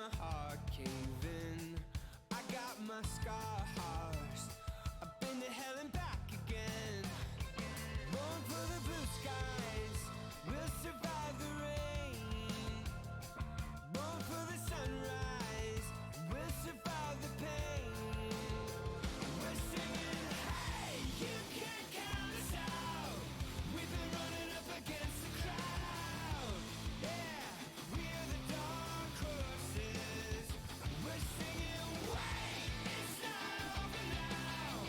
my heart cave in. I got my scars. I've been to hell and back again. Born for the blue skies, we'll survive the rain. Born for the sunrise, we'll survive the pain. We're singing, hey, you can't count us out. We've been running up against the crowd. Yeah, we're the dark horses. We're singing, wait, it's not over now.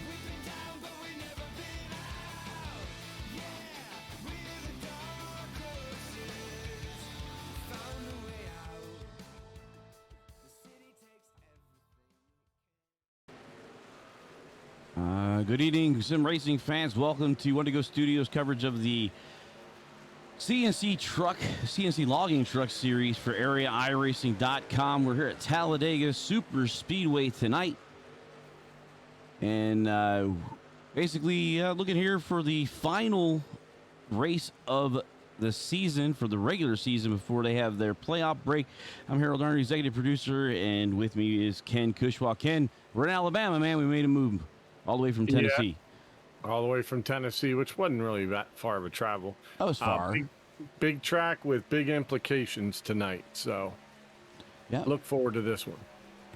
We've been down, but we've never been out. Yeah, we're the dark horses. Found a way out. The city takes everything. Good evening, sim racing fans. Welcome to Wendigo Studios coverage of the CNC logging truck series for AreaIRacing.com. We're here at Talladega Super Speedway tonight. And basically looking here for the final race of the season, for the regular season before they have their playoff break. I'm Harold Arner, executive producer, and with me is Ken Cushwa. Ken, we're in Alabama, man. We made a move all the way from Tennessee. Yeah, all the way from Tennessee, which wasn't really that far of a travel. That was far. Big track with big implications tonight. So Yeah. look forward to this one.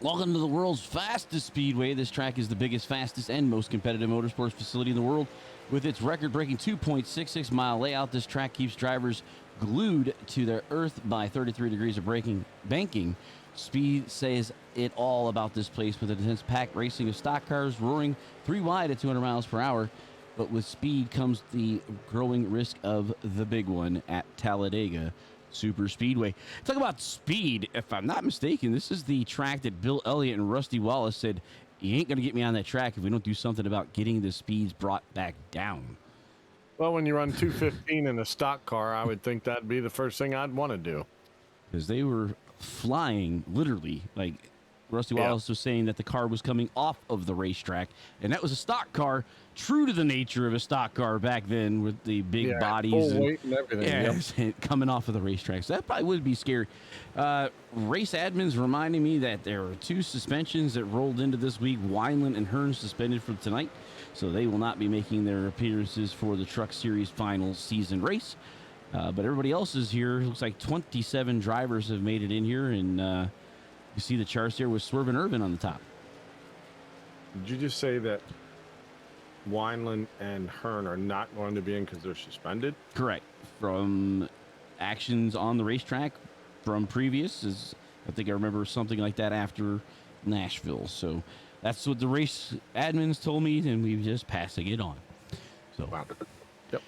Welcome to the world's fastest speedway. This track is the biggest, fastest, and most competitive motorsports facility in the world. With its record-breaking 2.66-mile layout, this track keeps drivers glued to their earth by 33 degrees of banking. Speed says it all about this place, with an intense packed racing of stock cars roaring 3 wide at 200 miles per hour. But with speed comes the growing risk of the big one at Talladega Super Speedway. Talk about speed. If I'm not mistaken, this is the track that Bill Elliott and Rusty Wallace said, you ain't going to get me on that track if we don't do something about getting the speeds brought back down. Well, when you run 215 in a stock car, I would think that'd be the first thing I'd want to do. Because they were flying, literally. Like Rusty Wallace was saying that the car was coming off of the racetrack, and that was a stock car, true to the nature of a stock car back then, with the big bodies full weight and everything. coming off of the racetrack. So that probably would be scary. Race admins reminding me that there were 2 suspensions that rolled into this week. Wineland and Hearn suspended for tonight, so they will not be making their appearances for the Truck Series final season race. But everybody else is here. It looks like 27 drivers have made it in here, and you see the charts here with Swerve and Irvin on the top. Did you just say that Wineland and Hearn are not going to be in because they're suspended? Correct. From actions on the racetrack from previous, I think I remember something like that after Nashville. So that's what the race admins told me, and we're just passing it on. So, Wow. Yep.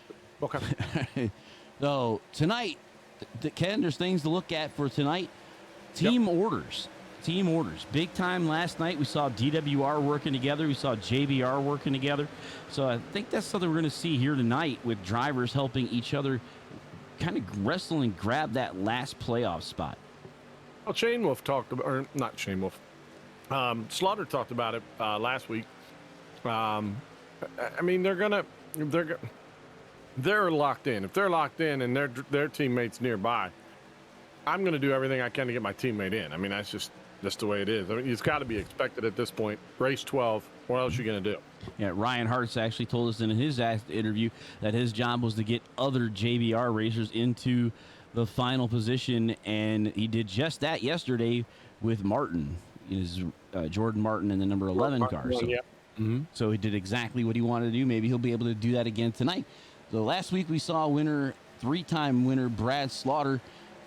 Okay. So tonight, Ken, there's things to look at for tonight. Team orders. Big time last night. We saw DWR working together. We saw JBR working together. So I think that's something we're going to see here tonight, with drivers helping each other kind of wrestle and grab that last playoff spot. Well, Shane Wolf talked about, or not Shane Wolf, Slaughter talked about it last week. I mean, they're locked in. If they're locked in and their teammates nearby, I'm going to do everything I can to get my teammate in. I mean, that's just the way it is. I mean, it's got to be expected at this point. Race 12. What else are you going to do? Yeah, Ryan Hartz actually told us in his interview that his job was to get other JBR racers into the final position, and he did just that yesterday with Martin, Jordan Martin in the number 11 car. So, so he did exactly what he wanted to do. Maybe he'll be able to do that again tonight. So last week we saw three-time winner Brad Slaughter.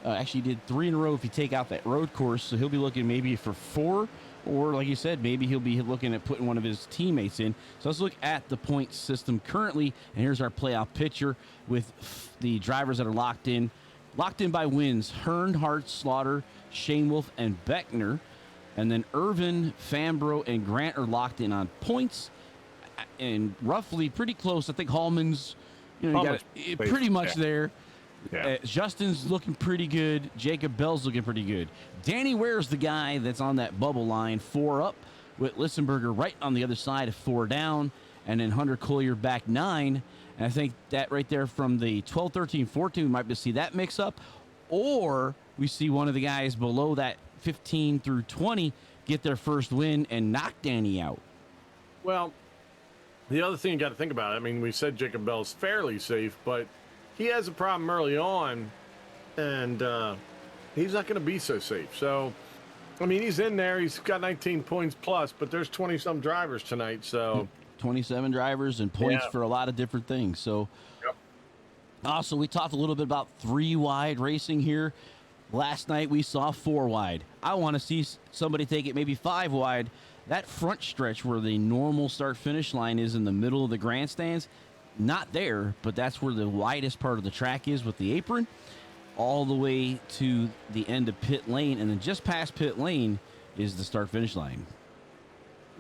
Actually did 3 in a row if you take out that road course. So he'll be looking maybe for 4, or like you said, maybe he'll be looking at putting one of his teammates in. So let's look at the point system currently. And here's our playoff picture with the drivers that are locked in by wins: Hearn, Hart, Slaughter, Shane Wolf, and Beckner. And then Irvin, Fambro, and Grant are locked in on points, and roughly pretty close. I think Hallman's, pretty much there. Yeah. Justin's looking pretty good. Jacob Bell's looking pretty good. Danny Ware's the guy that's on that bubble line, 4 up, with Lissenberger right on the other side of 4 down, and then Hunter Collier back 9. And I think that right there from the 12, 13, 14, we might be see that mix up, or we see one of the guys below that 15 through 20 get their first win and knock Danny out. Well, the other thing you got to think about, I mean, we said Jacob Bell's fairly safe, but he has a problem early on, and he's not going to be so safe. So, I mean, he's in there. He's got 19 points plus, but there's 20-some drivers tonight. So 27 drivers and points for a lot of different things. So, also, we talked a little bit about 3 wide racing here. Last night we saw 4 wide. I want to see somebody take it maybe 5 wide. That front stretch where the normal start-finish line is in the middle of the grandstands, not there, but that's where the widest part of the track is with the apron, all the way to the end of pit lane, and then just past pit lane is the start-finish line.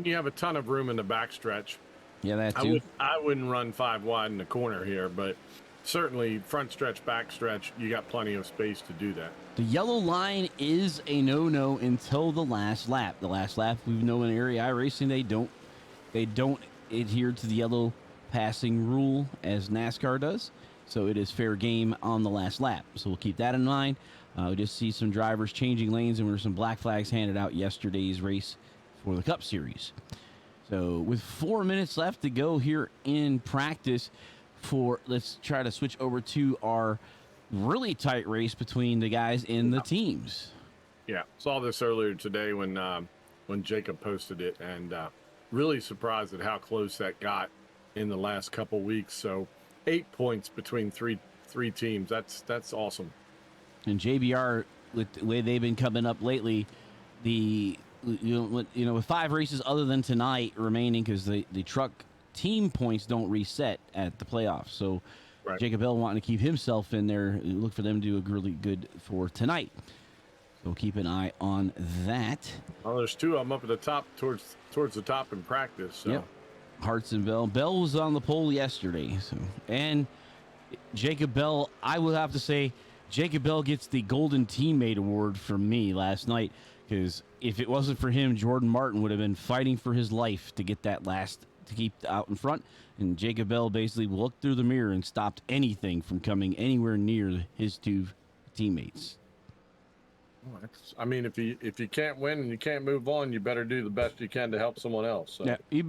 you have a ton of room in the backstretch. Yeah, that too. I wouldn't run 5 wide in the corner here, but certainly front stretch, back stretch, you got plenty of space to do that. The yellow line is a no-no until the last lap. The last lap, we know in area racing, they don't adhere to the yellow passing rule as NASCAR does. So it is fair game on the last lap. So we'll keep that in mind. We just see some drivers changing lanes, and there were some black flags handed out yesterday's race for the Cup Series. So with 4 minutes left to go here in practice, let's try to switch over to our really tight race between the guys in the teams. Yeah, saw this earlier today when Jacob posted it, and really surprised at how close that got in the last couple weeks. So 8 points between three teams. That's awesome. And JBR, with the way they've been coming up lately, with 5 races other than tonight remaining, because the truck team points don't reset at the playoffs. So right. Jacob Bell wanting to keep himself in there, look for them to do a really good for tonight. So keep an eye on that. Well, there's 2 of them up at the top, towards the top in practice. So. Yep. Hartz and Bell. Bell was on the pole yesterday. And Jacob Bell, I would have to say, Jacob Bell gets the Golden Teammate Award from me last night, because if it wasn't for him, Jordan Martin would have been fighting for his life to get that to keep out in front. And Jacob Bell basically looked through the mirror and stopped anything from coming anywhere near his 2 teammates. I mean, if you can't win and you can't move on, you better do the best you can to help someone else. So. Yeah, he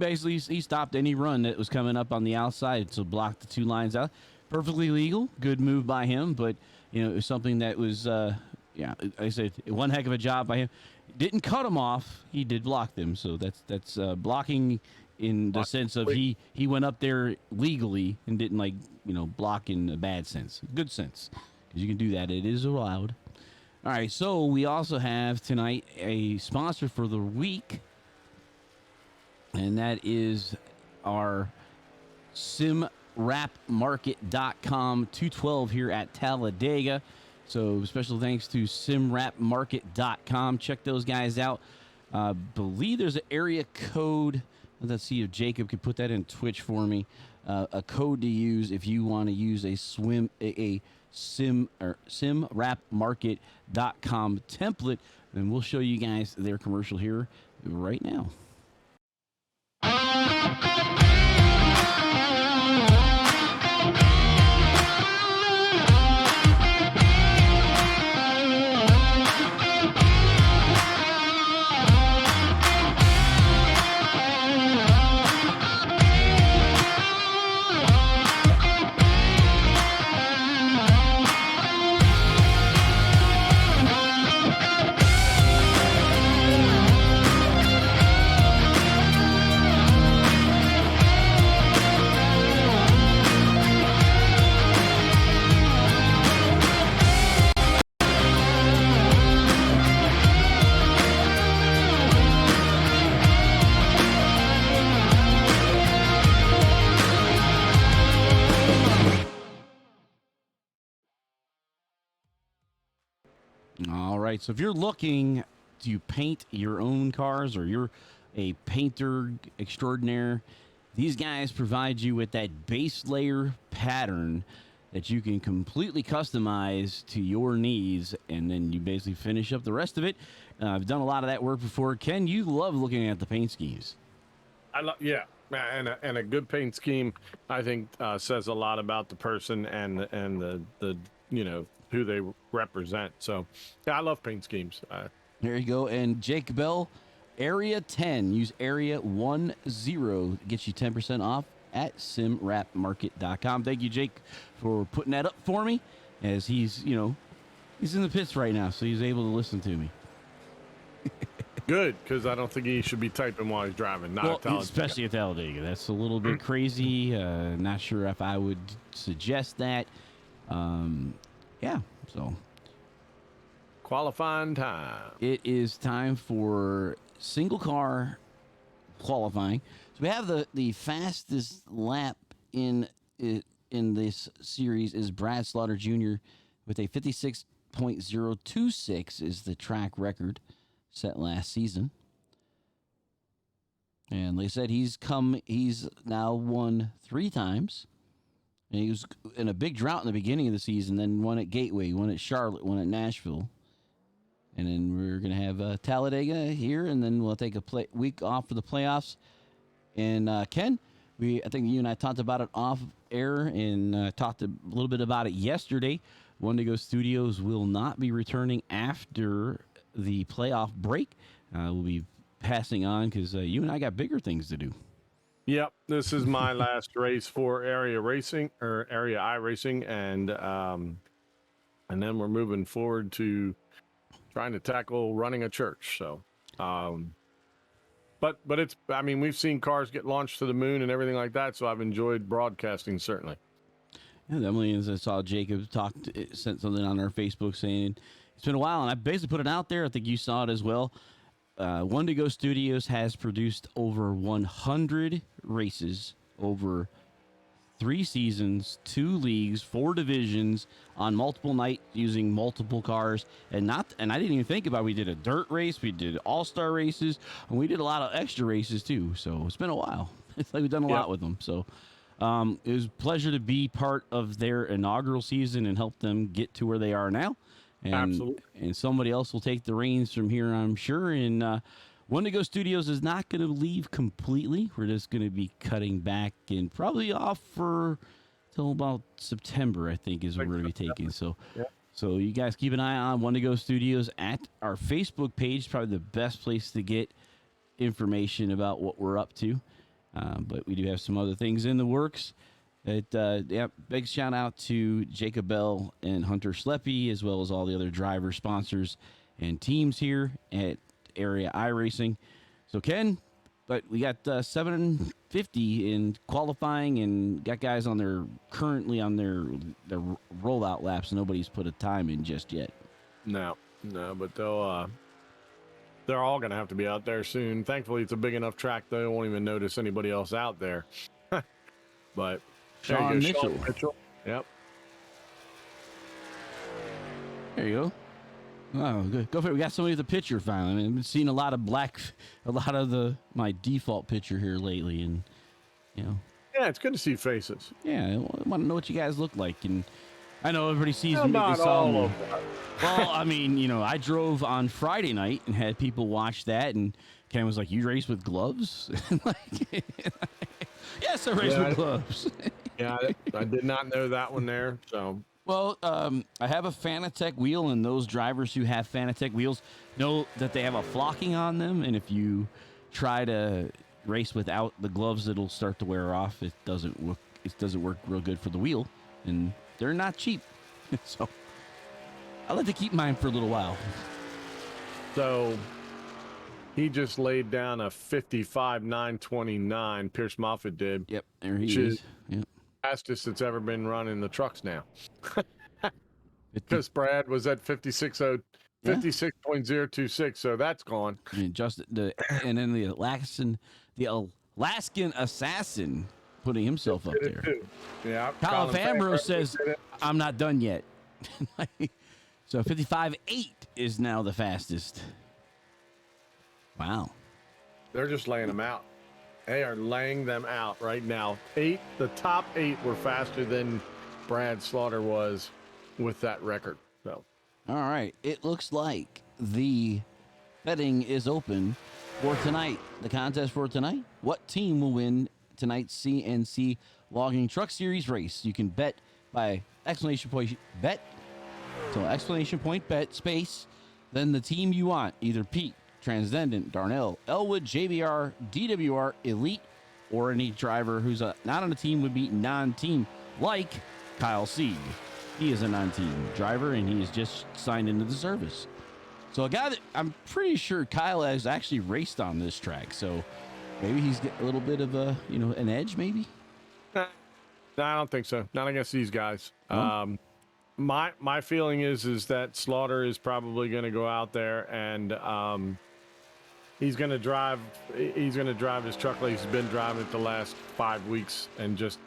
stopped any run that was coming up on the outside, so blocked the 2 lines out. Perfectly legal, good move by him, but it was something that was, I said, one heck of a job by him. Didn't cut him off, he did block them, so that's blocking in the sense of he went up there legally and didn't block in a bad sense, good sense, because you can do that. It is allowed. All right, so we also have tonight a sponsor for the week, and that is our SimWrapMarket.com 212 here at Talladega. So special thanks to SimWrapMarket.com. Check those guys out. Believe there's an area code. Let's see if Jacob could put that in Twitch for me. A code to use if you want to use a SimWrapMarket.com template, and we'll show you guys their commercial here right now. All right, so if you're looking to paint your own cars, or you're a painter extraordinaire, these guys provide you with that base layer pattern that you can completely customize to your needs, and then you basically finish up the rest of it. I've done a lot of that work before. Ken, you love looking at the paint schemes. Yeah, and a good paint scheme, I think, says a lot about the person and the who they represent. So, yeah, I love paint schemes. There you go. And Jake Bell, Area 10. Use Area 10. Gets you 10% off at simwrapmarket.com. Thank you, Jake, for putting that up for me, as he's in the pits right now, so he's able to listen to me. Good, because I don't think he should be typing while he's driving. Not at Talladega. Especially at Talladega. That's a little bit crazy. Not sure if I would suggest that. Yeah, so Qualifying time. it is time for single car qualifying. So we have the fastest lap in this series is Brad Slaughter Jr. with a 56.026 is the track record set last season. And like I said, he's now won 3 times. And he was in a big drought in the beginning of the season, then won at Gateway, won at Charlotte, won at Nashville. And then we're going to have Talladega here, and then we'll take a week off for the playoffs. And Ken, I think you and I talked about it off air and talked a little bit about it yesterday. Wendigo Studios will not be returning after the playoff break. We'll be passing on because you and I got bigger things to do. Yep, this is my last race for Area Racing or Area I Racing, and then we're moving forward to trying to tackle running a church. So, but it's, I mean, we've seen cars get launched to the moon and everything like that. So I've enjoyed broadcasting, certainly. Yeah, Emily, as I saw Jacob sent something on our Facebook saying it's been a while, and I basically put it out there. I think you saw it as well. Wendigo Studios has produced over 100 races over 3 seasons, 2 leagues, 4 divisions on multiple nights using multiple cars, and I didn't even think about it. We did a dirt race, we did all-star races, and we did a lot of extra races too. So it's been a while. It's like we've done a lot with them. So it was a pleasure to be part of their inaugural season and help them get to where they are now. And, Absolutely. And somebody else will take the reins from here, I'm sure. And Wendigo Studios is not going to leave completely. We're just going to be cutting back and probably off for till about September, I think, is what we're going to be taking. So, so you guys keep an eye on Wendigo Studios at our Facebook page. Probably the best place to get information about what we're up to. But we do have some other things in the works. Big shout out to Jacob Bell and Hunter Schleppe, as well as all the other drivers, sponsors, and teams here at Area iRacing. So Ken, but we got 750 in qualifying and got guys currently on their rollout laps. Nobody's put a time in just yet. No, but they're all going to have to be out there soon. Thankfully, it's a big enough track they won't even notice anybody else out there. But Sean Mitchell. Yep. There you go. Oh, good. Go for it. We got somebody with a picture finally. I mean, I've been seeing a lot of my default picture here lately, and Yeah, it's good to see faces. Yeah, I want to know what you guys look like, and I know everybody sees me. Not all of that. Well, I mean, I drove on Friday night and had people watch that, and Ken was like, "You race with gloves?" Yes, I race with gloves. Yeah, I did not know that one there. So, well, I have a Fanatec wheel, and those drivers who have Fanatec wheels know that they have a flocking on them, and if you try to race without the gloves, it'll start to wear off. It doesn't work real good for the wheel, and they're not cheap. So I like to keep mine for a little while. So he just laid down a 55.929. Pierce Moffitt did. Yep, there he is. Yep. Fastest that's ever been run in the trucks now. Because Brad was at 56.026, so that's gone. And and then the Alaskan Assassin putting himself up there. Yeah. Colin Fambro says, "I'm not done yet." So 55.8 is now the fastest. Wow. They're just laying them out. They are laying them out right now. The top 8 were faster than Brad Slaughter was with that record. So, all right. It looks like the betting is open for tonight. The contest for tonight. What team will win tonight's CNC Logging Truck Series race? You can bet by exclamation point bet. So exclamation point bet space then the team you want, either Pete, Transcendent, Darnell, Elwood, JBR, DWR, Elite, or any driver who's not on a team would be non-team, like Kyle Sieg. He is a non-team driver, and he is just signed into the service. So a guy that I'm pretty sure Kyle has actually raced on this track, so maybe he's getting a little bit of a, an edge, maybe? No, I don't think so. Not against these guys. No? My feeling is that Slaughter is probably going to go out there and he's going to drive his truck like he's been driving it the last 5 weeks and just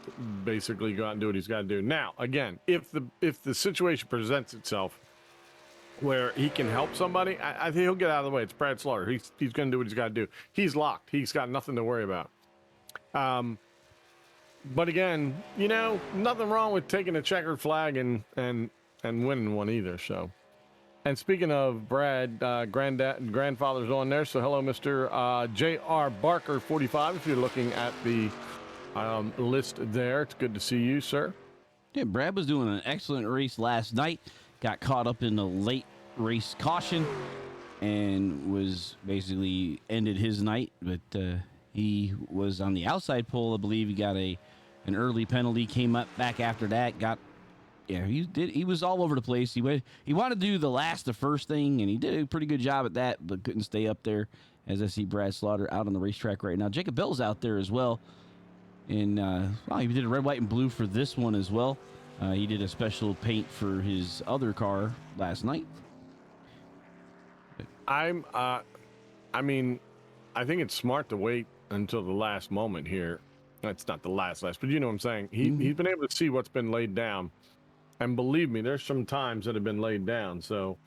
basically go out and do what he's got to do. Now, again, if the situation presents itself where he can help somebody, I think he'll get out of the way. It's Brad Slaughter. He's going to do what he's got to do. He's locked. He's got nothing to worry about. But again, nothing wrong with taking a checkered flag and winning one either. So, and speaking of Brad, grandfather's on there. So hello, Mr. J.R. Barker 45. If you're looking at the list there, it's good to see you, sir. Yeah, Brad was doing an excellent race last night. Got caught up in the late race caution and was basically ended his night. But he was on the outside pole. I believe he got an early penalty. Came up back after that. He was all over the place. He wanted to do the first thing, and he did a pretty good job at that, but couldn't stay up there. As I see Brad Slaughter out on the racetrack right now. Jacob Bell's out there as well. And he did a red, white, and blue for this one as well. He did a special paint for his other car last night. I think it's smart to wait until the last moment here. It's not the last, but you know what I'm saying. He's been able to see what's been laid down, and believe me, there's some times that have been laid down. So,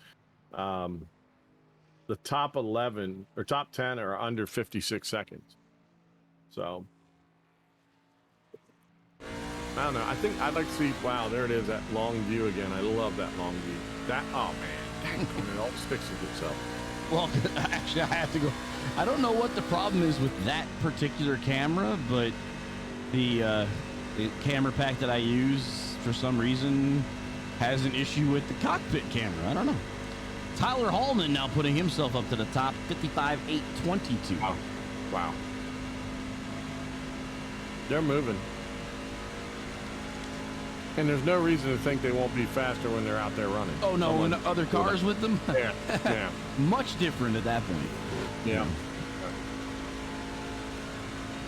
the top 11 or top 10 are under 56 seconds. So, I don't know. I think I'd like to see. Wow, there it is, that long view again. I love that long view. Oh man, it all fixes itself. Well, actually, I have to go. I don't know what the problem is with that particular camera, but the camera pack that I use, for some reason, has an issue with the cockpit camera. I don't know. Tyler Hallman now putting himself up to the top, 55.822. Wow. They're moving. And there's no reason to think they won't be faster when they're out there running. Oh, no, when other cars with them? Yeah. Much different at that point. Yeah.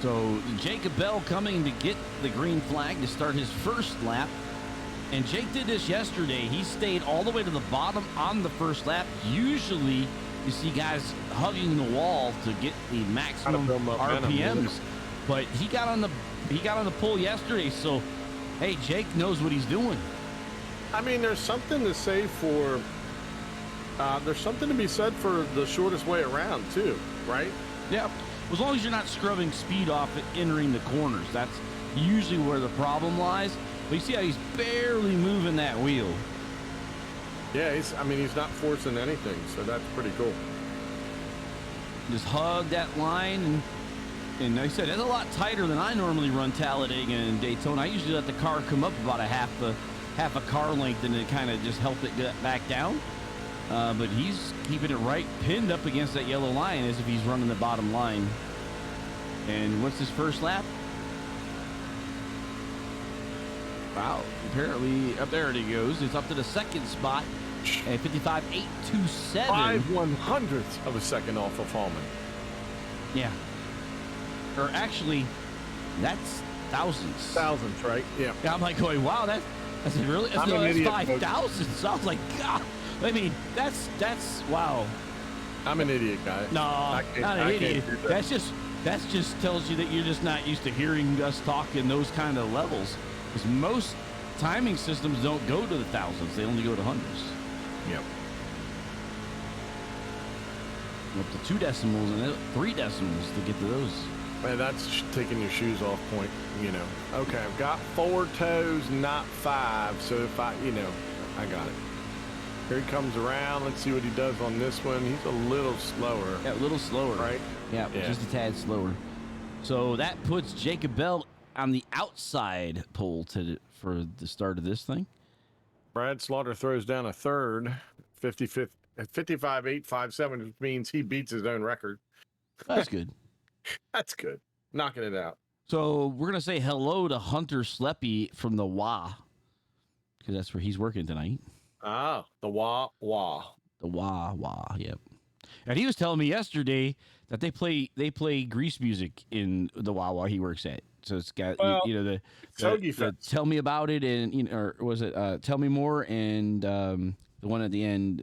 So Jacob Bell coming to get the green flag to start his first lap. And Jake did this yesterday. He stayed all the way to the bottom on the first lap. Usually you see guys hugging the wall to get the maximum RPMs. But he got on the pole yesterday, so hey, Jake knows what he's doing. I mean, there's something to say for there's something to be said for the shortest way around too, right? Yeah, as long as you're not scrubbing speed off at entering the corners. That's usually where the problem lies. But you see how he's barely moving that wheel. Yeah, he's not forcing anything, so that's pretty cool. Just hug that line, and like I said, it's a lot tighter than I normally run Talladega and Daytona. I usually let the car come up about a half a car length and then kind of just help it get back down. But he's keeping it right pinned up against that yellow line as if he's running the bottom line. And what's his first lap? Wow, apparently up there he goes. It's up to the second spot at 55.827. 5/100ths of a second off of Hallman. Yeah. Or actually, that's thousandths. Thousandths, right? Yeah. I'm like going, wow, that's really? I'm an That's idiot, 5,000. So I was like, God. I mean, that's wow. I'm an idiot, guy. No, not an idiot. That's just tells you that you're just not used to hearing us talk in those kind of levels. Because most timing systems don't go to the thousands; they only go to hundreds. Yep. Up to 2 decimals and 3 decimals to get to those. Man, that's taking your shoes off point, Okay, I've got 4 toes, not 5. So if I got it. Here he comes around. Let's see what he does on this one. He's a little slower. Yeah, a little slower. Right? Yeah, just a tad slower. So that puts Jacob Bell on the outside pole for the start of this thing. Brad Slaughter throws down a third, 55 at 55.857, which means he beats his own record. That's good. That's good. Knocking it out. So we're going to say hello to Hunter Sleppy from the WA, because that's where he's working tonight. Ah, the wah. The WA, yep. And he was telling me yesterday that they play grease music in the Wawa he works at. So it's got the Tell Me About It, and or was it Tell Me More, and the one at the end,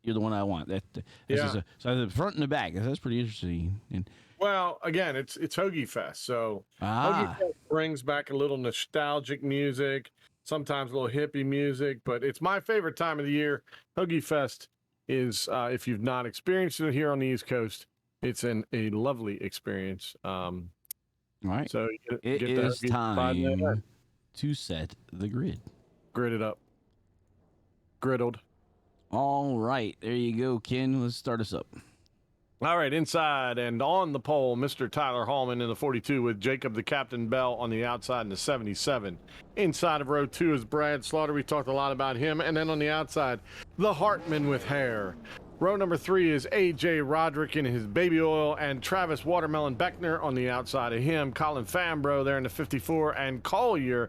You're the One I Want. So the front and the back. That's pretty interesting. And well, again, it's Hoagie Fest, so Hoagie Fest brings back a little nostalgic music, sometimes a little hippie music, but it's my favorite time of the year. Hoagie Fest is, if you've not experienced it here on the East Coast, it's a lovely experience. All right. So it is time to set the grid. Grid it up. Griddled. All right. There you go, Ken. Let's start us up. All right, inside and on the pole, Mr. Tyler Hallman in the 42 with Jacob the Captain Bell on the outside in the 77. Inside of row 2 is Brad Slaughter. We talked a lot about him. And then on the outside, the Hartman with hair. Row number 3 is A.J. Roderick in his baby oil and Travis Watermelon Beckner on the outside of him. Colin Fambro there in the 54 and Collier.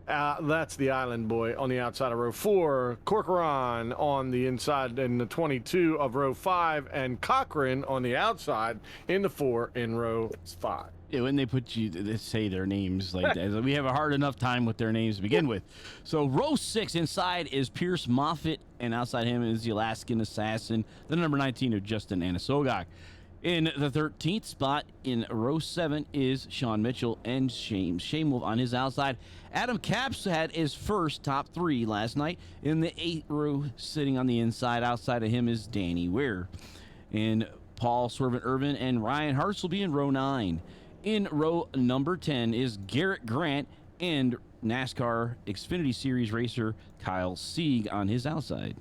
That's the Island Boy on the outside of row 4. Corcoran on the inside in the 22 of row 5. And Cochran on the outside in the 4 in row 5. Yeah, when they they say their names like that, we have a hard enough time with their names to begin with. So row 6 inside is Pierce Moffitt, and outside him is the Alaskan Assassin, the number 19 of Justin Anasogok. In the 13th spot in row 7 is Sean Mitchell and Shane Wolf on his outside. Adam Capps had his first top 3 last night. In the 8th row, sitting on the inside, outside of him is Danny Weir. And Paul Swervin Irvin and Ryan Hartz will be in row 9. In row number 10 is Garrett Grant and NASCAR Xfinity Series racer Kyle Sieg on his outside.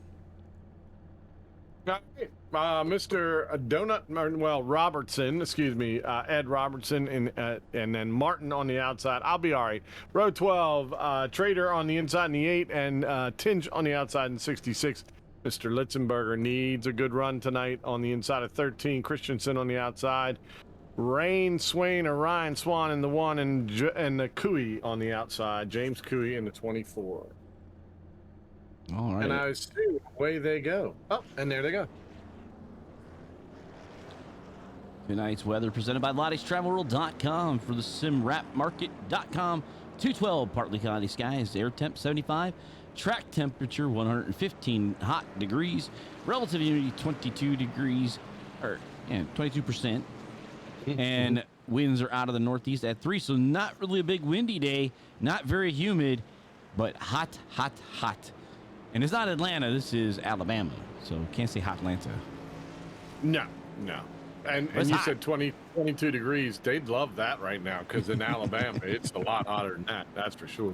Mr. Robertson, Ed Robertson, and then Martin on the outside. I'll be all right. Row 12, Trader on the inside in the 8, and Tinge on the outside in 66. Mr. Litzenberger needs a good run tonight on the inside of 13. Christensen on the outside. Rain Swain or Ryan Swan in the 1, and the Cooey on the outside. James Cooey in the 24. All right. And I see away they go. Oh, and there they go. Tonight's weather presented by Lottie'sTravelWorld.com for the SimWrapMarket.com. 212 partly cloudy skies, air temp 75, track temperature 115 hot degrees, relative humidity 22 degrees, 22%. And winds are out of the northeast at 3, so not really a big windy day, not very humid, but hot, hot, hot. And it's not Atlanta, this is Alabama, so can't say hot Atlanta. No. And you said 22 degrees. They'd love that right now because in Alabama, it's a lot hotter than that. That's for sure.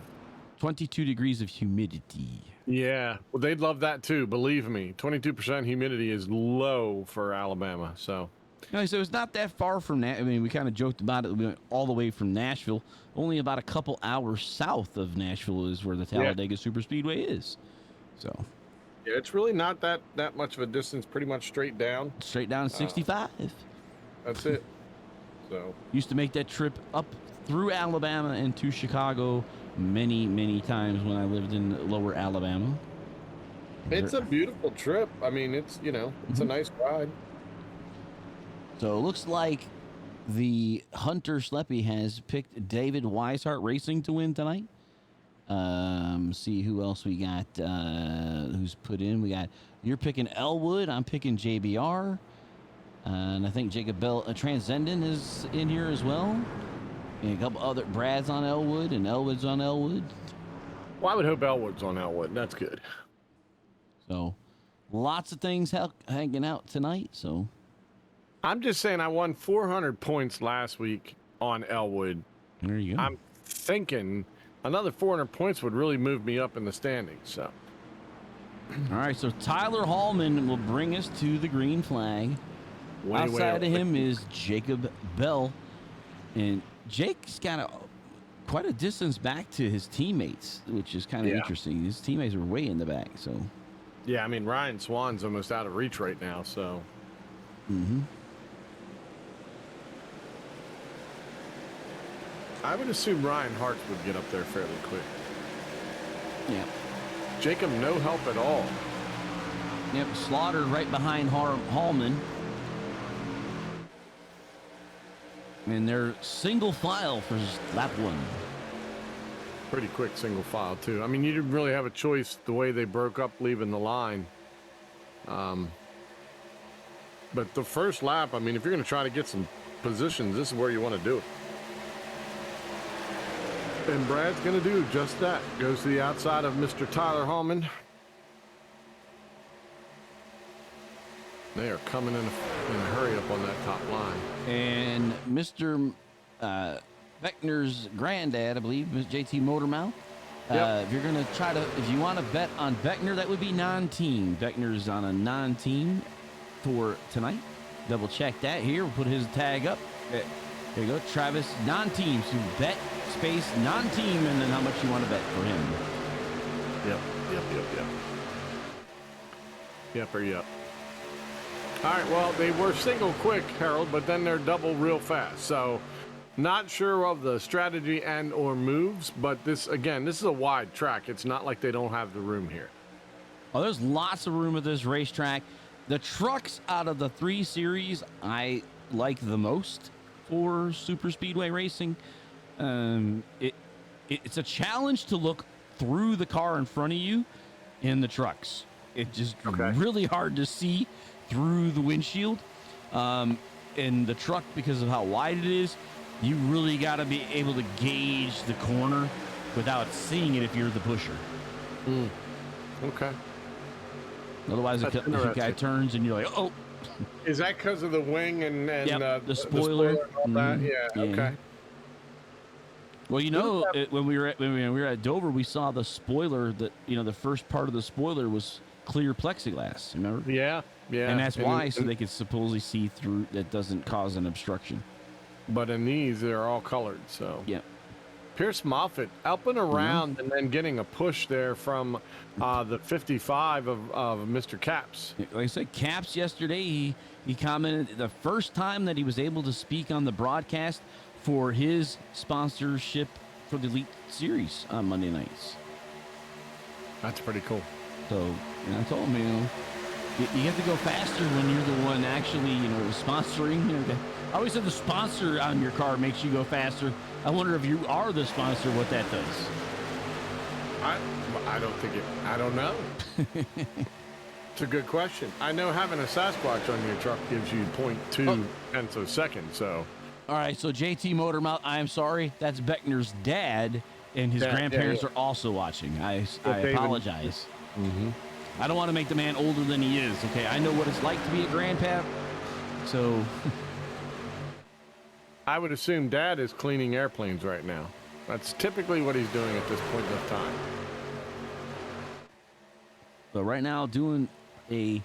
22 degrees of humidity. Yeah. Well, they'd love that too. Believe me, 22% humidity is low for Alabama. So it's not that far from that. I mean, we kind of joked about it. We went all the way from Nashville. Only about a couple hours south of Nashville is where the Talladega Superspeedway is. So yeah, it's really not that much of a distance. Pretty much straight down. Straight down 65. That's it. So used to make that trip up through Alabama and to Chicago many, many times when I lived in lower Alabama. It's a beautiful trip. I mean, it's a nice ride. So it looks like the Hunter Sleppy has picked David Weishart Racing to win tonight. See who else we got, who's put in. You're picking Elwood. I'm picking JBR. And I think Jacob Bell, Transcendent is in here as well. And a couple other Brad's on Elwood and Elwood's on Elwood. Well, I would hope Elwood's on Elwood. That's good. So lots of things hanging out tonight. So I'm just saying I won 400 points last week on Elwood. There you go. I'm thinking another 400 points would really move me up in the standings. So, all right. So Tyler Hallman will bring us to the green flag. Outside of him is Jacob Bell, and Jake's got quite a distance back to his teammates, which is kind of interesting. His teammates are way in the back. So, Yeah, I mean, Ryan Swan's almost out of reach right now, so. I would assume Ryan Hart would get up there fairly quick. Yeah. Jacob, no help at all. Yep, Slaughter right behind Hallman. And they're single file for lap 1. Pretty quick single file, too. I mean, you didn't really have a choice the way they broke up leaving the line. But the first lap, I mean, if you're going to try to get some positions, this is where you want to do it. And Brad's going to do just that. Goes to the outside of Mr. Tyler Hallman. They are coming in a hurry up on that top line. And Mr. Beckner's granddad, I believe, was JT Motormouth. Yep. If you're going to if you want to bet on Beckner, that would be non-team. Beckner's on a non-team for tonight. Double check that here. We'll put his tag up. There you go. Travis, non-team. So bet space non-team and then how much you want to bet for him. Yep. All right, well, they were single quick, Harold, but then they're double real fast. So not sure of the strategy and or moves, but this is a wide track. It's not like they don't have the room here. Oh, there's lots of room at this racetrack. The trucks out of the 3 series I like the most for super speedway racing. It's a challenge to look through the car in front of you in the trucks. It's just really hard to see through the windshield. In the truck, because of how wide it is, you really got to be able to gauge the corner without seeing it if you're the pusher. Okay. Otherwise, the guy turns and you're like, oh. Is that because of the wing and the spoiler? And all that? Yeah. Okay. Well, when we were at Dover, we saw the spoiler that the first part of the spoiler was clear plexiglass. Remember? Yeah. And that's why, so they could supposedly see through. That doesn't cause an obstruction. But in these, they're all colored. So yeah. Pierce Moffitt helping around and then getting a push there from the 55 of Mr. Caps. Like I said, Caps yesterday, he commented the first time that he was able to speak on the broadcast for his sponsorship for the Elite Series on Monday nights. That's pretty cool. So I told him, you have to go faster when you're the one actually, sponsoring. I always said the sponsor on your car makes you go faster. I wonder if you are the sponsor, what that does. I don't think it. I don't know. It's a good question. I know having a Sasquatch on your truck gives you 0.2 tenths of a second. So. All right. So JT Motormouth, I'm sorry. That's Beckner's dad, and his grandparents are also watching. I apologize. I don't want to make the man older than he is. Okay. I know what it's like to be a grandpa. So. I would assume Dad is cleaning airplanes right now. That's typically what he's doing at this point in time. But right now, doing a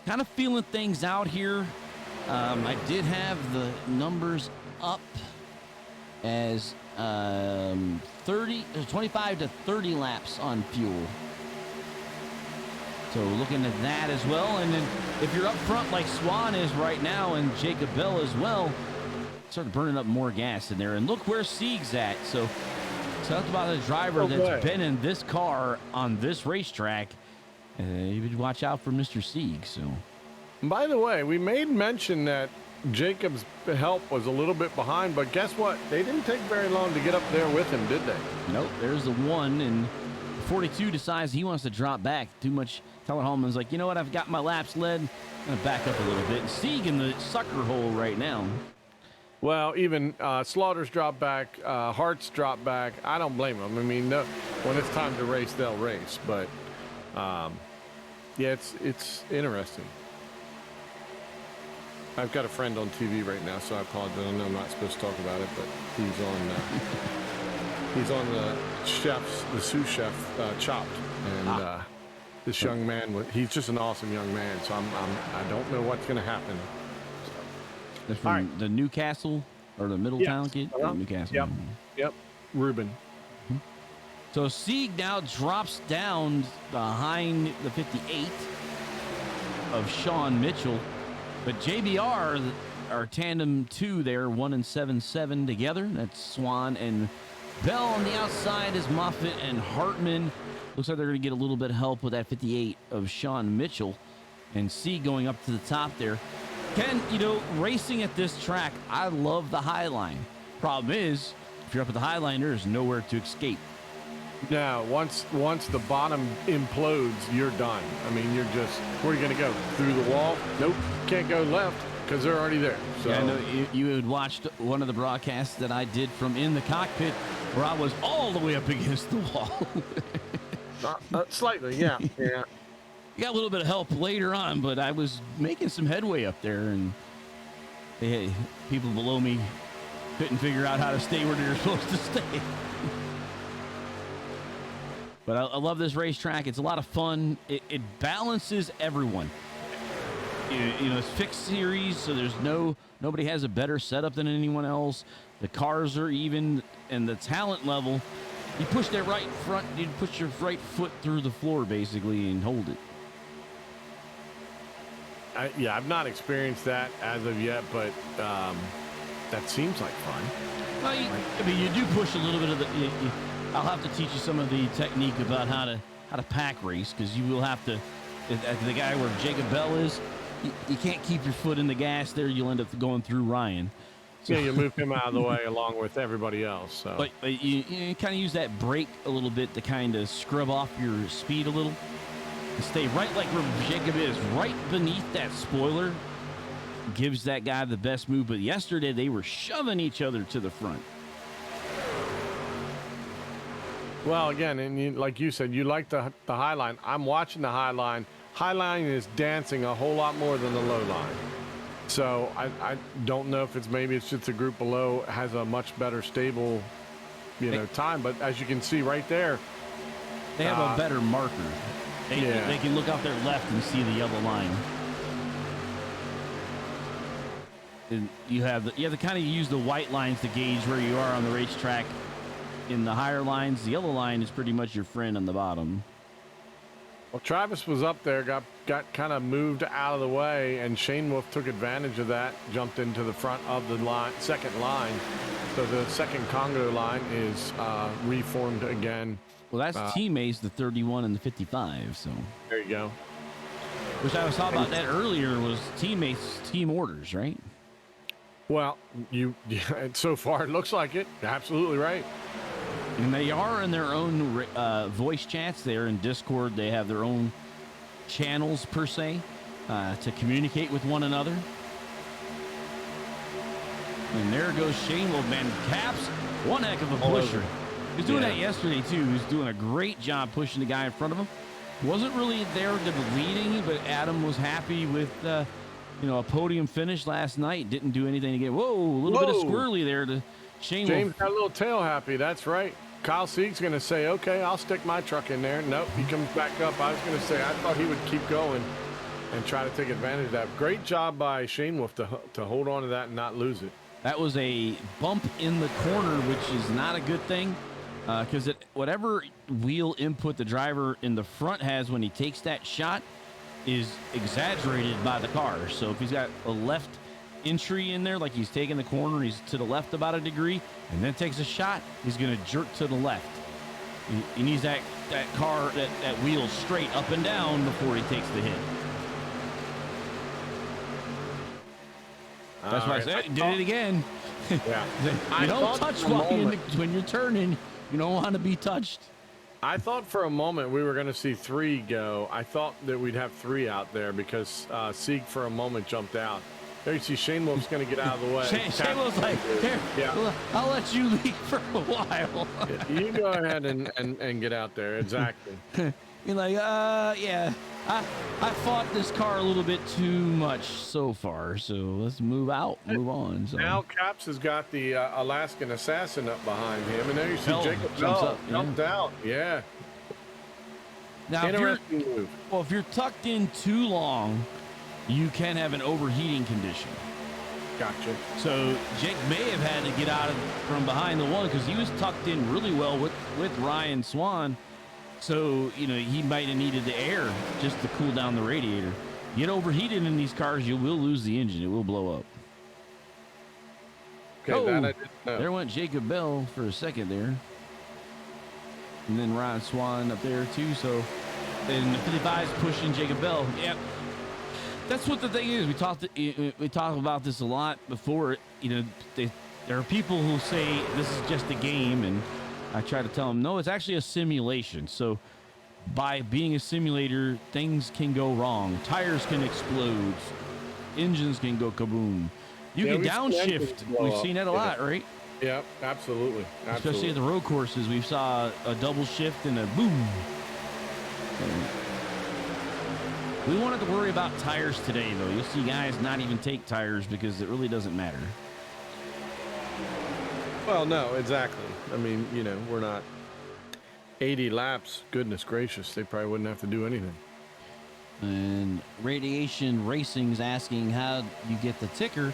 kind of feeling things out here. I did have the numbers up as 25 to 30 laps on fuel. So looking at that as well. And then if you're up front like Swan is right now and Jacob Bell as well, started burning up more gas in there. And look where Sieg's at. So talk about a driver that's been in this car on this racetrack. You would watch out for Mr. Sieg. So, by the way, we made mention that Jacob's help was a little bit behind, but guess what? They didn't take very long to get up there with him, did they? Nope. There's the one, and 42 decides he wants to drop back. Too much. Tyler Hallman's like, you know what? I've got my laps led. I'm going to back up a little bit. And Sieg in the sucker hole right now. Well, even Slaughter's drop back, Hart's drop back. I don't blame them. I mean, when it's time to race, they'll race. But, yeah, it's interesting. I've got a friend on TV right now, so I apologize. I know I'm not supposed to talk about it, but he's on the sous chef Chopped, and this young man, he's just an awesome young man. So I don't know what's going to happen. That's from the Newcastle or the Middletown kid? Uh-huh. Newcastle. Yep. Ruben. So So Sieg now drops down behind the 58 of Sean Mitchell. But JBR are tandem 2 there, 1 and 7 together. That's Swan and Bell. On the outside is Moffitt and Hartman. Looks like they're going to get a little bit of help with that 58 of Sean Mitchell. And Sieg going up to the top there. Ken, you know, racing at this track, I love the High Line. Problem is, if you're up at the High Line, there's nowhere to escape. Now, once the bottom implodes, you're done. I mean, you're just, where are you going to go? Through the wall? Nope, can't go left because they're already there. So. Yeah, I know you had watched one of the broadcasts that I did from in the cockpit where I was all the way up against the wall. Slightly, yeah. Yeah. You got a little bit of help later on, but I was making some headway up there, and people below me couldn't figure out how to stay where they were supposed to stay. But I love this racetrack. It's a lot of fun. It balances everyone. You know, it's fixed series, so there's nobody has a better setup than anyone else. The cars are even, and the talent level, you push that right front, you push your right foot through the floor basically and hold it. Yeah, I've not experienced that as of yet, but that seems like fun. Well, I mean, you do push a little bit of the. I'll have to teach you some of the technique about how to pack race, because you will have to. The guy where Jacob Bell is, you can't keep your foot in the gas there. You'll end up going through Ryan. So, yeah, you move him out of the way along with everybody else. So. But you kind of use that brake a little bit to kind of scrub off your speed a little. And stay right like where Jacob is, right beneath that spoiler. Gives that guy the best move. But yesterday they were shoving each other to the front. Well, again, and like you said, you like the High Line. I'm watching the High Line. High Line is dancing a whole lot more than the Low Line. So I don't know if it's just the group below has a much better stable, time. But as you can see right there, they have a better marker. They can look off their left and see the yellow line. And you have to kind of use the white lines to gauge where you are on the racetrack. In the higher lines, the yellow line is pretty much your friend on the bottom. Well, Travis was up there, got kind of moved out of the way, and Shane Wolf took advantage of that, jumped into the front of the second line. So the second Congo line is reformed again. Well, that's teammates, the 31 and the 55. So there you go. Which I was talking about that earlier was teammates, team orders, right? Well, so far it looks like it. Absolutely right. And they are in their own voice chats. They're in Discord. They have their own channels, per se, to communicate with one another. And there goes Shane Wolf, man. Caps, one heck of a pusher. He was doing that yesterday, too. He was doing a great job pushing the guy in front of him. Wasn't really there to the leading, but Adam was happy with, a podium finish last night. Didn't do anything to get, a little bit of squirrely there to Shane James Wolf. got a little tail happy. That's right. Kyle Sieg's going to say, okay, I'll stick my truck in there. Nope, he comes back up. I was going to say, I thought he would keep going and try to take advantage of that. Great job by Shane Wolf to hold on to that and not lose it. That was a bump in the corner, which is not a good thing, because whatever wheel input the driver in the front has when he takes that shot is exaggerated by the car. So if he's got a left entry in there, like he's taking the corner, he's to the left about a degree, and then takes a shot, he's going to jerk to the left. He needs that car, that wheel straight up and down before he takes the hit. That's why I said, did it again. Yeah. You don't touch when you're turning. You don't want to be touched. I thought for a moment we were going to see 3 go. I thought that we'd have 3 out there because Sieg for a moment jumped out. There you see Shane Wolf's going to get out of the way. Shane Wolf's like, here, I'll let you lead for a while. You go ahead and get out there. Exactly. You're like, yeah, I fought this car a little bit too much so far, so let's move on. So. Now Caps has got the Alaskan Assassin up behind him, and there you see Jacob jumped out. Yeah. Now, interesting move. Well, if you're tucked in too long, you can have an overheating condition. Gotcha. So Jake may have had to get out from behind the one because he was tucked in really well with Ryan Swan. So, you know, he might have needed the air just to cool down the radiator. Get overheated in these cars, you will lose the engine. It will blow up. Okay, that I didn't know. There went Jacob Bell for a second there. And then Ryan Swan up there too. So, and the 55 is pushing Jacob Bell. Yep. That's what the thing is. We talked about this a lot before. You know, there are people who say this is just a game, and I try to tell them, no, it's actually a simulation. So by being a simulator, things can go wrong. Tires can explode. Engines can go kaboom. You can downshift. We've seen that a lot, right? Yep, absolutely. Especially at the road courses, we saw a double shift and a boom. We wanted to worry about tires today, though. You'll see guys not even take tires because it really doesn't matter. Well, no, exactly. I mean, you know, we're not 80 laps. Goodness gracious, they probably wouldn't have to do anything. And Radiation Racing's asking how you get the ticker.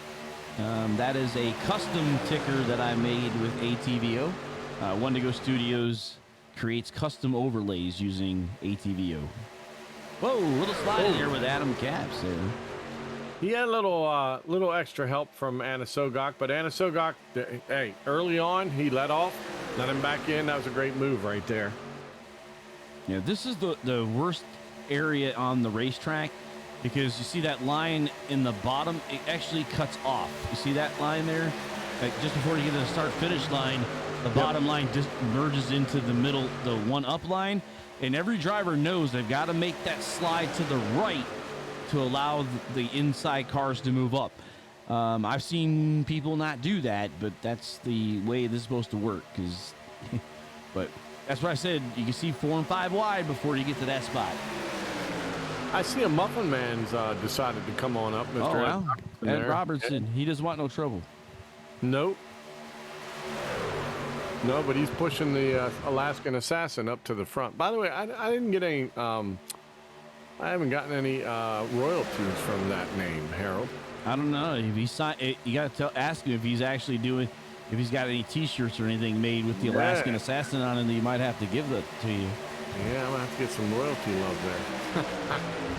That is a custom ticker that I made with ATVO. Wendigo Studios creates custom overlays using ATVO. Whoa, little slide in there with Adam Caps there. He had a little extra help from Anna Sogok, but Anna Sogok, hey, early on, he let off, let him back in. That was a great move right there. Yeah, this is the worst area on the racetrack because you see that line in the bottom, it actually cuts off. You see that line there? Like just before you get to the start-finish line, the bottom line just merges into the middle, the one-up line. And every driver knows they've got to make that slide to the right to allow the inside cars to move up. I've seen people not do that, but that's the way this is supposed to work. But that's what I said. You can see 4 and 5 wide before you get to that spot. I see a Muffin Man's decided to come on up, Mr. Oh, wow. Ed Robertson. He doesn't want no trouble. Nope. No, but he's pushing the Alaskan Assassin up to the front. By the way, I didn't get any, I haven't gotten any royalties from that name, Harold. I don't know. If he signed, you got to ask him if he's actually doing, if he's got any T-shirts or anything made with the Alaskan Assassin on it, that you might have to give that to you. Yeah, I'm going to have to get some royalty love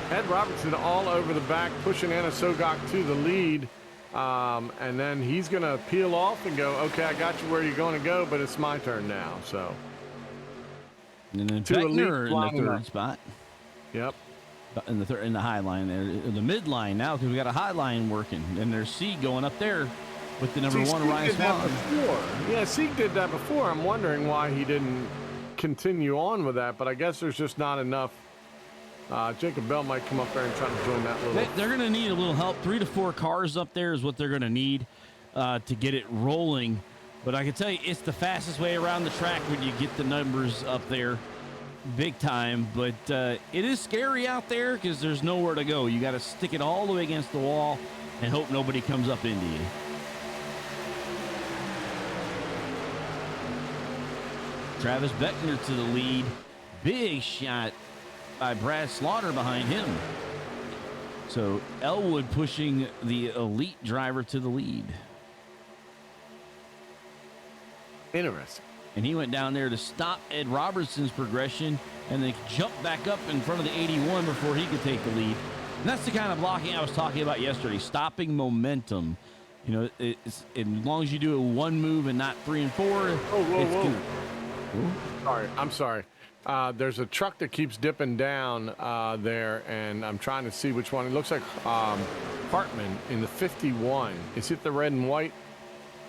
there. Ed Robertson all over the back, pushing Anna Sogok to the lead. And then he's going to peel off and go, okay, I got you where you're going to go, but it's my turn now. So, and then Beckner in the third spot. Yep. In the high line there, in the mid line now, because we got a high line working, and there's Sieg going up there with the number one Ryan Swan. Yeah, Sieg did that before. I'm wondering why he didn't continue on with that, but I guess there's just not enough. Jacob Bell might come up there and try to join that little. They're going to need a little help. 3 to 4 cars up there is what they're going to need to get it rolling. But I can tell you, it's the fastest way around the track when you get the numbers up there big time. But it is scary out there because there's nowhere to go. You got to stick it all the way against the wall and hope nobody comes up into you. Travis Beckner to the lead. Big shot by Brad Slaughter behind him. So Elwood pushing the elite driver to the lead. Interesting. And he went down there to stop Ed Robertson's progression and then jumped back up in front of the 81 before he could take the lead. And that's the kind of blocking I was talking about yesterday, stopping momentum. You know, it's as long as you do it one move and not 3 and 4, it's good. Sorry, I'm sorry. There's a truck that keeps dipping down there, and I'm trying to see which one. It looks like Hartman in the 51. Is it the red and white?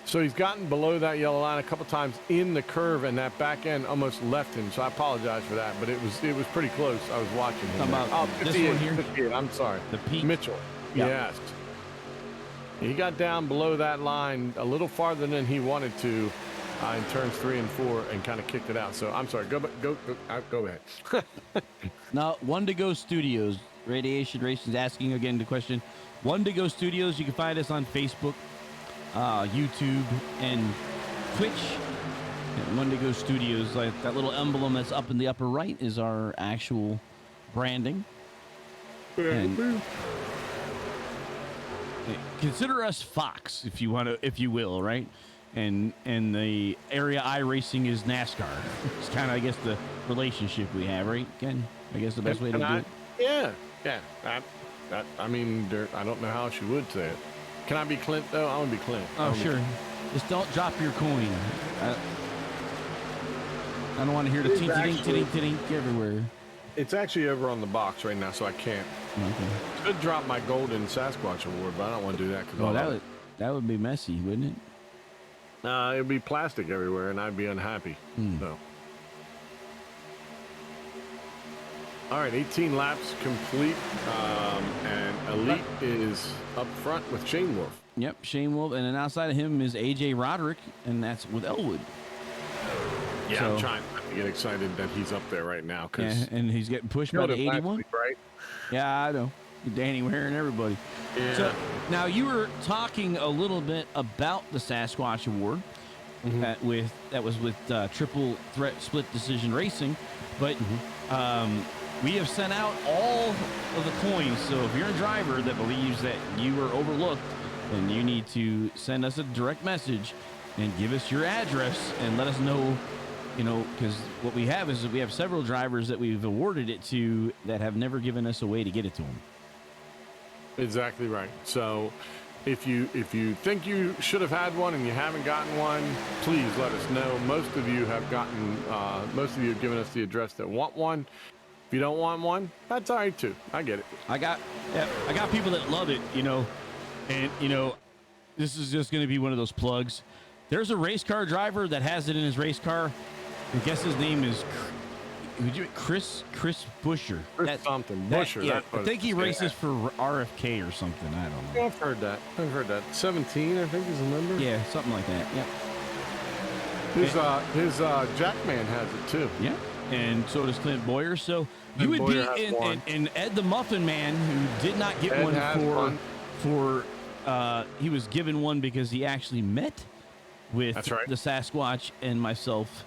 So he's gotten below that yellow line a couple times in the curve, and that back end almost left him. So I apologize for that, but it was pretty close. I was watching him. About 58, this one here? 58, I'm sorry. The peak. Mitchell. Yep. Yes. He got down below that line a little farther than he wanted to in turns 3 and 4 and kind of kicked it out. So I'm sorry. Go ahead. Now, Wendigo Studios. Radiation Racing is asking again the question. Wendigo Studios, you can find us on Facebook, YouTube, and Twitch. Wendigo Studios, like that little emblem that's up in the upper right, is our actual branding. And consider us Fox, if you want to, if you will, right? And the area iRacing is NASCAR. It's kind of, I guess, the relationship we have, right, Ken? I guess the best way to do it. Yeah. I mean, I don't know how else you would say it. Can I be Clint though? I want to be Clint. Oh, sure. Just don't drop your coin. I don't want to hear the tink everywhere. It's actually over on the box right now, so I can't. Okay. Could drop my golden Sasquatch award, but I don't want to do that because that would be messy, wouldn't it? It'd be plastic everywhere, and I'd be unhappy. So. All right, 18 laps complete, and Elite is up front with Shane Wolf. Yep, Shane Wolf, and then outside of him is AJ Roderick, and that's with Elwood. Yeah, so, I'm trying not to get excited that he's up there right now. And he's getting pushed by the 81. Week, right? Yeah, I know. Danny Ware and everybody. Yeah. So now you were talking a little bit about the Sasquatch Award that was with Triple Threat Split Decision Racing, but we have sent out all of the coins. So if you're a driver that believes that you were overlooked, then you need to send us a direct message and give us your address and let us know. You know, because what we have is that we have several drivers that we've awarded it to that have never given us a way to get it to them. Exactly right. So if you think you should have had one and you haven't gotten one, please let us know. Most of you have given us the address that want one. If you don't want one, that's all right too. I get it. I got people that love it, you know, and you know, this is just going to be one of those plugs. There's a race car driver that has it in his race car. I guess his name is Chris Busher. Busher. Yeah, I think he races for RFK or something. I don't know. Yeah, I've heard that. 17, I think is the number. Yeah, something like that. Yeah. His Jackman has it too. Yeah, and so does Clint Boyer. So you would be in Ed the Muffin Man, who did not get one for he was given one because he actually met with the Sasquatch and myself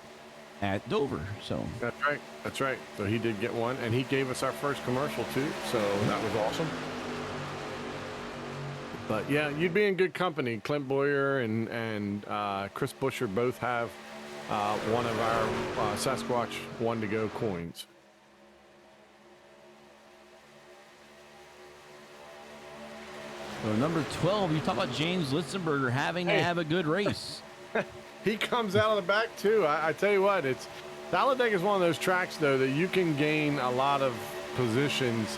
at Dover. So that's right. So he did get one, and he gave us our first commercial too. So that was awesome. But yeah, you'd be in good company. Clint Boyer and Chris Busher both have one of our Sasquatch one to go coins. So number 12, you talk about James Litzenberger having to have a good race. He comes out of the back too. I tell you what, Talladega is one of those tracks though that you can gain a lot of positions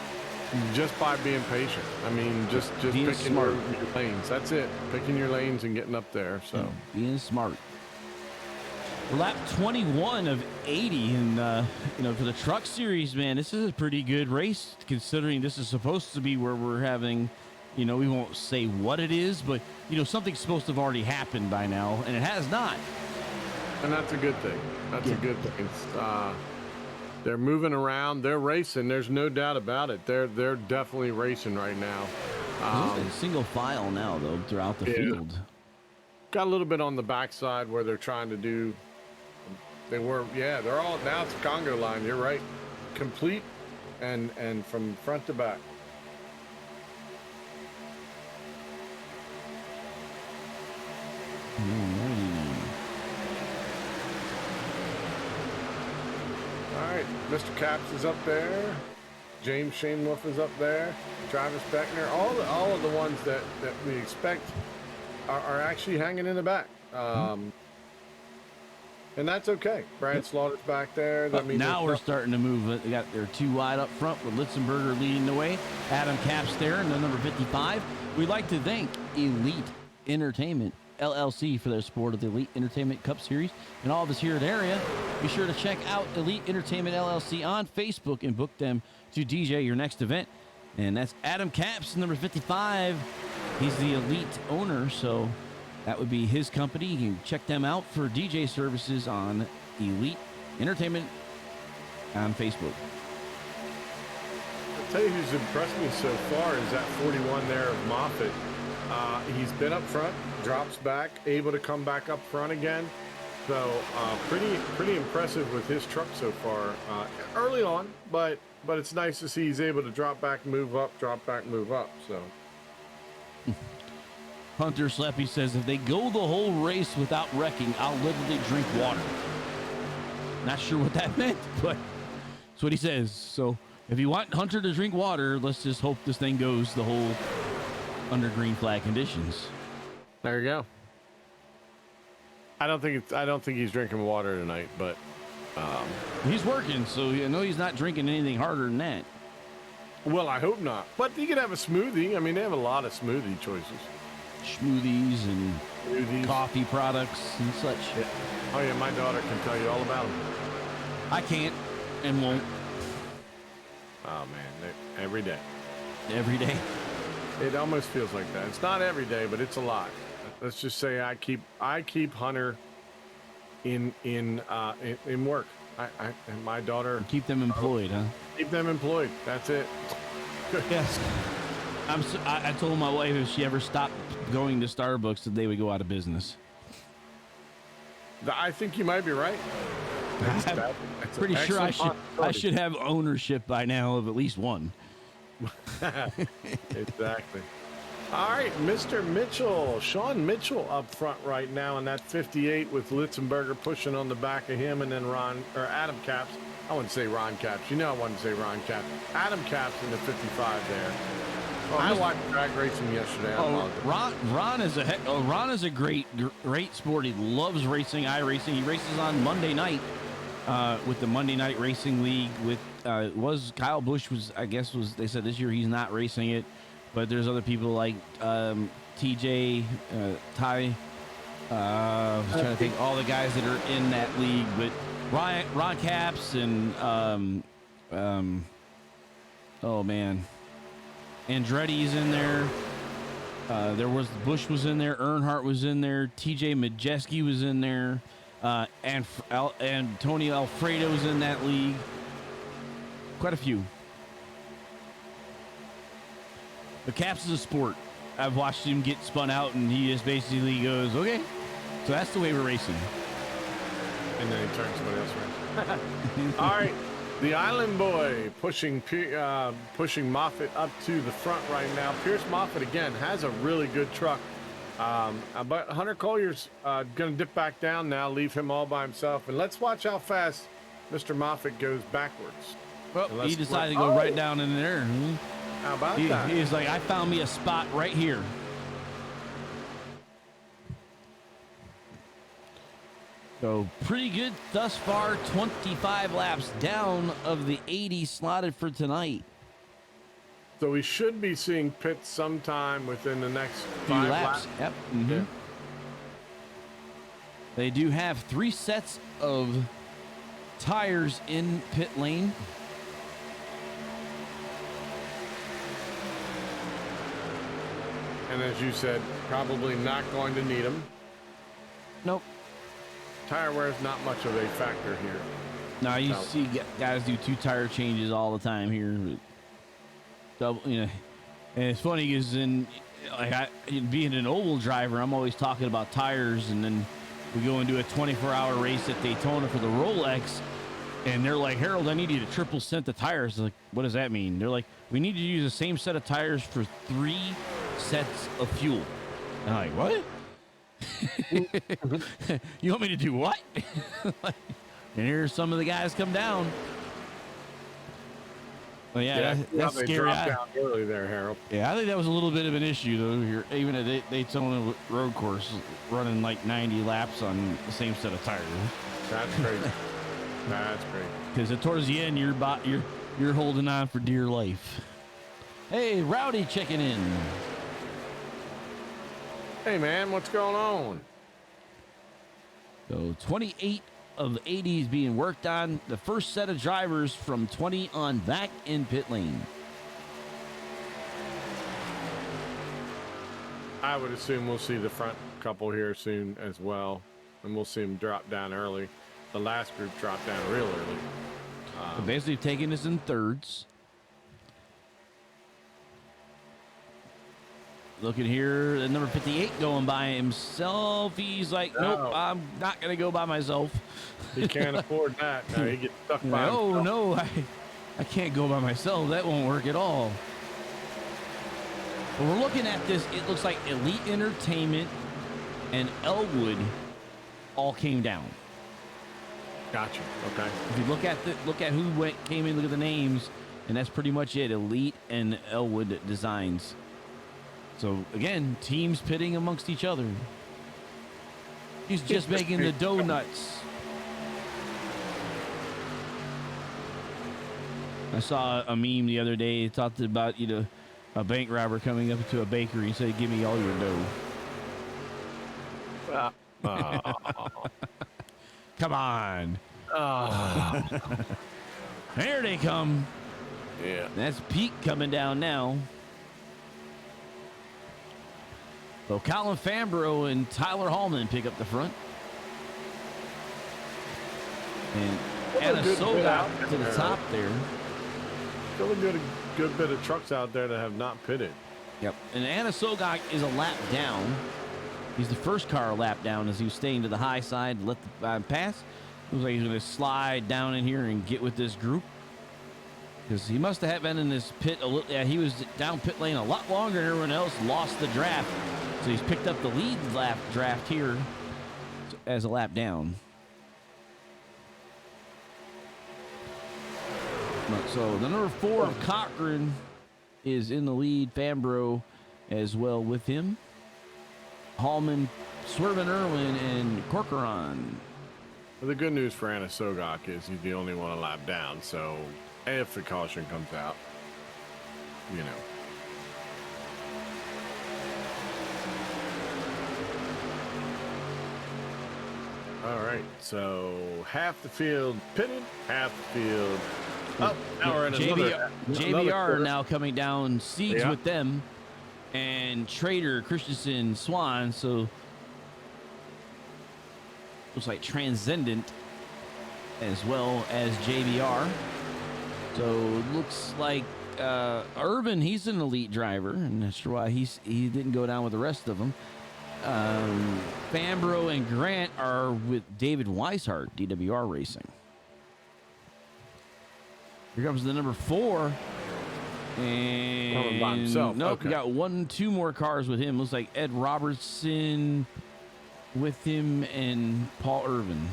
just by being patient. I mean, just picking your lanes. That's it. Picking your lanes and getting up there. So being smart. Lap 21 of 80, and you know, for the Truck Series, man, this is a pretty good race considering this is supposed to be where we're having. You know, we won't say what it is, but, you know, something's supposed to have already happened by now, and it has not. And that's a good thing. That's a good thing. They're moving around. They're racing. There's no doubt about it. They're definitely racing right now. Single file now, though, throughout the field. Got a little bit on the backside where they're trying to do. They're all, now it's a Congo line. You're right. Complete and from front to back. All right, Mr. Caps is up there. James Shane Wolf is up there. Travis Beckner, all of the ones that we expect are actually hanging in the back. And that's okay. Brad Slaughter's back there. Now we're starting to move. They got their two wide up front with Litzenberger leading the way. Adam Caps there and the number 55. We'd like to thank Elite Entertainment LLC for their support of the Elite Entertainment Cup Series and all of us here in the area. Be sure to check out Elite Entertainment LLC on Facebook and book them to DJ your next event. And that's Adam Caps, number 55. He's the Elite owner, so that would be his company. You can check them out for DJ services on Elite Entertainment on Facebook. I'll tell you who's impressed me so far is that 41 there of Moffitt. He's been up front, drops back, able to come back up front again. So pretty impressive with his truck so far early on, but it's nice to see he's able to drop back, move up, drop back, move up. So Hunter Sleppy says, if they go the whole race without wrecking, I'll literally drink water. Not sure what that meant, but that's what he says. So if you want Hunter to drink water, let's just hope this thing goes the whole under green flag conditions. There you go. I don't think he's drinking water tonight, but He's working, so I know he's not drinking anything harder than that. well, I hope not. But you could have a smoothie. I mean, they have a lot of smoothie choices. Smoothies and Smoothies. coffee products and such. Yeah. Oh yeah, my daughter can tell you all about them. I can't and won't. Oh man, every day. Every day. It almost feels like that. It's not every day, but it's a lot. Let's just say I keep Hunter in work. And my daughter Keep them employed, huh? keep them employed. That's it. Yes. I told my wife if she ever stopped going to Starbucks that they would go out of business. I think you might be right. I'm pretty sure I should have ownership by now of at least one. Exactly. All right, Mr. Mitchell, Sean Mitchell up front right now in that 58 with Litzenberger pushing on the back of him, and then Adam Capps. I wouldn't say Ron Capps. You know I wouldn't say Ron Capps. Adam Capps in the 55 there. I watched drag racing yesterday. Ron is a great sport. He loves racing, iRacing. He races on Monday night with the Monday Night Racing League. With Kyle Busch they said this year he's not racing it, but there's other people like TJ, Ty. I was trying to think all the guys that are in that league, but Ron Capps and oh man. Andretti's in there. Bush was in there. Earnhardt was in there. TJ Majeski was in there. And Tony Alfredo's in that league. Quite a few. But Caps is a sport. I've watched him get spun out, and he just basically goes, "Okay, so that's the way we're racing." And then he turns somebody else around. All right. The Island Boy pushing Moffitt up to the front right now. Pierce Moffitt, again, has a really good truck. But Hunter Collier's going to dip back down now, leave him all by himself. And let's watch how fast Mr. Moffitt goes backwards. Well, he decided to go right down in there. How about that? He's like, I found me a spot right here. So pretty good thus far. 25 laps down of the 80 slotted for tonight. So we should be seeing pits sometime within the next 5 laps. Yep. Mm-hmm. Yeah. They do have 3 sets of tires in pit lane. And as you said, probably not going to need them. Nope. Tire wear is not much of a factor here. Now you see guys do 2 tire changes all the time here. Double, and it's funny because being an oval driver, I'm always talking about tires, and then we go and do a 24-hour race at Daytona for the Rolex, and they're like, Harold, I need you to triple cent the tires. Like, what does that mean? They're like, we need to use the same set of tires for 3 sets of fuel. And I'm like, what? You want me to do what? And here's some of the guys come down. Well, that's they scary. dropped down early there, Harold. Yeah, I think that was a little bit of an issue though. Here, even at Daytona road course, running like 90 laps on the same set of tires. That's crazy. That's great. Because towards the end, you're holding on for dear life. Hey, Rowdy checking in. Hey, man, what's going on? So 28 of the 80s being worked on. The first set of drivers from 20 on back in pit lane. I would assume we'll see the front couple here soon as well, and we'll see them drop down early. The last group dropped down real early. So basically taking this in thirds. Looking here at number 58 going by himself. He's like, nope, I'm not going to go by myself. He can't afford that. Now he gets stuck by himself. No, I can't go by myself. That won't work at all. When we're looking at this, it looks like Elite Entertainment and Elwood all came down. Gotcha. Okay. If you look at who came in, look at the names, and that's pretty much it. Elite and Elwood Designs. So again, teams pitting amongst each other. He's just making the donuts. I saw a meme the other day. It talked about, a bank robber coming up to a bakery and said, "Give me all your dough." Come on. There they come. Yeah. That's Pete coming down now. So Colin Fambrough and Tyler Hallman pick up the front. And Anna Sogok to the top there. Still a good bit of trucks out there that have not pitted. Yep. And Anna Sogok is a lap down. He's the first car lap down as he was staying to the high side to let the pass. Looks like he's going to slide down in here and get with this group. Because he must have been in this pit a little. Yeah, he was down pit lane a lot longer than everyone else. Lost the draft. So he's picked up the lead lap draft here as a lap down. So the number 4 of Cochran is in the lead. Fambrough as well with him. Hallman, Swervin Irwin, and Corcoran. Well, the good news for Anna Sogok is he's the only one a lap down. So if the caution comes out, All right, so half the field pitted, half the field. Oh, now we're in JBR now coming down, Siegs with them, and Trader, Christensen, Swan. So looks like Transcendent as well as JBR. So looks like Urban, he's an elite driver. I'm not sure why he didn't go down with the rest of them. Fambrough and Grant are with David Weishart, DWR Racing. Here comes the number 4. And by himself. Nope, Okay. We got 2 more cars with him. Looks like Ed Robertson with him and Paul Irvin.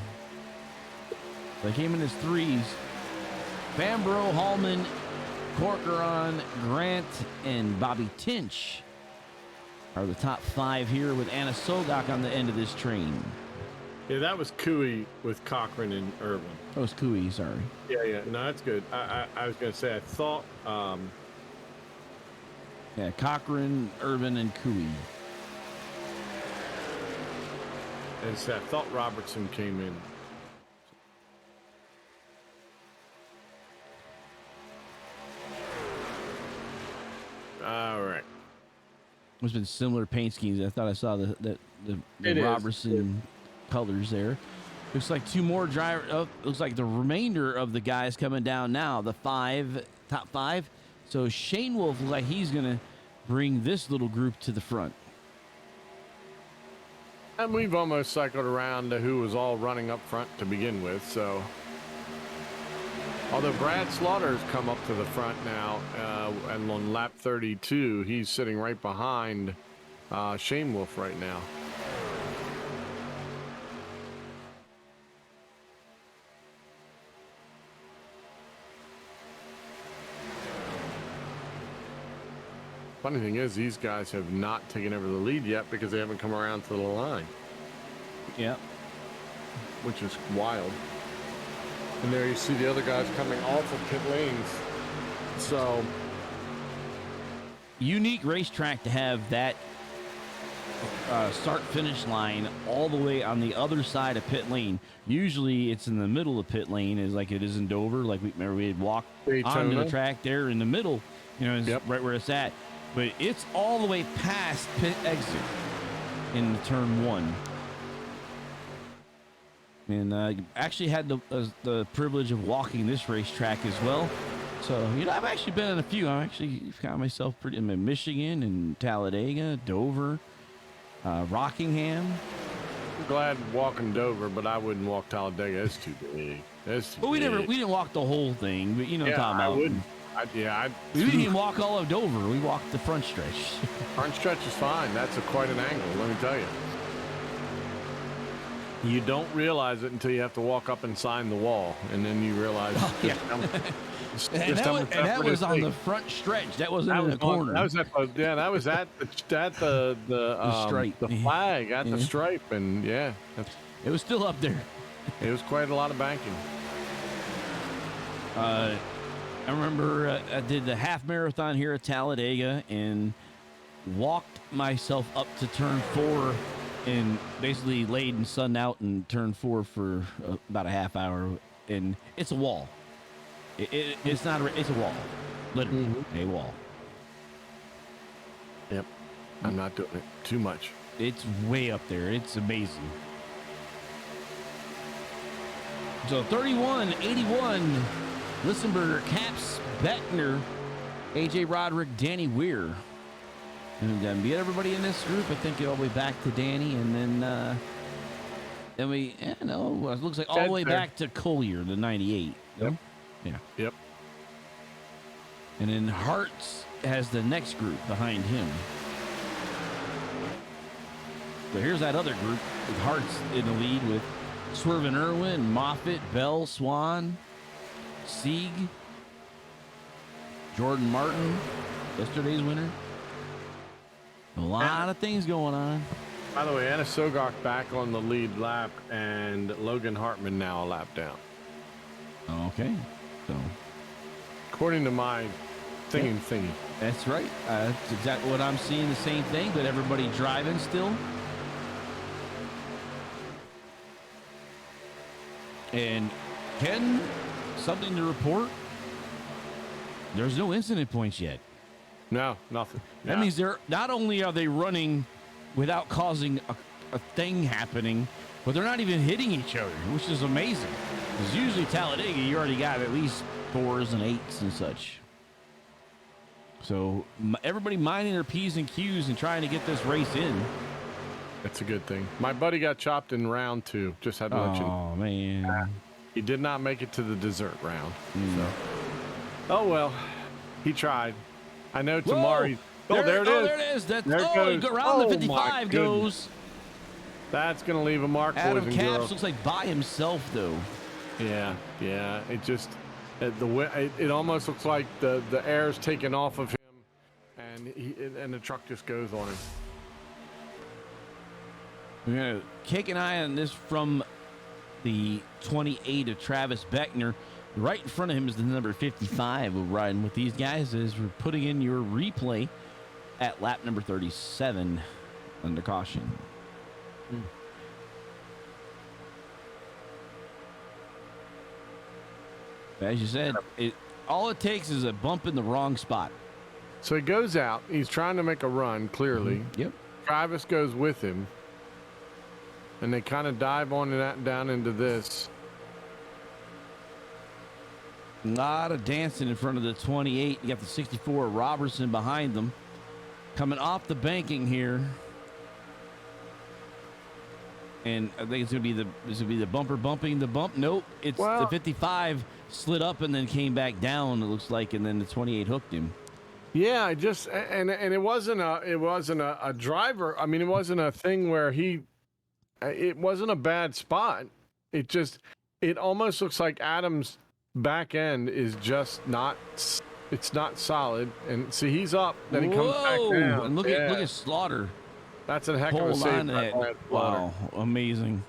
They came in as 3s. Fambrough, Hallman, Corcoran, Grant, and Bobby Tinch are the top 5 here with Anna Sogok on the end of this train. Yeah, that was Cooey with Cochran and Irvin. Oh, it's Cooey, sorry. Yeah. No, that's good. I was going to say, I thought... Yeah, Cochran, Irvin, and Cooey. And so I thought Robertson came in. All right. There's been similar paint schemes. I thought I saw the Robertson colors there. Looks like 2 more drivers. Oh, looks like the remainder of the guys coming down now. The top 5. So Shane Wolf looks like he's going to bring this little group to the front. And we've almost cycled around to who was all running up front to begin with. So, although Brad Slaughter's come up to the front now, and on lap 32, he's sitting right behind Shane Wolf right now. Funny thing is, these guys have not taken over the lead yet because they haven't come around to the line. Yeah. Which is wild. And there you see the other guys coming off of pit lanes. So, unique racetrack to have that start-finish line all the way on the other side of pit lane. Usually it's in the middle of pit lane, as like it is in Dover. Like we had walked onto the track there in the middle, right where it's at. But it's all the way past pit exit in turn 1. And I actually had the privilege of walking this racetrack as well. So, I've actually been in a few. I actually found myself I'm in Michigan and Talladega, Dover, Rockingham. I'm glad walking Dover, but I wouldn't walk Talladega. It's too big. But we didn't walk the whole thing. But what I'm talking about. We didn't even walk all of Dover. We walked the front stretch. Front stretch is fine. That's quite an angle, let me tell you. You don't realize it until you have to walk up and sign the wall, and then you realize. Yeah. And that was on the front stretch. That wasn't in the corner. That was at the stripe. the flag at the stripe, and it was still up there. It was quite a lot of banking. I remember I did the half marathon here at Talladega and walked myself up to turn 4 and basically laid and sunned out in turn 4 for about a half hour. And it's a wall. It's not. It's a wall, literally a wall. Yep, I'm not doing it too much. It's way up there. It's amazing. So 31-81, Lissenberger caps Beckner, AJ Roderick, Danny Weir. And we get everybody in this group. I think all the way back to Danny, and then we, it looks like all the way back to Collier, the 98. Yep. Yeah. Yep. And then Hartz has the next group behind him. But here's that other group with Hartz in the lead with Swervin Irwin, Moffitt, Bell, Swan, Sieg, Jordan Martin, yesterday's winner. A lot of things going on. By the way, Anna Sogok back on the lead lap, and Logan Hartman now a lap down. Okay. So, according to my thingy. That's right. That's exactly what I'm seeing, the same thing, but everybody driving still. And Ken, something to report? There's no incident points yet. No, nothing. That means they're not only are they running without causing a thing happening, but they're not even hitting each other, which is amazing. Because usually Talladega, you already got at least 4s and 8s and such. So everybody minding their P's and Q's and trying to get this race in. That's a good thing. My buddy got chopped in round 2. Just had to let you know. Oh, man. He did not make it to the dessert round. So. Oh, well. He tried. I know tomorrow. There it is. That's, there it goes. Around the 55 goes. That's going to leave a mark, Adam boys and Capps girls. looks like by himself, though. Yeah. It just, it almost looks like the air's taken off of him, and the truck just goes on him. We're going to take an eye on this from the 28 of Travis Beckner. Right in front of him is the number 55 we're riding with these guys as we're putting in your replay at lap number 37 under caution. As you said, all it takes is a bump in the wrong spot. So he goes out. He's trying to make a run, clearly. Yep. Travis goes with him. And they kind of dive on that down into this. A lot of dancing in front of the 28. You got the 64 Robertson behind them. Coming off the banking here. And I think it's gonna be the bumper bumping the bump. Nope. It's the 55 slid up and then came back down, it looks like, and then the 28 hooked him. Yeah, it wasn't a driver. I mean, it wasn't a thing where it wasn't a bad spot. It almost looks like Adam's back end is just not solid. And see, he's up, then he comes back down. And look at Slaughter. That's a heck of a save. Wow, amazing.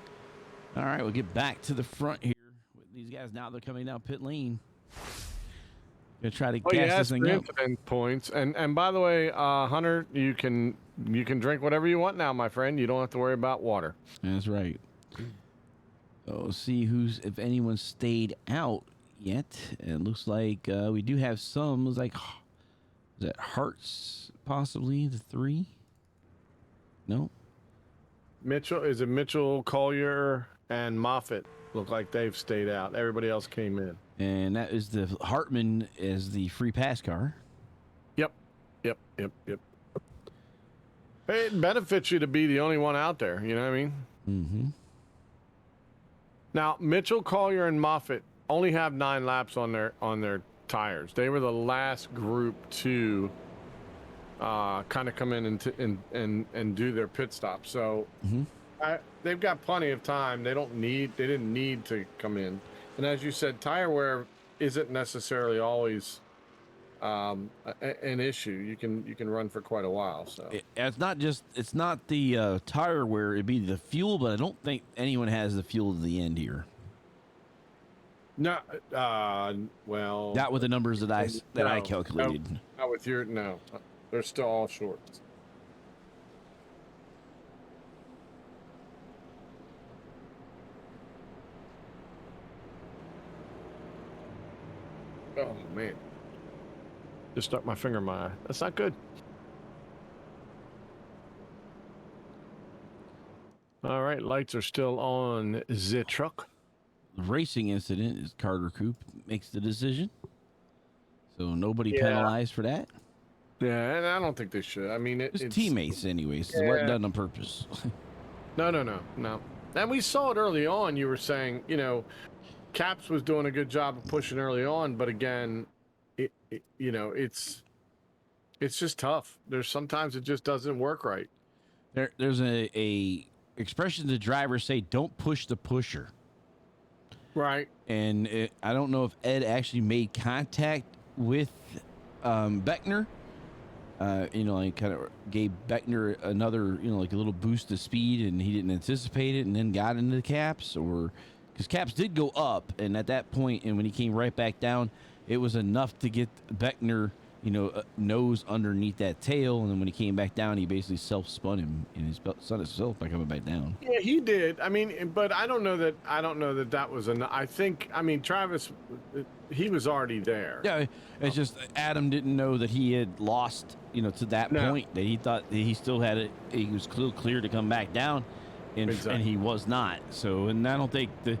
All right, we'll get back to the front here with these guys now. They're coming down pit lane. Gonna try to gas this thing up. Incident points. And by the way, Hunter, you can drink whatever you want now, my friend. You don't have to worry about water. That's right. Oh, see if anyone stayed out yet. It looks like we do have some. It was like, is that Hearts possibly the 3? No. Mitchell, Collier, and Moffitt look like they've stayed out. Everybody else came in. And that is the Hartman as the free pass car. Yep. It benefits you to be the only one out there. You know what I mean? Mm-hmm. Now, Mitchell, Collier, and Moffitt only have 9 laps on their tires. They were the last group to kind of come in and do their pit stop. So they've got plenty of time. They didn't need to come in. And as you said, tire wear isn't necessarily always an issue. You can run for quite a while. So it's not the tire wear. It'd be the fuel, but I don't think anyone has the fuel to the end here. No, well, not with the numbers that I calculated. Not with your they're still all short. Oh man, just stuck my finger in my eye. That's not good. All right, lights are still on the truck. The racing incident is Carter Coop makes the decision, so nobody penalized for that. Yeah, and I don't think they should. I mean, it's teammates anyways. It wasn't done on purpose. No. And we saw it early on. You were saying, Caps was doing a good job of pushing early on, but again, it's just tough. Sometimes it just doesn't work right. There's a expression the drivers say, "Don't push the pusher." Right. And I don't know if Ed actually made contact with Beckner. Kind of gave Beckner another, like a little boost of speed, and he didn't anticipate it, and then got into the Caps, or because Caps did go up, and at that point, and when he came right back down, it was enough to get Beckner, nose underneath that tail, and then when he came back down, he basically self-spun him, and he spun himself by coming back down. Yeah, he did. I mean, but I don't know that was enough. I think, Travis, he was already there. Yeah, it's just Adam didn't know that he had lost, to that point, that he thought that he still had it. He was clear to come back down, and he was not. So, and I don't think the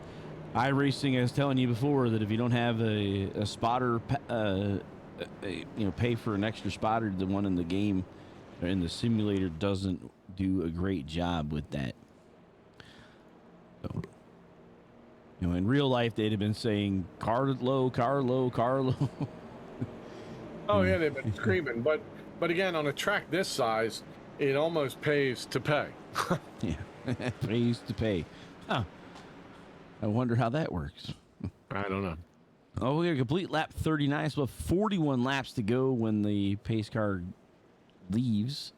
iRacing, I was telling you before, that if you don't have a spotter, pay for an extra spotter, the one in the game or in the simulator doesn't do a great job with that. So, in real life, they'd have been saying car low. Oh yeah, they've been screaming, but again, on a track this size, it almost pays to pay. Yeah, pays to pay. Huh. I wonder how that works. I don't know. Oh, we got a complete lap 39, so 41 laps to go when the pace car leaves.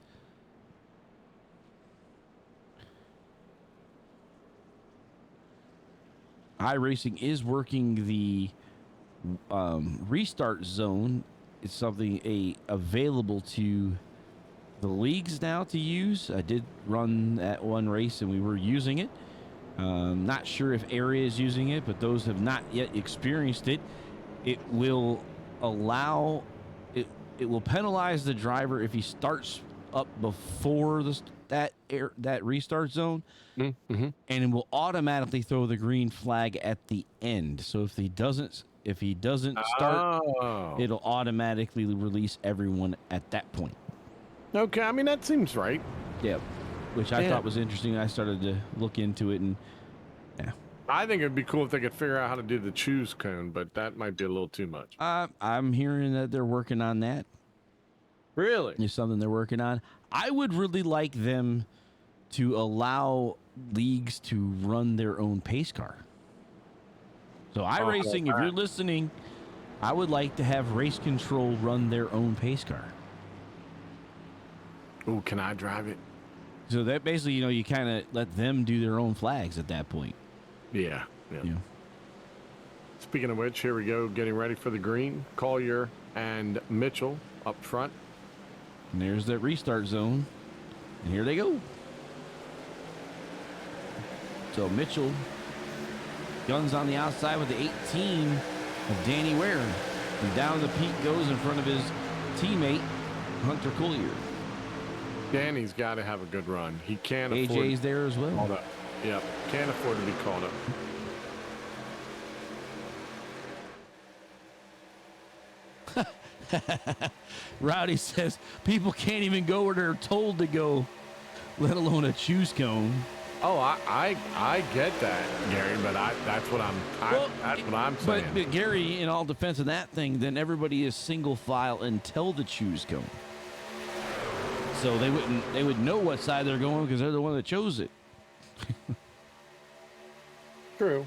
iRacing is working the restart zone. It's something available to the leagues now to use. I did run that one race and we were using it. Not sure if Area is using it, but those have not yet experienced it. It will allow it. It will penalize the driver if he starts up before that restart zone, and it will automatically throw the green flag at the end. So if he doesn't start, it'll automatically release everyone at that point. Okay, I mean that seems right. Yeah, which I thought was interesting. I started to look into it, and I think it'd be cool if they could figure out how to do the choose cone, but that might be a little too much. I'm hearing that they're working on that. Really? It's something they're working on. I would really like them to allow leagues to run their own pace car. So iRacing, if you're listening, I would like to have Race Control run their own pace car. Oh, can I drive it? So that basically, you kind of let them do their own flags at that point. Yeah. Speaking of which, here we go, getting ready for the green. Collier and Mitchell up front. And there's that restart zone. And here they go. So Mitchell, guns on the outside with the 18 of Danny Ware. And down the peak goes in front of his teammate, Hunter Collier. Danny's got to have a good run. He can't afford... AJ's there as well. Yep, can't afford to be called up. Rowdy says people can't even go where they're told to go, let alone a choose cone. Oh, I get that, Gary, but that's what I'm saying. But Gary, in all defense of that thing, then everybody is single file until the choose come. So they would know what side they're going because they're the one that chose it. True.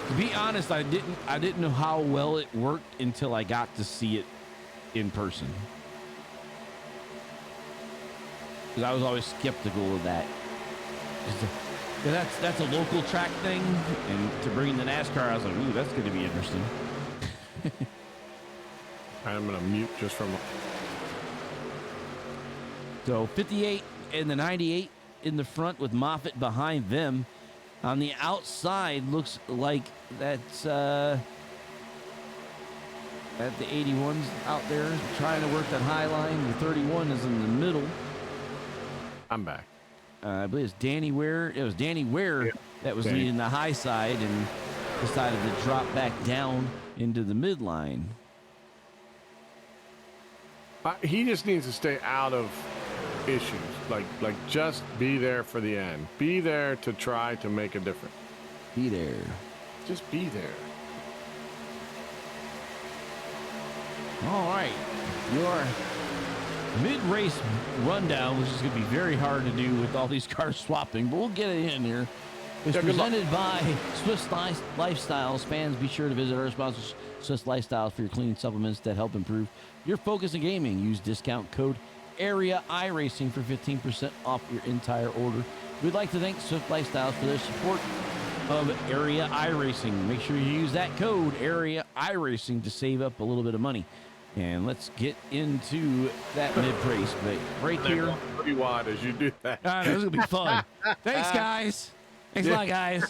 To be honest, I didn't know how well it worked until I got to see it in person. Because I was always skeptical of that. That's a local track thing, and to bring in the NASCAR, I was like, ooh, that's going to be interesting. I'm going to mute just from. So 58 and the 98 in the front with Moffitt behind them. On the outside, looks like that's that the 81's out there trying to work that high line. The 31 is in the middle. I'm back. I believe it's Danny Ware. It was Danny Ware that was leading the high side and decided to drop back down into the midline. He just needs to stay out of issues. Like just be there for the end. Be there to try to make a difference. Be there. Just be there. All right. Your mid-race rundown, which is going to be very hard to do with all these cars swapping, but we'll get it in here. It's presented by Swiss Lifestyles. Fans, be sure to visit our sponsors, Swiss Lifestyles, for your clean supplements that help improve your focus in gaming. Use discount code Area iRacing for 15% off your entire order. We'd like to thank Swift Lifestyles for their support of Area iRacing. Make sure you use that code Area iRacing to save up a little bit of money. And let's get into that mid-race break here. Pretty wide as you do that. This is gonna be fun. Thanks, guys. Thanks a lot, guys.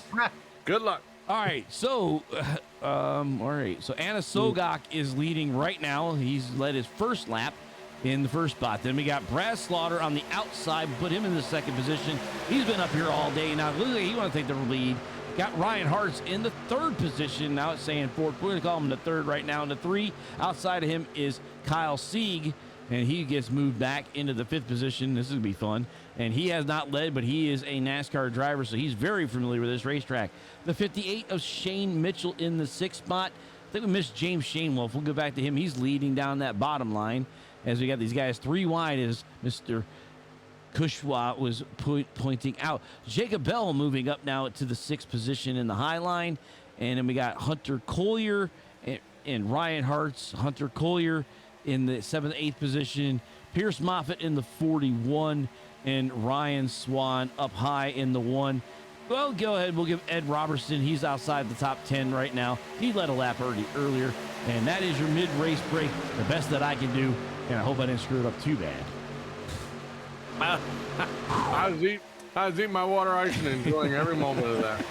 Good luck. All right, so So Anna Sogok is leading right now. He's led his first lap in the first spot. Then we got Brad Slaughter on the outside. Put him in the second position. He's been up here all day. Now, look, he wants to take the lead. Got Ryan Hartz in the third position. Now it's saying fourth. We're going to call him the third right now. And the three outside of him is Kyle Sieg, and he gets moved back into the fifth position. This is going to be fun. And he has not led, but he is a NASCAR driver, so he's very familiar with this racetrack. The 58 of Shane Mitchell in the sixth spot. I think we missed James Shanewolf. We'll go back to him. He's leading down that bottom line as we got these guys three wide as Mr. Kushwa was pointing out. Jacob Bell moving up now to the sixth position in the high line. And then we got Hunter Collier and Ryan Hartz. Hunter Collier in the seventh, eighth position. Pierce Moffitt in the 41. And Ryan Swan up high in the 1. Well, go ahead. We'll give Ed Robertson. He's outside the top 10 right now. He led a lap earlier. And that is your mid-race break. The best that I can do. And I hope I didn't screw it up too bad. I was eating my water ice and enjoying every moment of that.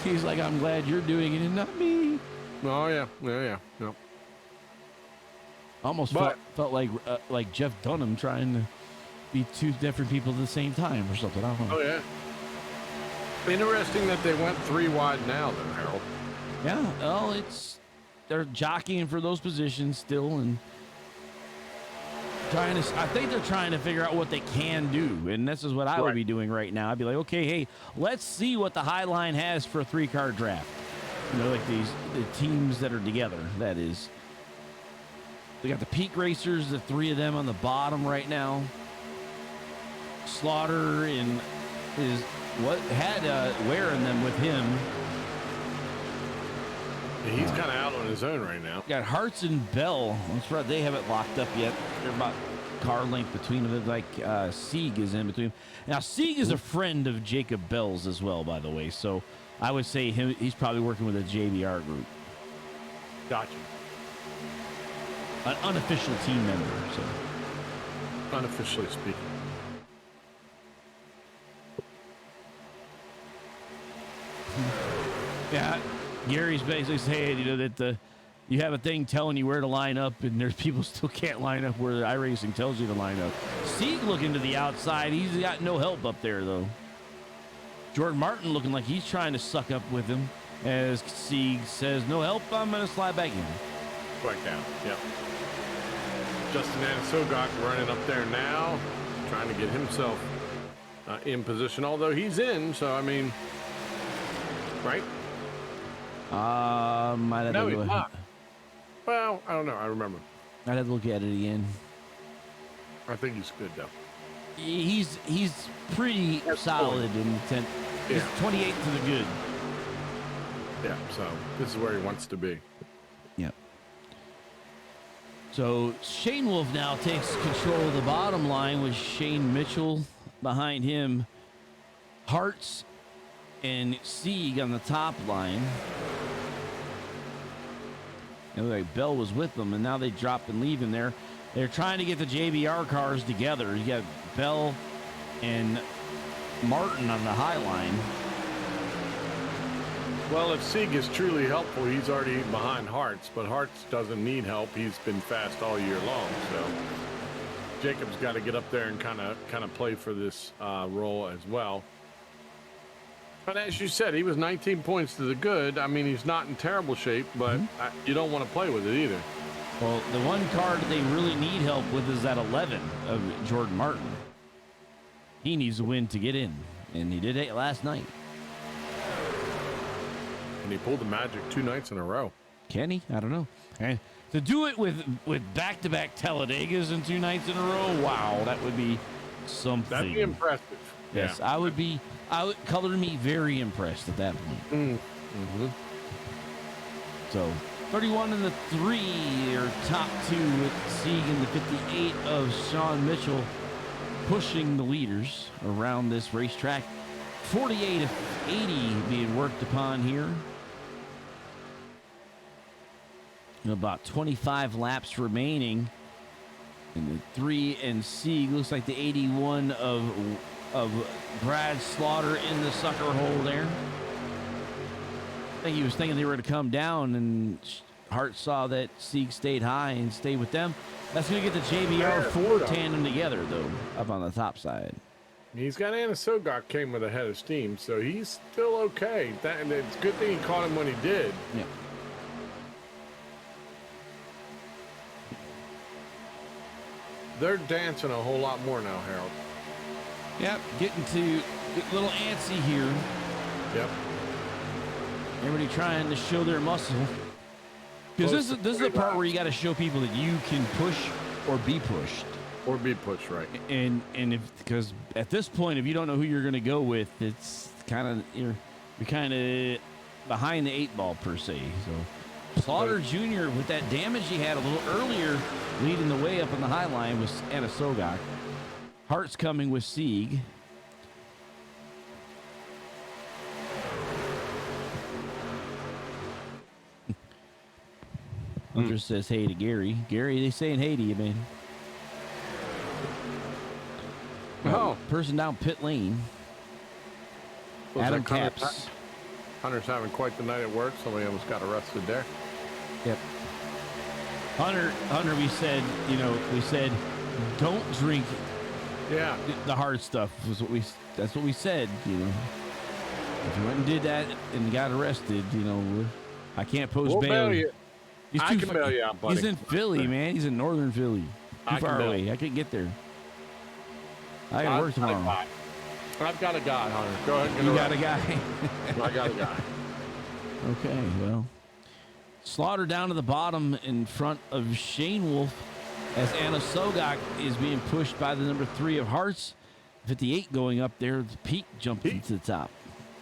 He's like, I'm glad you're doing it and not me. Oh, yeah. Yep. Almost felt like Jeff Dunham trying to be two different people at the same time or something. I don't know. Oh, yeah. Interesting that they went three wide now, though, Harold. Yeah, well, they're jockeying for those positions still and I think they're trying to figure out what they can do, and this is what I would be doing right now. I'd be like, okay, hey, let's see what the high line has for a three-car draft. You know, like the teams that are together, that is. They got the Peak Racers, the three of them on the bottom right now. Slaughter and Ware in them with him. Yeah, he's kind of out on his own right now. Got Hartz and Bell. That's right. They haven't locked up yet. They're about car length between them. Like Sieg is in between. Now, Sieg is a friend of Jacob Bell's as well, by the way. So I would say he's probably working with a JBR group. Gotcha. An unofficial team member. So unofficially speaking. Yeah. Gary's basically saying, you know, that you have a thing telling you where to line up, and there's people still can't line up where the iRacing tells you to line up. Sieg looking to the outside. He's got no help up there, though. Jordan Martin looking like he's trying to suck up with him as Sieg says, no help, I'm going to slide back in. Right down, yep. Justin Anasogok running up there now, trying to get himself in position, although he's in. So, I mean, right? Might have No, to he's go not. Well, I don't know. I remember. I'd have to look at it again. I think he's good, though. He's pretty solid in 10th. He's Yeah. 28th to the good. Yeah, so this is where he wants to be. Yep. So Shane Wolf now takes control of the bottom line with Shane Mitchell behind him. Hartz and Sieg on the top line. It looked like Bell was with them, and now they drop and leave him there. They're trying to get the JBR cars together. You got Bell and Martin on the high line. Well, if Sieg is truly helpful, he's already behind Hartz, but Hartz doesn't need help. He's been fast all year long, so Jacob's got to get up there and kind of play for this role as well. But as you said, he was 19 points to the good. I mean, he's not in terrible shape, but you don't want to play with it either. Well, the one car that they really need help with is that 11 of Jordan Martin. He needs a win to get in, and he did it last night. And he pulled the magic 2 nights in a row. Can he? I don't know. And to do it with back-to-back Talladegas in 2 nights in a row, wow, that would be something. That'd be impressive. Yes, yeah. I would color me very impressed at that point. So 31 and the 3 are top 2 with Sieg and the 58 of Sean Mitchell pushing the leaders around this racetrack. 48 of 80 being worked upon here. About 25 laps remaining. And the 3 and Sieg looks like the 81 of Brad Slaughter in the sucker hole there. I think he was thinking they were going to come down, and Hart saw that Sieg stayed high and stayed with them. That's going to get the JBR 4 tandem together, though, up on the top side. He's got Anna Sogok came with a head of steam, so he's still okay. And it's a good thing he caught him when he did. Yeah. They're dancing a whole lot more now, Harold. Yep, get a little antsy here. Yep. Everybody trying to show their muscle. Because this is the part where you got to show people that you can push or be pushed. Or be pushed, right. And because at this point, if you don't know who you're going to go with, it's kind of you're kind of behind the 8 ball per se. So Slaughter Jr. with that damage he had a little earlier, leading the way up on the high line was Anna Sogok. Hart's coming with Sieg. Hunter says hey to Gary. Gary, they saying hey to you, man. Oh. Person down pit lane. Was Adam that Hunter- Capps. Hunter's having quite the night at work. Somebody almost got arrested there. Yep. Hunter, we said, don't drink Yeah. the hard stuff. That's what we said, If you went and did that and got arrested, I can't post We'll bail. bail you. He's I too can bail you out, buddy. He's in Philly, man. He's in northern Philly. Too I can far bail. away. I couldn't get there. I got to work tomorrow. I've got a guy, Hunter. Go ahead and get You around. got a guy. I got a guy. Okay, well. Slaughter down to the bottom in front of Shane Wolf as Anna Sogok is being pushed by the number 3 of Hearts. 58 going up there. Pete jumped into the top.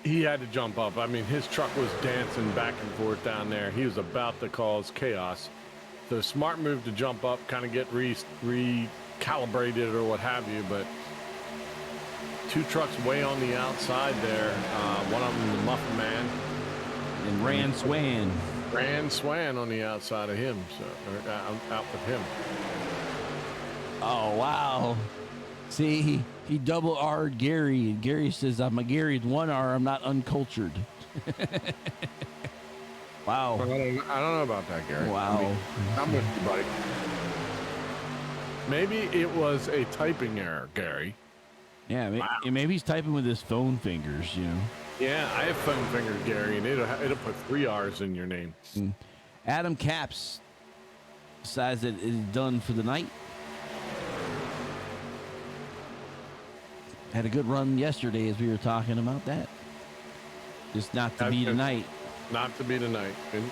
He had to jump up. I mean, his truck was dancing back and forth down there. He was about to cause chaos. So smart move to jump up, kind of get recalibrated or what have you. But 2 trucks way on the outside there. One of them, the Muffin Man. And Rand Swan. Rand Swan on the outside of him. So out with him. Oh, wow. See, he double R'd Gary, and Gary says, I'm a Gary with 1 R. I'm not uncultured. Wow. I don't know about that, Gary. Wow. I mean, I'm with you, buddy. Maybe it was a typing error, Gary. Yeah, Wow. maybe he's typing with his phone fingers, Yeah, I have phone fingers, Gary, and it'll put 3 R's in your name. Adam Capps decides that it is done for the night. Had a good run yesterday as we were talking about that. Just not to be tonight. Not to be tonight. And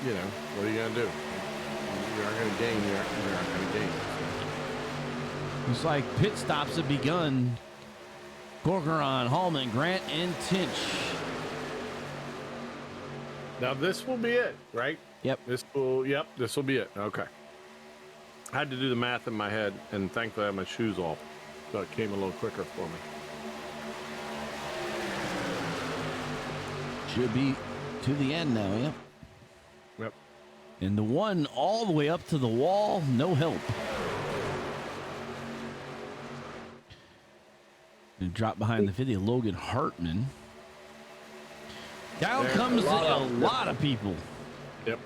you know, what are you going to do? You aren't going to gain. You aren't going to gain. Looks like pit stops have begun. Corcoran, Hallman, Grant, and Tinch. Now this will be it, right? Yep. This will be it. Okay. I had to do the math in my head, and thankfully I had my shoes off, so it came a little quicker for me. Should be to the end now, yep. Yep. And the one all the way up to the wall, no help. And drop behind the 50, Logan Hartman. Down comes a lot of people. Yep.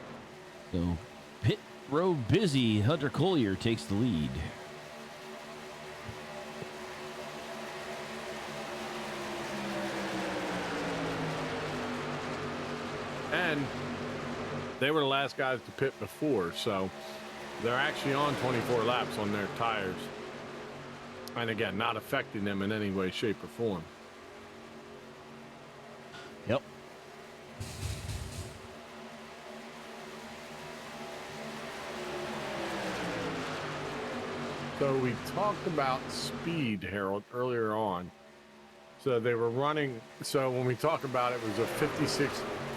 So pit road busy. Hunter Collier takes the lead. And they were the last guys to pit before, so they're actually on 24 laps on their tires. And again, not affecting them in any way, shape, or form. Yep. So we talked about speed, Harold, earlier on. So they were running. So when we talk about it, it was a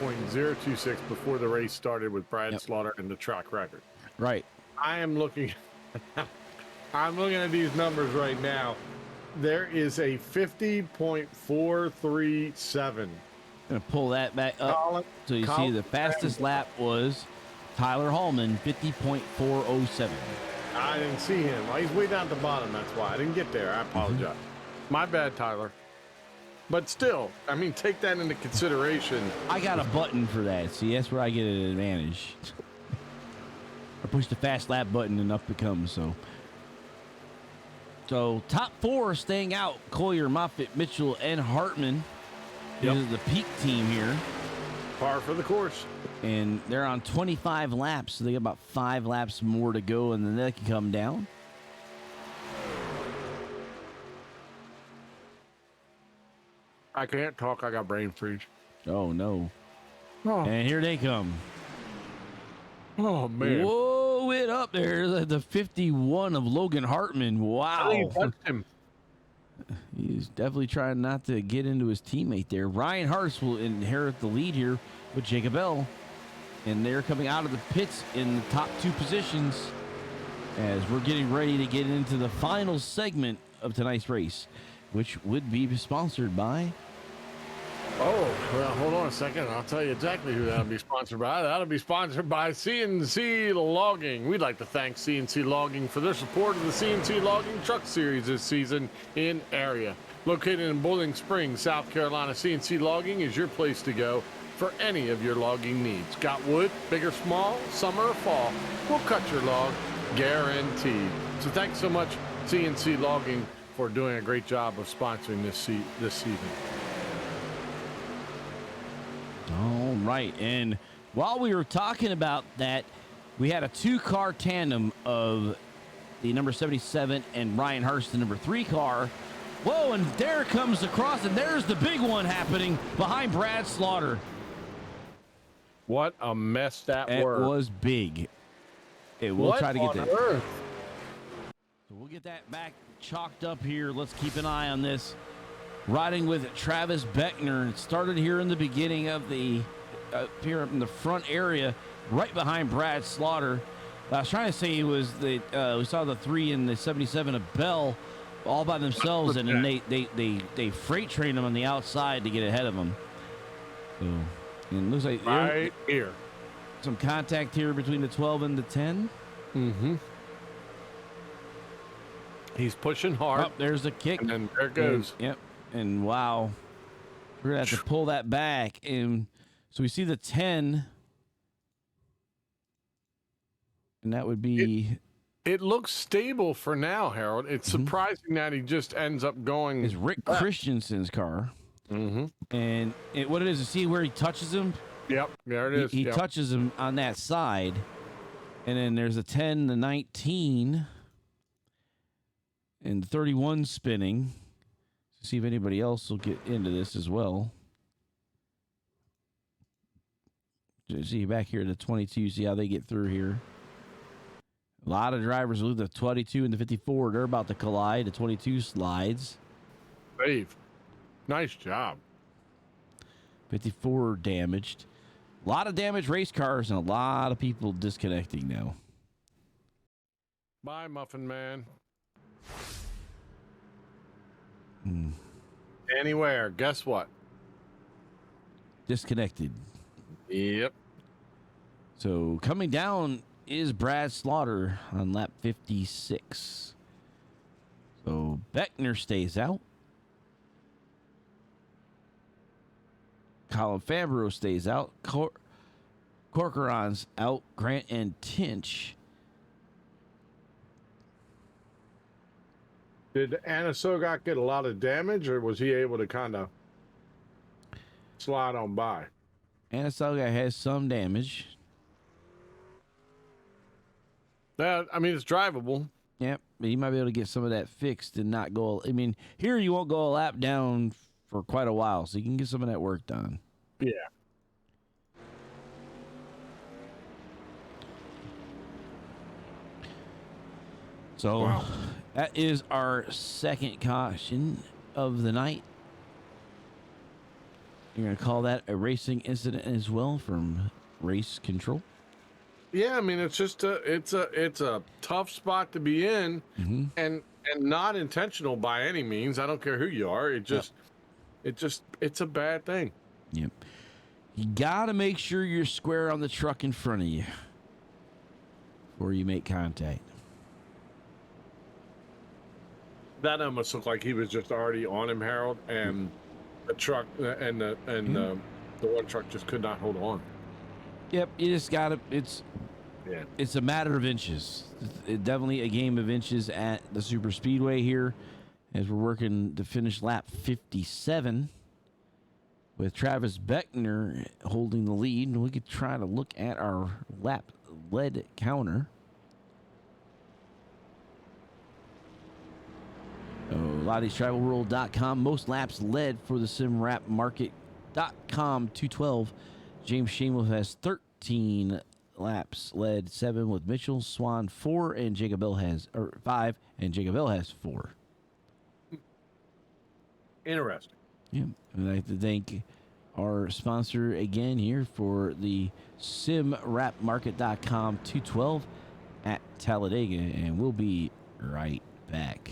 56.026 before the race started with Brad Slaughter and the track record. Right. I am looking. I'm looking at these numbers right now. There is a 50.437. Gonna pull that back up. So you see the fastest lap was Tyler Hallman, 50.407. I didn't see him. Well, he's way down at the bottom. That's why I didn't get there. I apologize. My bad, Tyler. But still, I mean, take that into consideration. I got a button for that. See, that's where I get an advantage. I push the fast lap button and up it comes. So top four staying out: Collier, Moffitt, Mitchell, and Hartman. This is the peak team here. Par for the course. And they're on 25 laps, so they got about 5 laps more to go, and then they can come down. I can't talk. I got brain freeze. Oh, no. Oh, And here they come. oh man. Whoa, it up there. The 51 of Logan Hartman. Wow. I think he touched him. He's definitely trying not to get into his teammate there. Ryan Hartz will inherit the lead here with Jacob Bell. And they're coming out of the pits in the top 2 positions as we're getting ready to get into the final segment of tonight's race, which would be sponsored by... Oh, well, hold on a second. I'll tell you exactly who that'll be sponsored by. That'll be sponsored by CNC Logging. We'd like to thank CNC Logging for their support of the CNC Logging Truck Series this season in area. Located in Bowling Springs, South Carolina, CNC Logging is your place to go for any of your logging needs. Got wood, big or small, summer or fall, we'll cut your log, guaranteed. So thanks so much, CNC Logging, for doing a great job of sponsoring this season. All right, and while we were talking about that, we had a 2-car tandem of the number 77 and Ryan Hurst, the number 3 car. Whoa, and there comes across, and there's the big one happening behind Brad Slaughter. What a mess that It were. was big. We'll try to get that. Earth? So we'll get that back chalked up here. Let's keep an eye on this. Riding with Travis Beckner. It started here in the beginning of the, here up in the front area, right behind Brad Slaughter. I was trying to say it was the, we saw the 3 and the 77 of Bell all by themselves, and then they freight trained them on the outside to get ahead of them. So, and it looks like Right here. some contact here between the 12 and the 10. Mm-hmm. He's pushing hard. Oh, there's the kick. And then there it goes. Yep. And wow, we're gonna have to pull that back. And so we see the 10, and that would be. It looks stable for now, Harold. It's surprising that he just ends up going. Is Rick Christensen's car. Mm-hmm. And what it is, to see where he touches him. Yep, there it is. He touches him on that side, and then there's a 10, the 19, and 31 spinning. See if anybody else will get into this as well. See back here to 22, see how they get through here. A lot of drivers with the 22 and the 54. They're about to collide. The 22 slides. Dave, nice job. 54 damaged. A lot of damaged race cars and a lot of people disconnecting now. Bye, Muffin Man. Anywhere. Guess what? Disconnected. Yep. So coming down is Brad Slaughter on lap 56. So Beckner stays out. Colin Fambro stays out. Corcoran's out. Grant and Tinch. Did Anna Sogok get a lot of damage, or was he able to kind of slide on by? Anasaga has some damage. That, I mean, it's drivable. Yep, but you might be able to get some of that fixed and not go. I mean, here you won't go a lap down for quite a while, so you can get some of that work done. Yeah. So Wow. that is our second caution of the night. You're going to call that a racing incident as well from race control? Yeah, I mean, it's just it's a tough spot to be in, and not intentional by any means. I don't care who you are. It's a bad thing. Yep. You got to make sure you're square on the truck in front of you before you make contact. That almost looked like he was just already on him, Harold, and the truck and the one truck just could not hold on. Yep, you just got to. It's a matter of inches. It's definitely a game of inches at the super speedway here, as we're working to finish lap 57 with Travis Beckner holding the lead. And we could try to look at our lap lead counter. LottieStravelWorld.com. Most laps led for the SimWrapMarket.com 212. James Shamel has 13 laps led, 7 with Mitchell Swan 4, and Jacob Bell has 5, and Jacob Bell has 4. Interesting. Yeah, I'd like to thank our sponsor again here for the SimWrapMarket.com 212 at Talladega, and we'll be right back.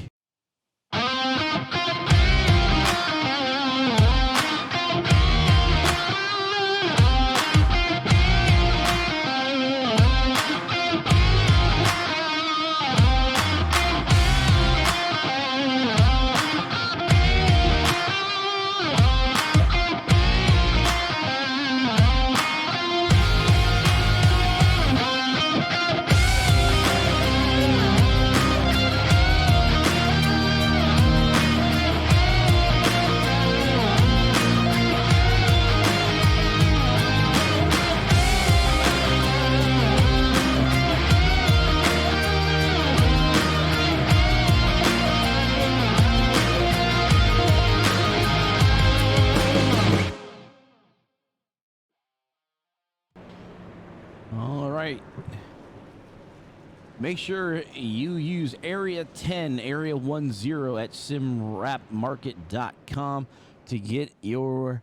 Make sure you use Area 10, Area 10 at SimWrapMarket.com to get your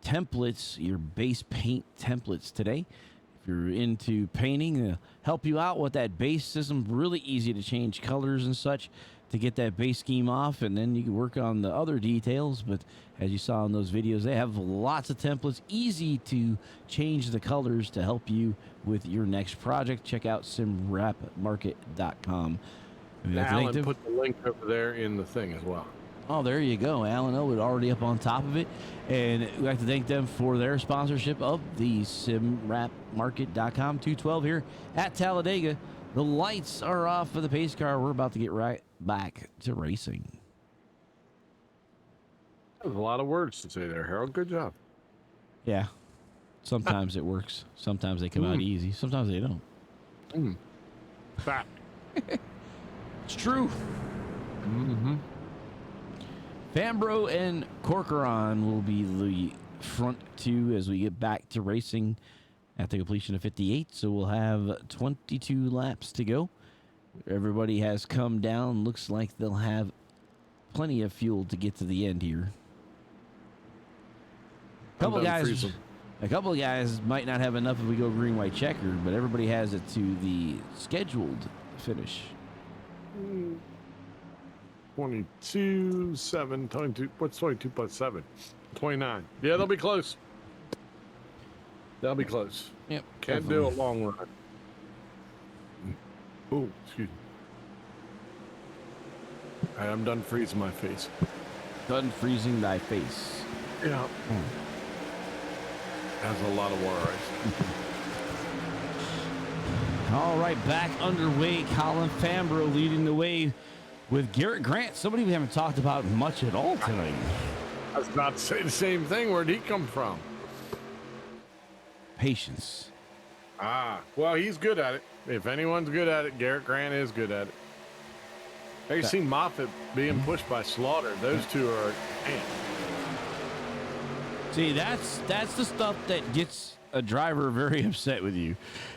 templates, your base paint templates today. If you're into painting, they'll help you out with that base system. Really easy to change colors and such to get that base scheme off, and then you can work on the other details. But as you saw in those videos, they have lots of templates, easy to change the colors to help you with your next project. Check out SimWrapMarket.com. Alan put the link over there in the thing as well. Oh, there you go. Alan Elwood already up on top of it. And we'd like to thank them for their sponsorship of the SimWrapMarket.com 212 here at Talladega. The lights are off for the pace car. We're about to get right back to racing. That was a lot of words to say there, Harold. Good job. Yeah. Sometimes it works. Sometimes they come out easy. Sometimes they don't. Fact. It's true. Fambro and Corcoran will be the front two as we get back to racing at the completion of 58. So we'll have 22 laps to go. Everybody has come down. Looks like they'll have plenty of fuel to get to the end here. A couple of guys might not have enough if we go green, white, checker, but everybody has it to the scheduled finish. 22, 7, 22. What's 22 plus 7? 29. Yeah, they'll be close. They'll be close. Yep. Can't do a long run. Oh, excuse me. All right, I'm done freezing my face. Done freezing thy face. Yeah. That's a lot of water ice. All right, back underway. Colin Fambro leading the way with Garrett Grant, somebody we haven't talked about much at all tonight. I was about to say the same thing. Where'd he come from? Patience. Well, he's good at it. If anyone's good at it, Garrett Grant is good at it. Have you seen Moffitt being pushed by Slaughter? Those two are, man. See, that's the stuff that gets a driver very upset with you.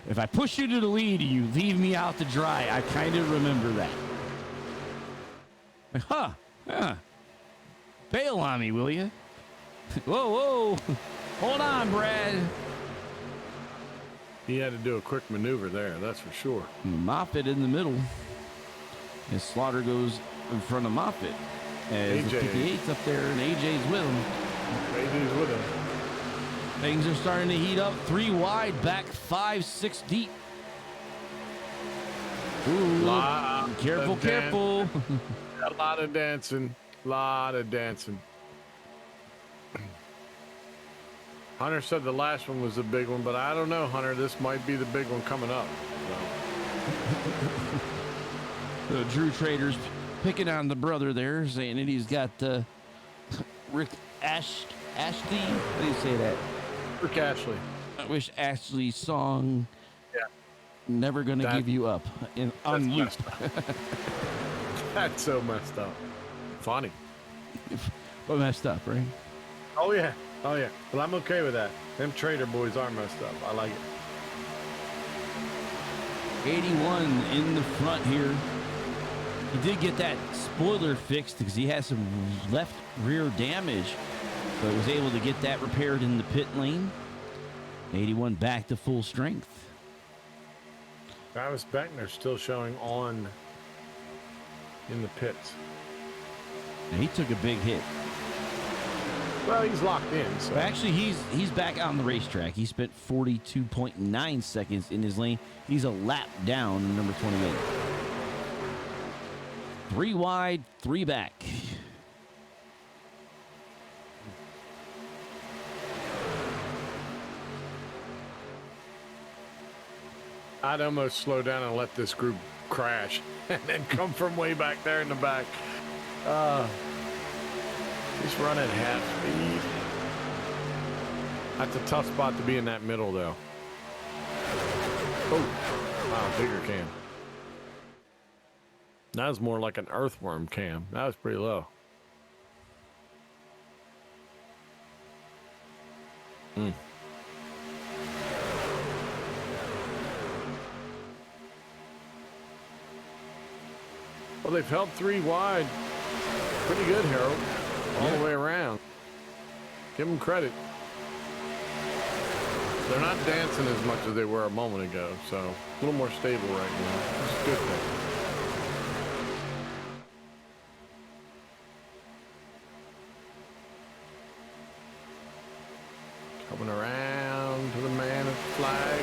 If I push you to the lead and you leave me out to dry, I kind of remember that. Like, bail on me, will you? Whoa. Hold on, Brad. He had to do a quick maneuver there, that's for sure. Moffitt in the middle. As Slaughter goes in front of Moffitt. As the 58's up there and AJ's with him. AJ's with him. Things are starting to heat up. 3 wide, back 5, 6 deep. Ooh, careful. A lot of dancing. Hunter said the last one was a big one, but I don't know, Hunter. This might be the big one coming up. So. Drew Trader's picking on the brother there, saying that he's got Rick Ashley. How do you say that? Rick Ashley. I wish Ashley's song, Never Gonna Give You Up, on loop. That's so messed up. Funny. But messed up, right? Oh, yeah. But I'm okay with that. Them Trader boys are messed up. I like it. 81 in the front here. He did get that spoiler fixed because he has some left rear damage, but was able to get that repaired in the pit lane. 81 back to full strength. Travis Beckner's still showing on in the pits. And he took a big hit. Well, he's locked in. So. Actually, he's back on the racetrack. He spent 42.9 seconds in his lane. He's a lap down, number 28. 3 wide, 3 back. I'd almost slow down and let this group crash and then come from way back there in the back. Just run at half speed. That's a tough spot to be in that middle, though. Oh, wow, bigger cam. That was more like an earthworm cam. That was pretty low. Well, they've held 3 wide. Pretty good, Harold. All the way around. Give them credit. They're not dancing as much as they were a moment ago, so a little more stable right now. It's a good thing. Coming around to the man of the flag.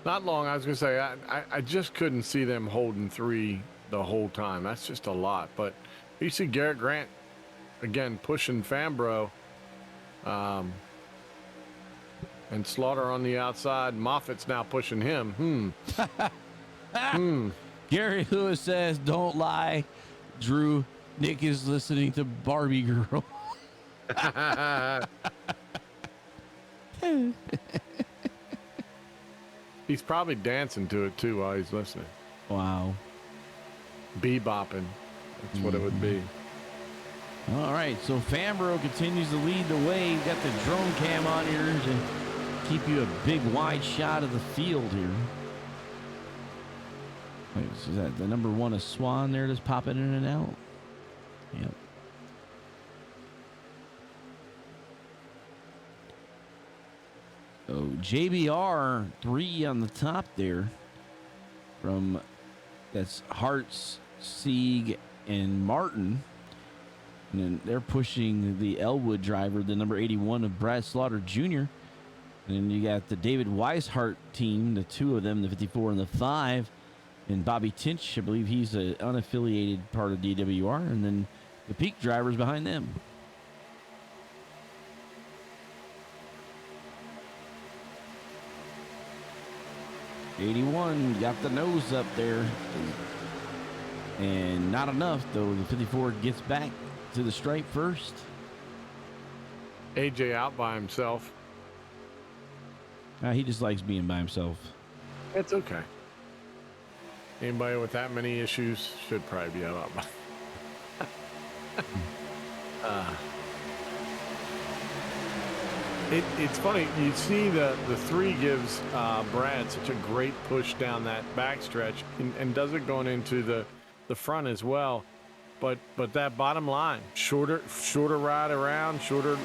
Not long. I was going to say, I just couldn't see them holding 3 the whole time. That's just a lot. But you see Garrett Grant, again, pushing Fambro. And Slaughter on the outside. Moffitt's now pushing him. Gary Lewis says, don't lie, Drew. Nick is listening to Barbie Girl. He's probably dancing to it too while he's listening. Wow. Bebopping. That's what it would be. All right, so Fambro continues to lead the way. You've got the drone cam on here to keep you a big wide shot of the field here. Wait, is that the number 1 is Swan there just popping in and out? Yep. Oh, JBR 3 on the top there from that's Hartz, Sieg, and Martin. And then they're pushing the Elwood driver, the number 81 of Brad Slaughter Jr. And then you got the David Weishart team, the 2 of them, the 54 and the 5. And Bobby Tinch, I believe he's an unaffiliated part of DWR. And then the Peak drivers behind them. '81 got the nose up there. And not enough, though. The 54 gets back to the stripe first. AJ out by himself. He just likes being by himself. It's okay. Anybody with that many issues should probably be out by. It's funny. You see the 3 gives Brad such a great push down that backstretch and does it going into the front as well. But that bottom line, shorter ride around, shorter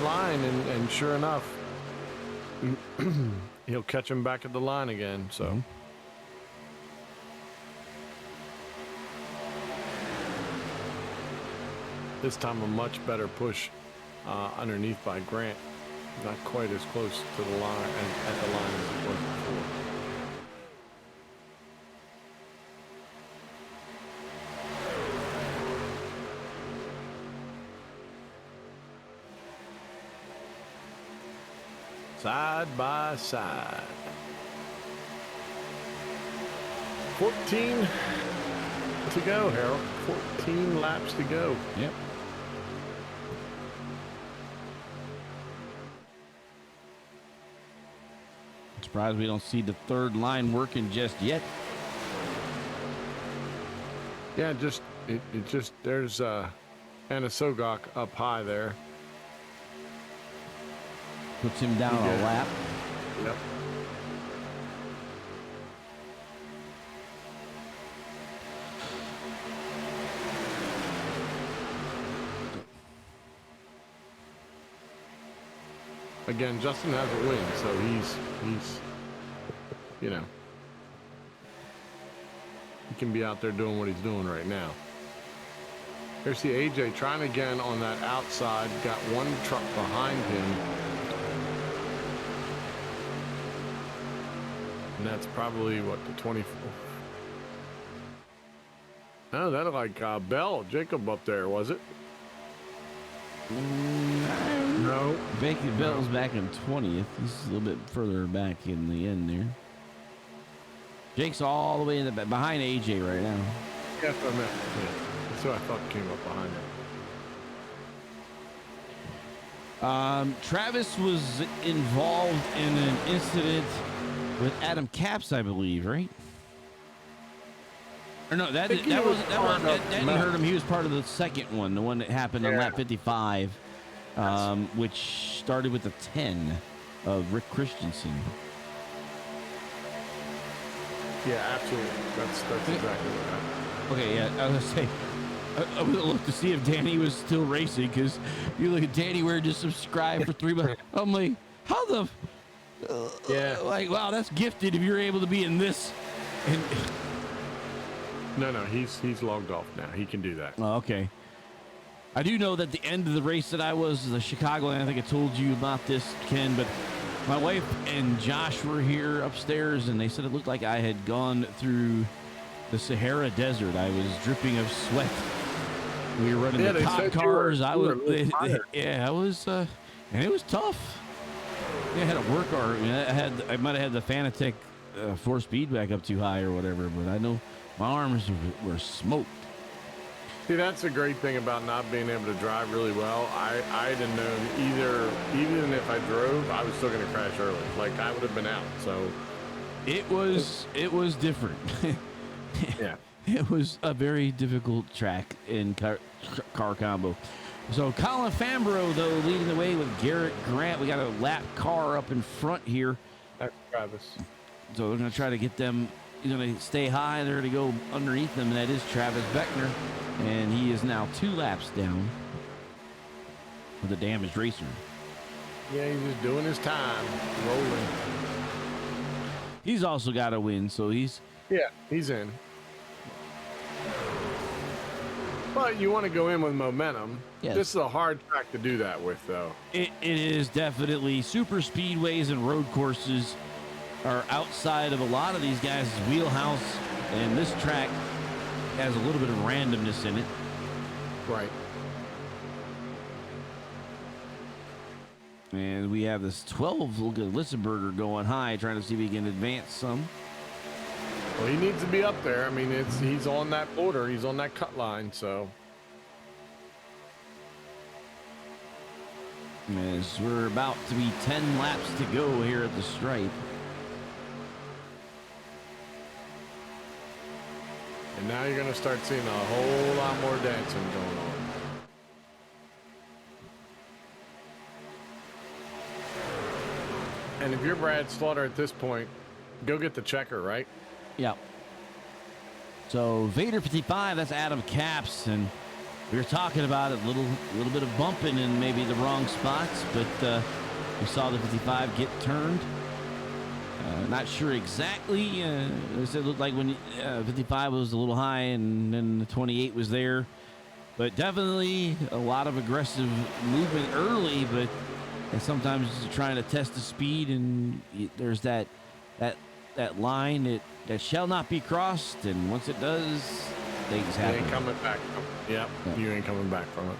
line, and sure enough, he'll catch him back at the line again. So. This time a much better push underneath by Grant. Not quite as close to the line at the line as it was before. Side by side. 14 to go, Harold. 14 laps to go. Yep. Surprised we don't see the 3rd line working just yet. Yeah, it just there's Anna Sogok up high there. Puts him down a lap. Yep. Again, Justin has a win, so he's you know, he can be out there doing what he's doing right now. Here's the AJ trying again on that outside. Got one truck behind him. And that's probably, what, the 24? Oh, that looked like Bell, Jacob up there, was it? No. Becky Bell's back in 20th. He's a little bit further back in the end there. Jake's all the way in the back, behind AJ right now. Yeah, that's what I meant. Yeah. That's what I thought came up behind him. Travis was involved in an incident with Adam Capps, I believe, right? Or no, that didn't hurt him. He was part of the second one, the one that happened on lap 55, which started with the 10 of Rick Christensen. Yeah, absolutely. That's exactly what happened. Okay, yeah, I was gonna say, I would look to see if Danny was still racing, because you look at Danny where just subscribed for 3 months. I'm like, how the? Yeah. Like, wow, that's gifted if you're able to be in this. And No, he's logged off now. He can do that. oh, okay. I do know that the end of the race that I was, the Chicago, and I think I told you about this, Ken, but my wife and Josh were here upstairs, and they said it looked like I had gone through the Sahara Desert. I was dripping of sweat. We were running the cop cars. I was, and it was tough. I had a work car. I might have had the Fanatec 4-speed back up too high or whatever, but I know my arms were smoked. See, that's the great thing about not being able to drive really well. I'd have known even if I drove, I was still going to crash early. Like, I would have been out. So It was different. Yeah. It was a very difficult track in car combo. So Colin Fambro, though, leading the way with Garrett Grant. We got a lap car up in front here. That's Travis. So they're going to try to get them. He's going to stay high. They're going to go underneath them, and that is Travis Beckner. And he is now 2 laps down with a damaged racer. Yeah, he's just doing his time, rolling. He's also got a win, so he's in. But you want to go in with momentum. Yes. This is a hard track to do that with, though. It is definitely. Super speedways and road courses are outside of a lot of these guys' wheelhouse, and this track has a little bit of randomness in it. Right. And we have this 12. Look at Lissenberger going high, trying to see if he can advance some. Well, he needs to be up there. I mean, he's on that border. He's on that cut line, so. As we're about to be 10 laps to go here at the stripe. And now you're going to start seeing a whole lot more dancing going on. And if you're Brad Slaughter at this point, go get the checker, right? Yeah. So Vader 55, that's Adam Capps, and we were talking about a little bit of bumping in maybe the wrong spots, but we saw the 55 get turned. Not sure exactly. It looked like when 55 was a little high, and then the 28 was there, but definitely a lot of aggressive movement early. But sometimes trying to test the speed, and there's that line that shall not be crossed, and once it does, things happen. You ain't coming back from it. Yep, yeah. You ain't coming back from it.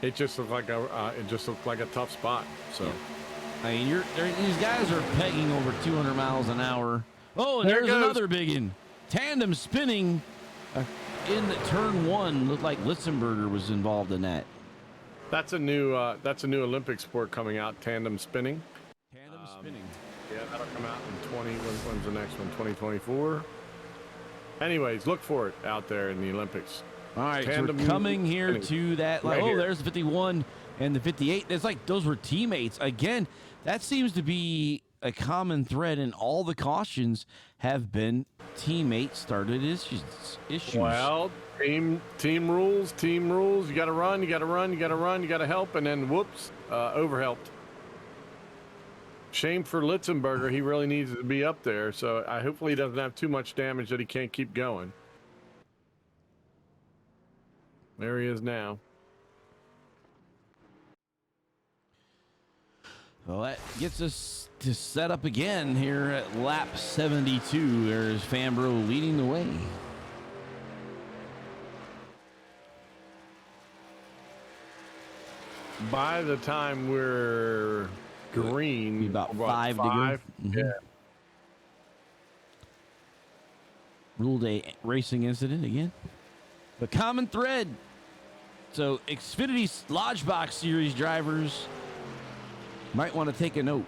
It just looked like a tough spot. So, I mean, these guys are pegging over 200 miles an hour. Oh, and there's another big one. Tandem spinning in the turn 1. Looked like Litzenberger was involved in that. That's a new Olympic sport coming out. Tandem spinning. Tandem spinning. Yeah, that'll come out in 20. When's the next one? 2024. Anyways, look for it out there in the Olympics. All right, so we're coming here to that. Right here. There's the 51 and the 58. It's like those were teammates. Again, that seems to be a common thread in all the cautions have been teammate started issues. Well, team rules. You got to run. You got to help, and then whoops, overhelped. Shame for Litzenberger. He really needs to be up there. So hopefully he doesn't have too much damage that he can't keep going. There he is now. Well, that gets us to set up again here at lap 72. There's Fambro leading the way. By the time we're green, about 5 to go. Mm-hmm. Yeah. Rule day racing incident again. The common thread. So Xfinity Lodgebox Series drivers might want to take a note.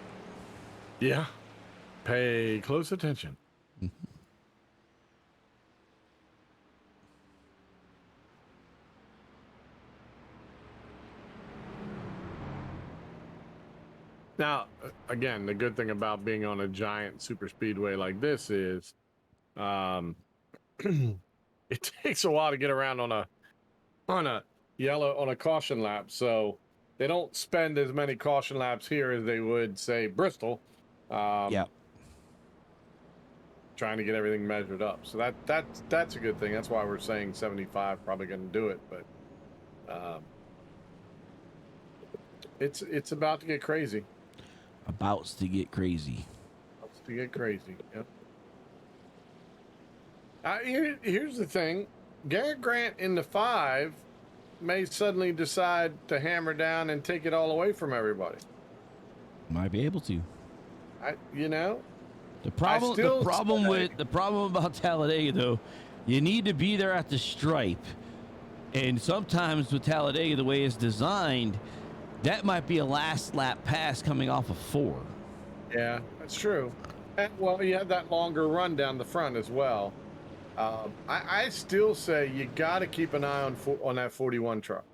Yeah. Pay close attention. Now, again, the good thing about being on a giant super speedway like this is it takes a while to get around on a caution lap. So they don't spend as many caution laps here as they would, say, Bristol. Yeah. Trying to get everything measured up. So that's a good thing. That's why we're saying 75 probably going to do it. But it's about to get crazy. Abouts to get crazy. Yep. Here's the thing. Garrett Grant in the 5 may suddenly decide to hammer down and take it all away from everybody. Might be able to. The problem about Talladega, though, you need to be there at the stripe. And sometimes with Talladega, the way it's designed, that might be a last lap pass coming off of 4. Yeah, that's true. Well, he had that longer run down the front as well. I still say you got to keep an eye on that 41 truck.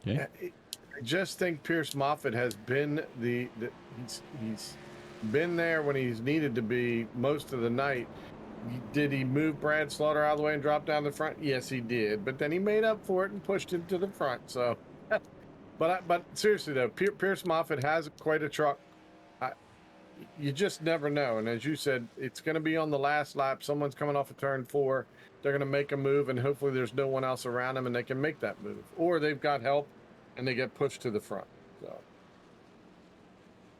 Okay. I just think Pierce Moffitt has been he's been there when he's needed to be most of the night. Did he move Brad Slaughter out of the way and drop down the front? Yes, he did. But then he made up for it and pushed him to the front. So, but seriously though, Pierce Moffitt has quite a truck. You just never know. And as you said, it's going to be on the last lap. Someone's coming off of turn 4. They're going to make a move, and hopefully there's no one else around them, and they can make that move. Or they've got help, and they get pushed to the front. So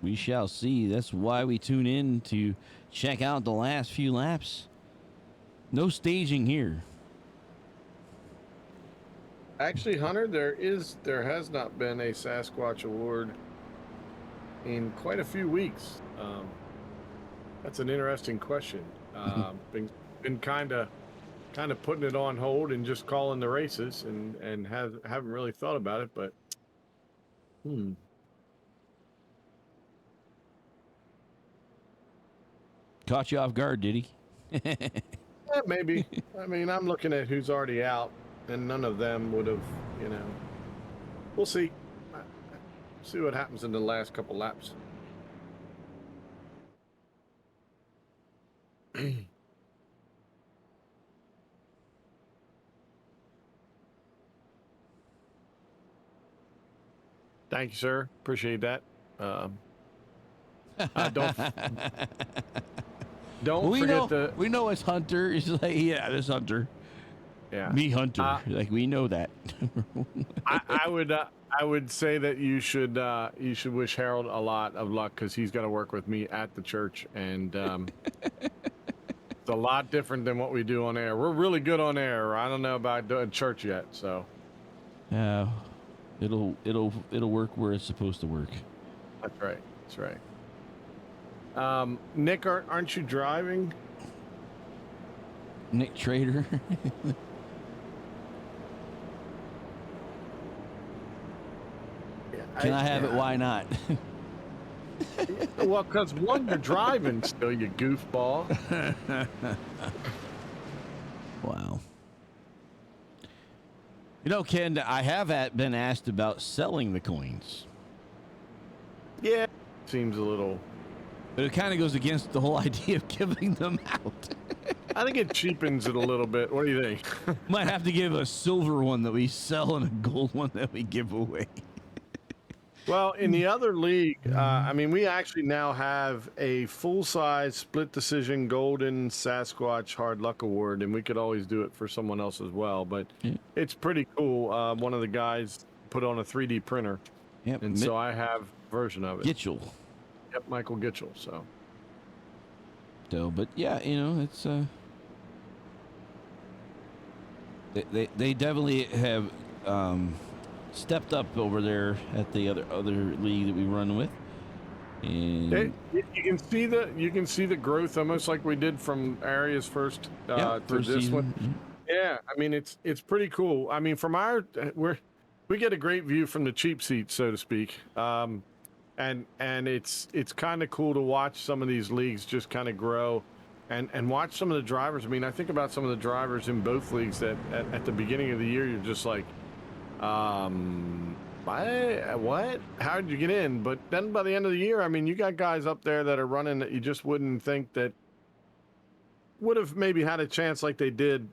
we shall see. That's why we tune in to check out the last few laps. No staging here. actually, Hunter, there has not been a Sasquatch Award in quite a few weeks. That's an interesting question. Been kind of putting it on hold and just calling the races, and haven't really thought about it. But Caught you off guard, did he? yeah, maybe. I mean, I'm looking at who's already out, and none of them would have. We'll see. See what happens in the last couple laps. Thank you, sir. Appreciate that. Don't forget we know it's Hunter. He's like, yeah, this Hunter. Yeah, Me Hunter. Like, we know that. I would say that you should wish Harold a lot of luck, because he's got to work with me at the church, and it's a lot different than what we do on air. We're really good on air. I don't know about doing church yet, so it'll work where it's supposed to work. That's right. That's right. Nick, aren't you driving? Nick Trader. Can I have it? Why not? Well, because one, you're driving still, you goofball. Wow. Ken, I have been asked about selling the coins. Yeah, seems a little. But it kind of goes against the whole idea of giving them out. I think it cheapens it a little bit. What do you think? Might have to give a silver one that we sell and a gold one that we give away. Well, in the other league, I mean, we actually now have a full-size split decision golden Sasquatch hard luck award, and we could always do it for someone else as well. But it's pretty cool. One of the guys put on a 3D printer, and so I have a version of it. Gitchell. Yep, Michael Gitchell. So, but yeah, it's they definitely have stepped up over there at the other league that we run with, and you can see the growth, almost like we did from Aria's first to this season. one. Yeah, I mean it's pretty cool. I mean, from we get a great view from the cheap seats, so to speak, and it's kind of cool to watch some of these leagues just kind of grow, and watch some of the drivers. I mean, I think about some of the drivers in both leagues that at the beginning of the year you're just like, what? How did you get in? But then by the end of the year, I mean, you got guys up there that are running that you just wouldn't think that would have maybe had a chance like they did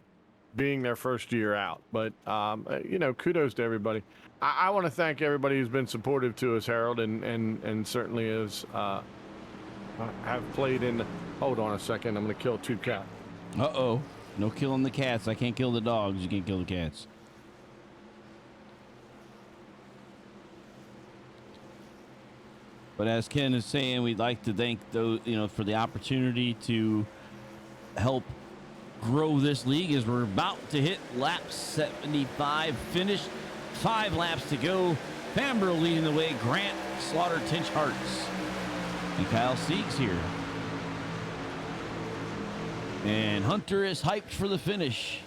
being their first year out. But, kudos to everybody. I want to thank everybody who's been supportive to us, Harold, and certainly have played in. Hold on a second. I'm going to kill 2 cats. Uh-oh. No killing the cats. I can't kill the dogs. You can't kill the cats. But as Ken is saying, we'd like to thank those, for the opportunity to help grow this league as we're about to hit lap 75 finish. 5 laps to go. Fambro leading the way. Grant, Slaughter, Tinch, Hartz, and Kyle Siegs here. And Hunter is hyped for the finish.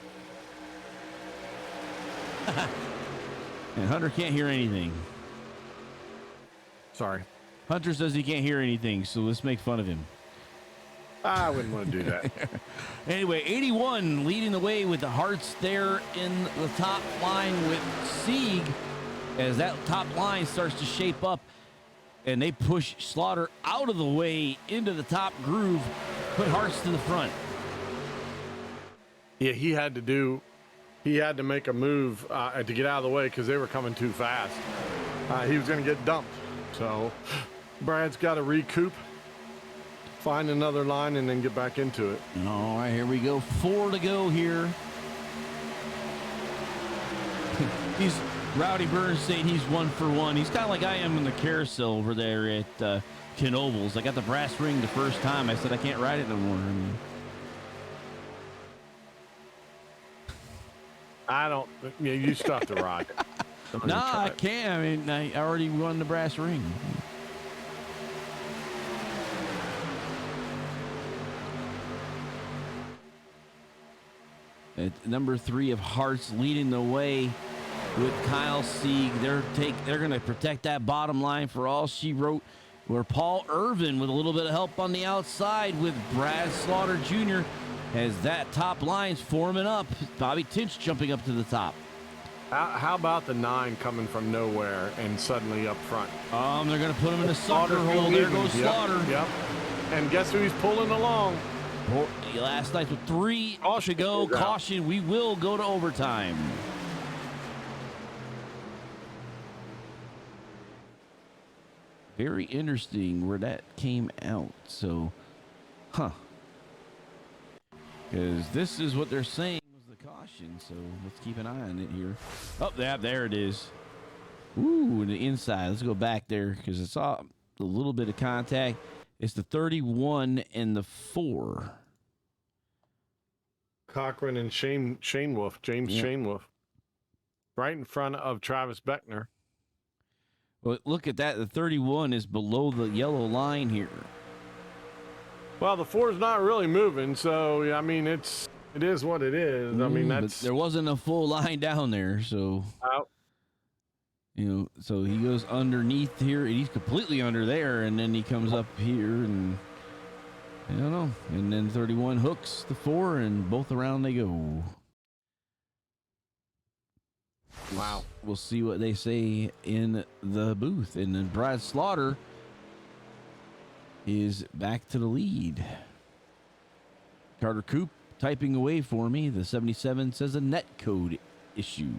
And Hunter can't hear anything. Sorry. Hunter says he can't hear anything, so let's make fun of him. I wouldn't want to do that. Anyway, 81 leading the way with the Hearts there in the top line with Sieg as that top line starts to shape up and they push Slaughter out of the way into the top groove, put Hearts to the front. Yeah, he had to make a move to get out of the way because they were coming too fast. He was going to get dumped. So Brad's got to recoup, find another line, and then get back into it. All right, here we go. 4 to go here. He's Rowdy Burns saying he's 1 for 1. He's kind of like I am in the carousel over there at Knoebels. I got the brass ring the first time. I said I can't ride it no more. You still have to ride it. No, I can't. I mean, I already won the brass ring. At number 3 of Hearts leading the way with Kyle Sieg. They're going to protect that bottom line for all she wrote. Where Paul Irvin with a little bit of help on the outside with Brad Slaughter Jr. as that top line's forming up. Bobby Tinch jumping up to the top. How about the 9 coming from nowhere and suddenly up front? They're going to put him in a sucker hole. There goes Slaughter. Yep. And guess who he's pulling along? Last night with 3 to go. Caution, we will go to overtime. Very interesting where that came out. So, because this is what they're saying was the caution. So let's keep an eye on it here. Oh, there it is. Ooh, the inside. Let's go back there because it's a little bit of contact. It's the 31 and the 4. Cochran and Shane Wolf, James Shane Wolf, right in front of Travis Beckner. Well, look at that. The 31 is below the yellow line here. Well, the 4 is not really moving, so I mean it is what it is. I mean but there wasn't a full line down there, so so he goes underneath here, and he's completely under there, and then he comes up here, and I don't know. And then 31 hooks the 4, and both around they go. Wow. We'll see what they say in the booth. And then Brad Slaughter is back to the lead. Carter Coop typing away for me. The 77 says a net code issue.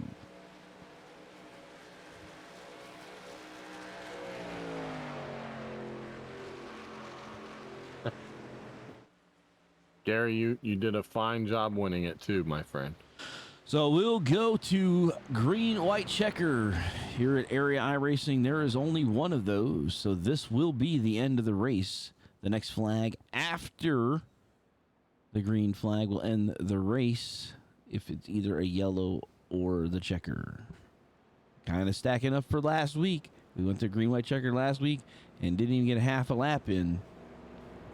Gary, you did a fine job winning it too, my friend. So we'll go to green, white checker here at Area iRacing. There is only one of those, so this will be the end of the race. The next flag after the green flag will end the race if it's either a yellow or the checker. Kind of stacking up for last week. We went to green, white checker last week and didn't even get a half a lap in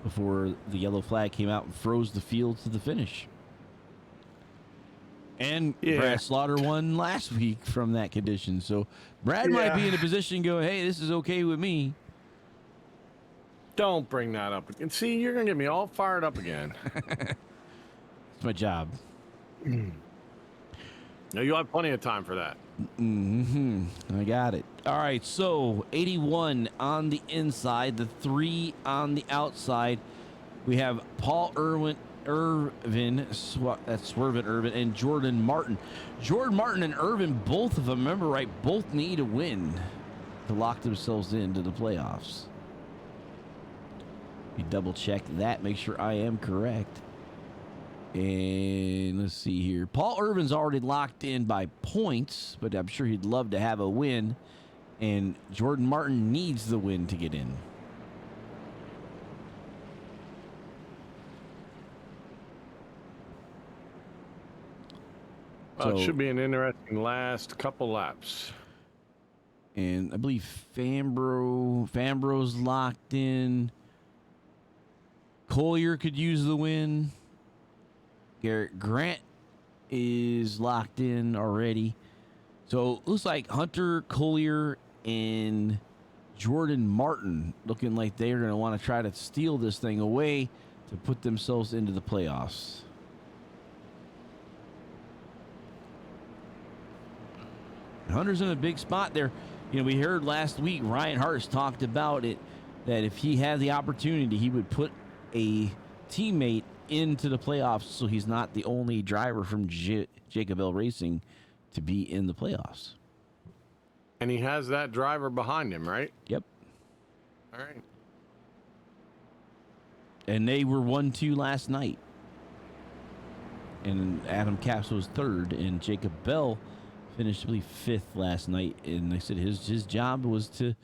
before the yellow flag came out and froze the field to the finish. And Brad Slaughter won last week from that condition. So Brad might be in a position going, hey, this is okay with me. Don't bring that up again. See, you're going to get me all fired up again. It's my job. No, you'll have plenty of time for that. I got it. All right, so 81 on the inside, the 3 on the outside. We have Paul Swervin Irvin, and Jordan Martin. Jordan Martin and Irvin, both of them, remember right, both need a win to lock themselves into the playoffs. We double check that, make sure I am correct. And let's see here. Paul Irvin's already locked in by points, but I'm sure he'd love to have a win. And Jordan Martin needs the win to get in. Well, it should be an interesting last couple laps. And I believe Fambro's locked in. Collier could use the win. Garrett Grant is locked in already. So it looks like Hunter, Collier, and Jordan Martin looking like they're going to want to try to steal this thing away. to put themselves into the playoffs. Hunter's in a big spot there. You know, we heard last week Ryan Hart's talked about it, that if he had the opportunity, he would put a teammate into the playoffs so he's not the only driver from Jacob Bell Racing to be in the playoffs. And he has that driver behind him, right? Yep. All right. And they were 1-2 last night. And Adam Capps was third, and Jacob Bell finished, I believe, fifth last night. And they said his job was to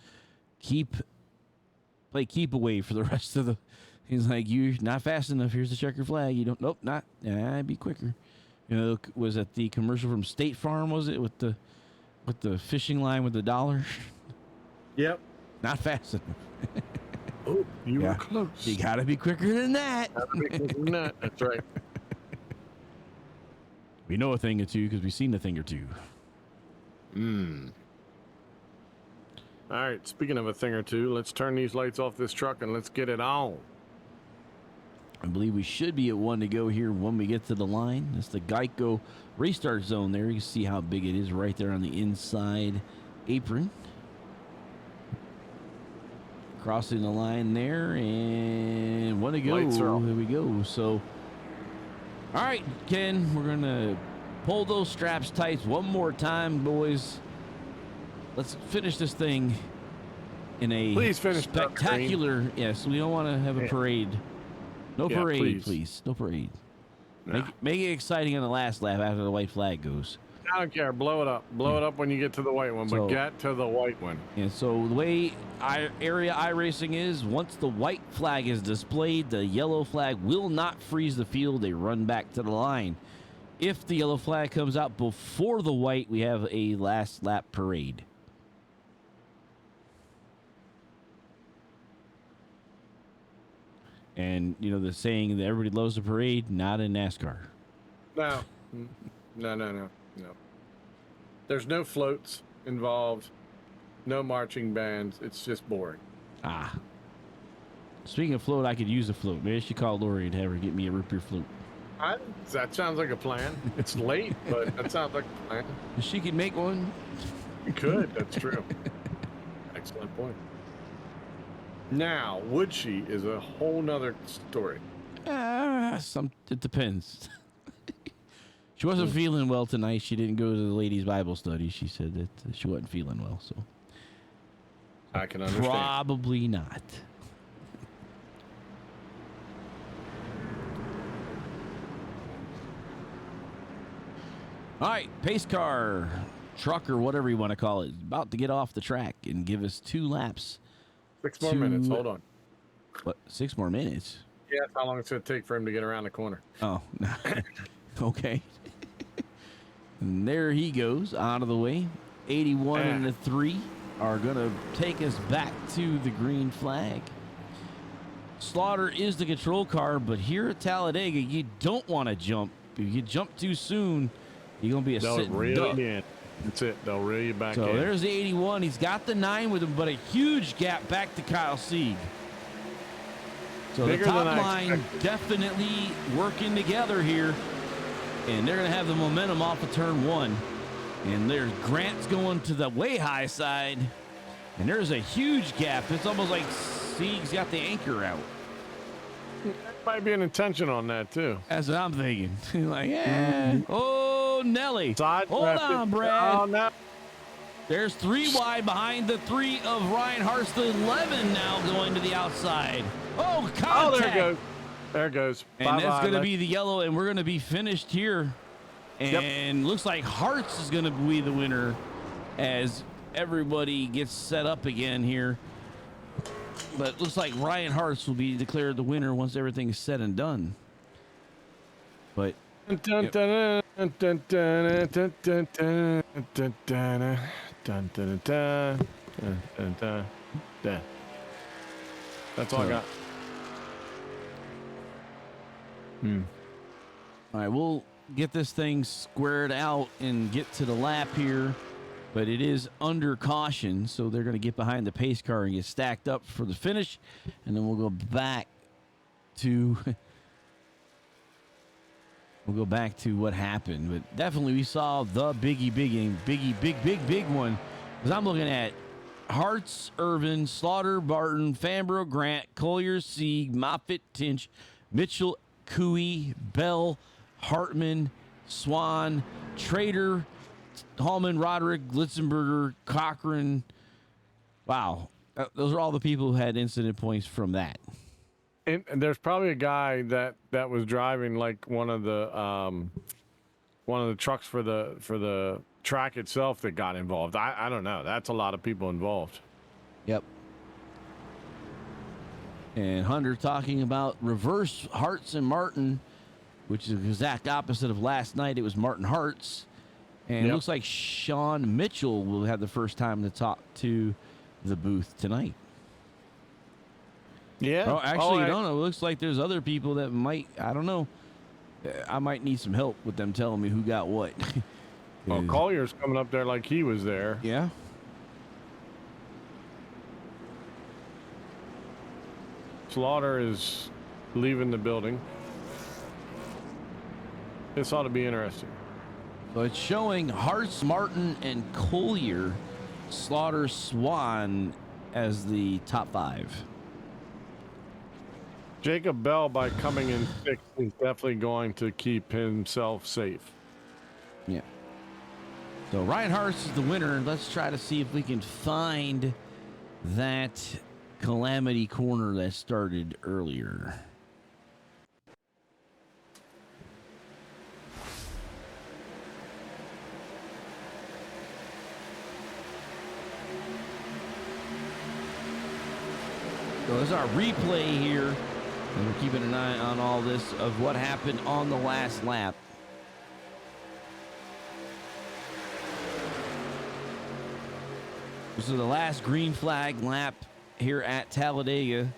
play keep away for the rest of the. He's like, you're not fast enough. Here's the checker flag. You don't. Nope, not. Be quicker. You know, was it the commercial from State Farm? Was it with the fishing line with the dollar? Yep. Not fast enough. Oh, you were close. You got to be quicker than that. That's right. We know a thing or two because we've seen a thing or two. All right, speaking of a thing or two, let's turn these lights off this truck and let's get it on. I believe we should be at 1 to go here when we get to the line. That's the Geico restart zone there. You can see how big it is right there on the inside apron. Crossing the line there, and 1 to go. Here we go. So, all right, Ken, we're going to pull those straps tight one more time, boys. Let's finish this thing in a spectacular. Yes, we don't want to have a parade. No parade, please. No parade. Nah. Make it exciting on the last lap after the white flag goes. I don't care. Blow it up. Blow it up when you get to the white one, but get to the white one. And so the way area iRacing is, once the white flag is displayed, the yellow flag will not freeze the field. They run back to the line. If the yellow flag comes out before the white, we have a last lap parade. And, you know, the saying that everybody loves the parade, not in NASCAR. No. There's no floats involved, no marching bands. It's just boring. Speaking of float, I could use a float. Maybe I should call Lori and have her get me a root beer float. That sounds like a plan. It's late, but that sounds like a plan. She could make one. You could. That's true. Excellent point. Now, would she is a whole nother story. It depends. She wasn't feeling well tonight. She didn't go to the ladies' Bible study. She said that she wasn't feeling well, so I can understand. Probably not. All right, pace car, truck, or whatever you want to call it, about to get off the track and give us 2 laps. 6 more minutes. Hold on. What? 6 more minutes? Yeah, that's how long it's going to take for him to get around the corner. Oh, okay. And there he goes, out of the way. 81 and the 3 are going to take us back to the green flag. Slaughter is the control car, but here at Talladega, you don't want to jump. If you jump too soon, you're going to be a sitting duck. That's it. They'll reel you back in. So there's the 81. He's got the 9 with him, but a huge gap back to Kyle Sieg. So the top line definitely working together here. And they're going to have the momentum off of turn 1. And there's Grant's going to the way high side. And there's a huge gap. It's almost like Sieg's got the anchor out. Might be an intention on that, too. That's what I'm thinking. Like, yeah. Oh, Nelly. Hold on, Brad. Oh, no. There's 3 wide behind the 3 of Ryan Hart's. The 11 now going to the outside. Oh, contact. Oh, there it goes. There it goes. And that's going to be the yellow, and we're going to be finished here. And looks like Hart's is going to be the winner as everybody gets set up again here. But it looks like Ryan Hart's will be declared the winner once everything is said and done. But that's all I got. All right, we'll get this thing squared out and get to the lap here. But it is under caution, so they're going to get behind the pace car and get stacked up for the finish. And then we'll go back to what happened, but definitely we saw the big one. Because I'm looking at Hartz, Irvin, Slaughter, Barton, Fambro, Grant, Collier, Sieg, Moffitt, Tinch, Mitchell, Cooey, Bell, Hartman, Swan, Trader, Hallman, Roderick, Glitzenberger, Cochran. Wow. Those are all the people who had incident points from that. And there's probably a guy that was driving like one of the trucks for the track itself that got involved. I don't know. That's a lot of people involved. Yep. And Hunter talking about reverse Hartz and Martin, which is the exact opposite of last night. It was Martin Hartz. And it looks like Sean Mitchell will have the first time to talk to the booth tonight. Yeah. Oh, actually, I don't know. It looks like there's other people that might, I don't know. I might need some help with them telling me who got what. Well, Collier's coming up there like he was there. Yeah. Slaughter is leaving the building. This ought to be interesting. So it's showing Hartz, Martin, and Collier, Slaughter, Swan as the top 5. Jacob Bell, by coming in 6th, is definitely going to keep himself safe. Yeah. So Ryan Hartz is the winner. Let's try to see if we can find that calamity corner that started earlier. So this is our replay here, and we're keeping an eye on all this of what happened on the last lap. This is the last green flag lap here at Talladega.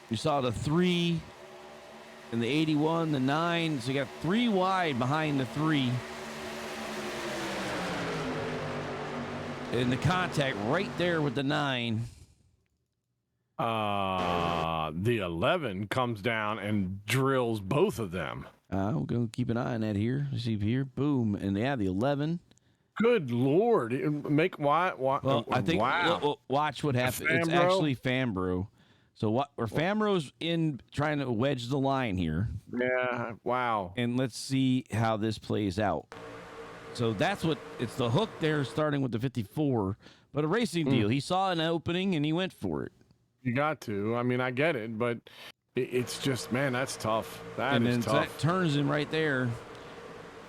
You saw the 3 and the 81, the 9, so you got 3 wide behind the 3. And the contact right there with the 9. The 11 comes down and drills both of them. We're going to keep an eye on that here. See here, boom, and they have the 11. Good Lord! Well, I think watch what happens. It's actually Fambro. So where Fambro's in trying to wedge the line here. Yeah. Wow. And let's see how this plays out. So it's the hook there, starting with the 54, but a racing deal. He saw an opening and he went for it. You got to. I mean, I get it, but it's just, man, that's tough. That is tough. That turns him right there.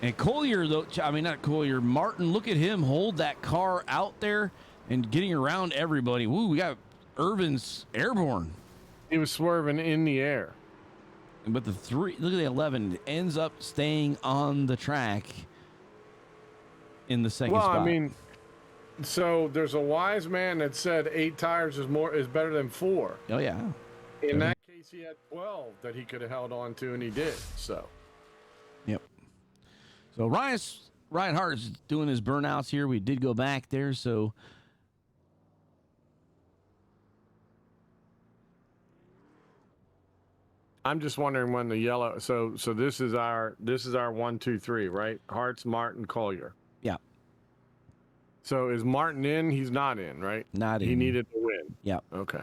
And Collier, though, I mean, not Collier, Martin, look at him hold that car out there and getting around everybody. Woo, we got Irvin's airborne. He was swerving in the air. But the 3, look at the 11, ends up staying on the track in the second spot. Well, I mean, so there's a wise man that said 8 tires is better than 4. Oh, yeah. In that case, he had 12 that he could have held on to, and he did. So. Yep. So Ryan Hart is doing his burnouts here. We did go back there, so I'm just wondering when the yellow. So this is our 1, 2, 3, right? Hartz, Martin, Collier. yeah, So is Martin in? He's not in, right? not in. He needed to win. Yeah. Okay.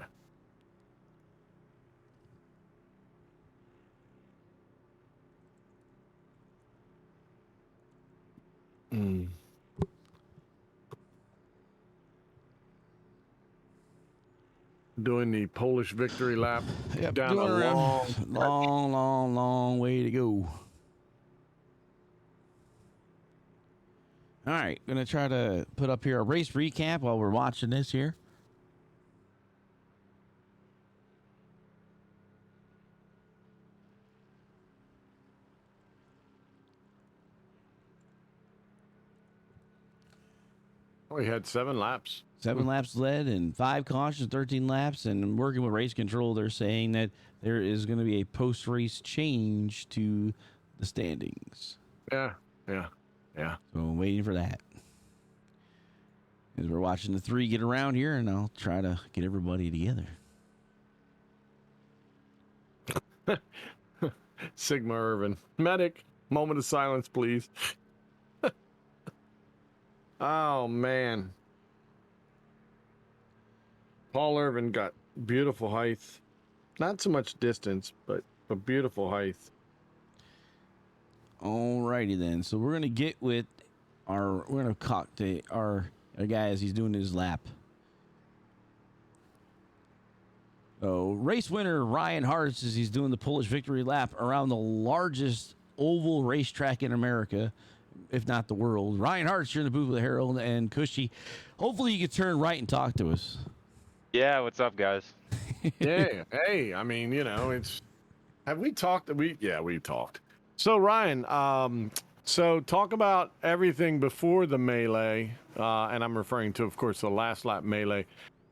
Doing the Polish victory lap Yep, down a long way to go. All right, gonna try to put up here a race recap while we're watching this here. We had 7 laps. 7 laps led and 5 cautions, 13 laps. And working with race control, they're saying that there is going to be a post-race change to the standings. Yeah. So I'm waiting for that. As we're watching the 3 get around here, and I'll try to get everybody together. Sigma Irvin. Medic, moment of silence, please. Oh, man. Paul Irvin got beautiful height. Not so much distance, but beautiful height. Alrighty then. So we're gonna get with we're gonna talk to our guy as he's doing his lap. So race winner Ryan Hartz as he's doing the Polish victory lap around the largest oval racetrack in America, if not the world. Ryan Hartz, you're in the booth with Harold and Cushy. Hopefully you can turn right and talk to us. Yeah, what's up, guys? Yeah. Hey, I mean, have we talked? We've talked. So Ryan, so talk about everything before the melee, and I'm referring to, of course, the last lap melee.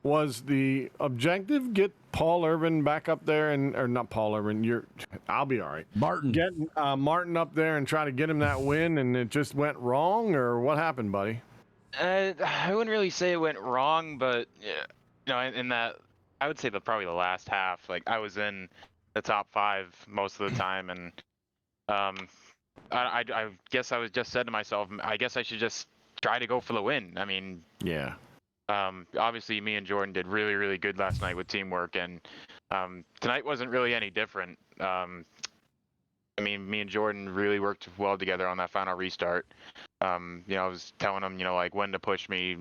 Was the objective get Paul Irvin back up there, or not Paul Irvin? I'll be all right. Martin. Get Martin up there and try to get him that win, and it just went wrong, or what happened, buddy? I wouldn't really say it went wrong, but in that, I would say probably the last half. Like, I was in the top 5 most of the time, and I guess I was just said to myself, I guess I should just try to go for the win. I mean, yeah. Obviously, me and Jordan did really, really good last night with teamwork, and tonight wasn't really any different. I mean, me and Jordan really worked well together on that final restart. I was telling him, like when to push me,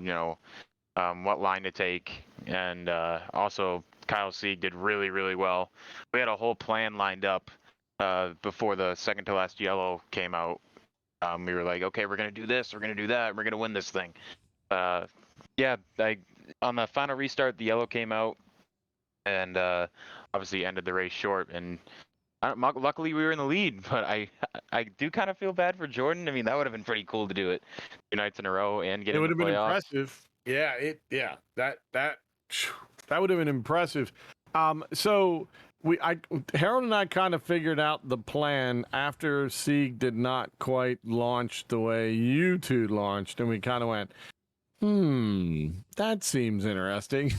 what line to take, and also Kyle Sieg did really, really well. We had a whole plan lined up before the second to last yellow came out. We were like, okay, we're gonna do this, we're gonna do that, we're gonna win this thing. On the final restart, the yellow came out, and obviously ended the race short. And luckily, we were in the lead. But I do kind of feel bad for Jordan. I mean, that would have been pretty cool to do it 2 nights in a row and get. It in would the have been playoffs. impressive. That would have been impressive. So Harold and I kind of figured out the plan after Sieg did not quite launch the way you two launched, and we kind of went, that seems interesting.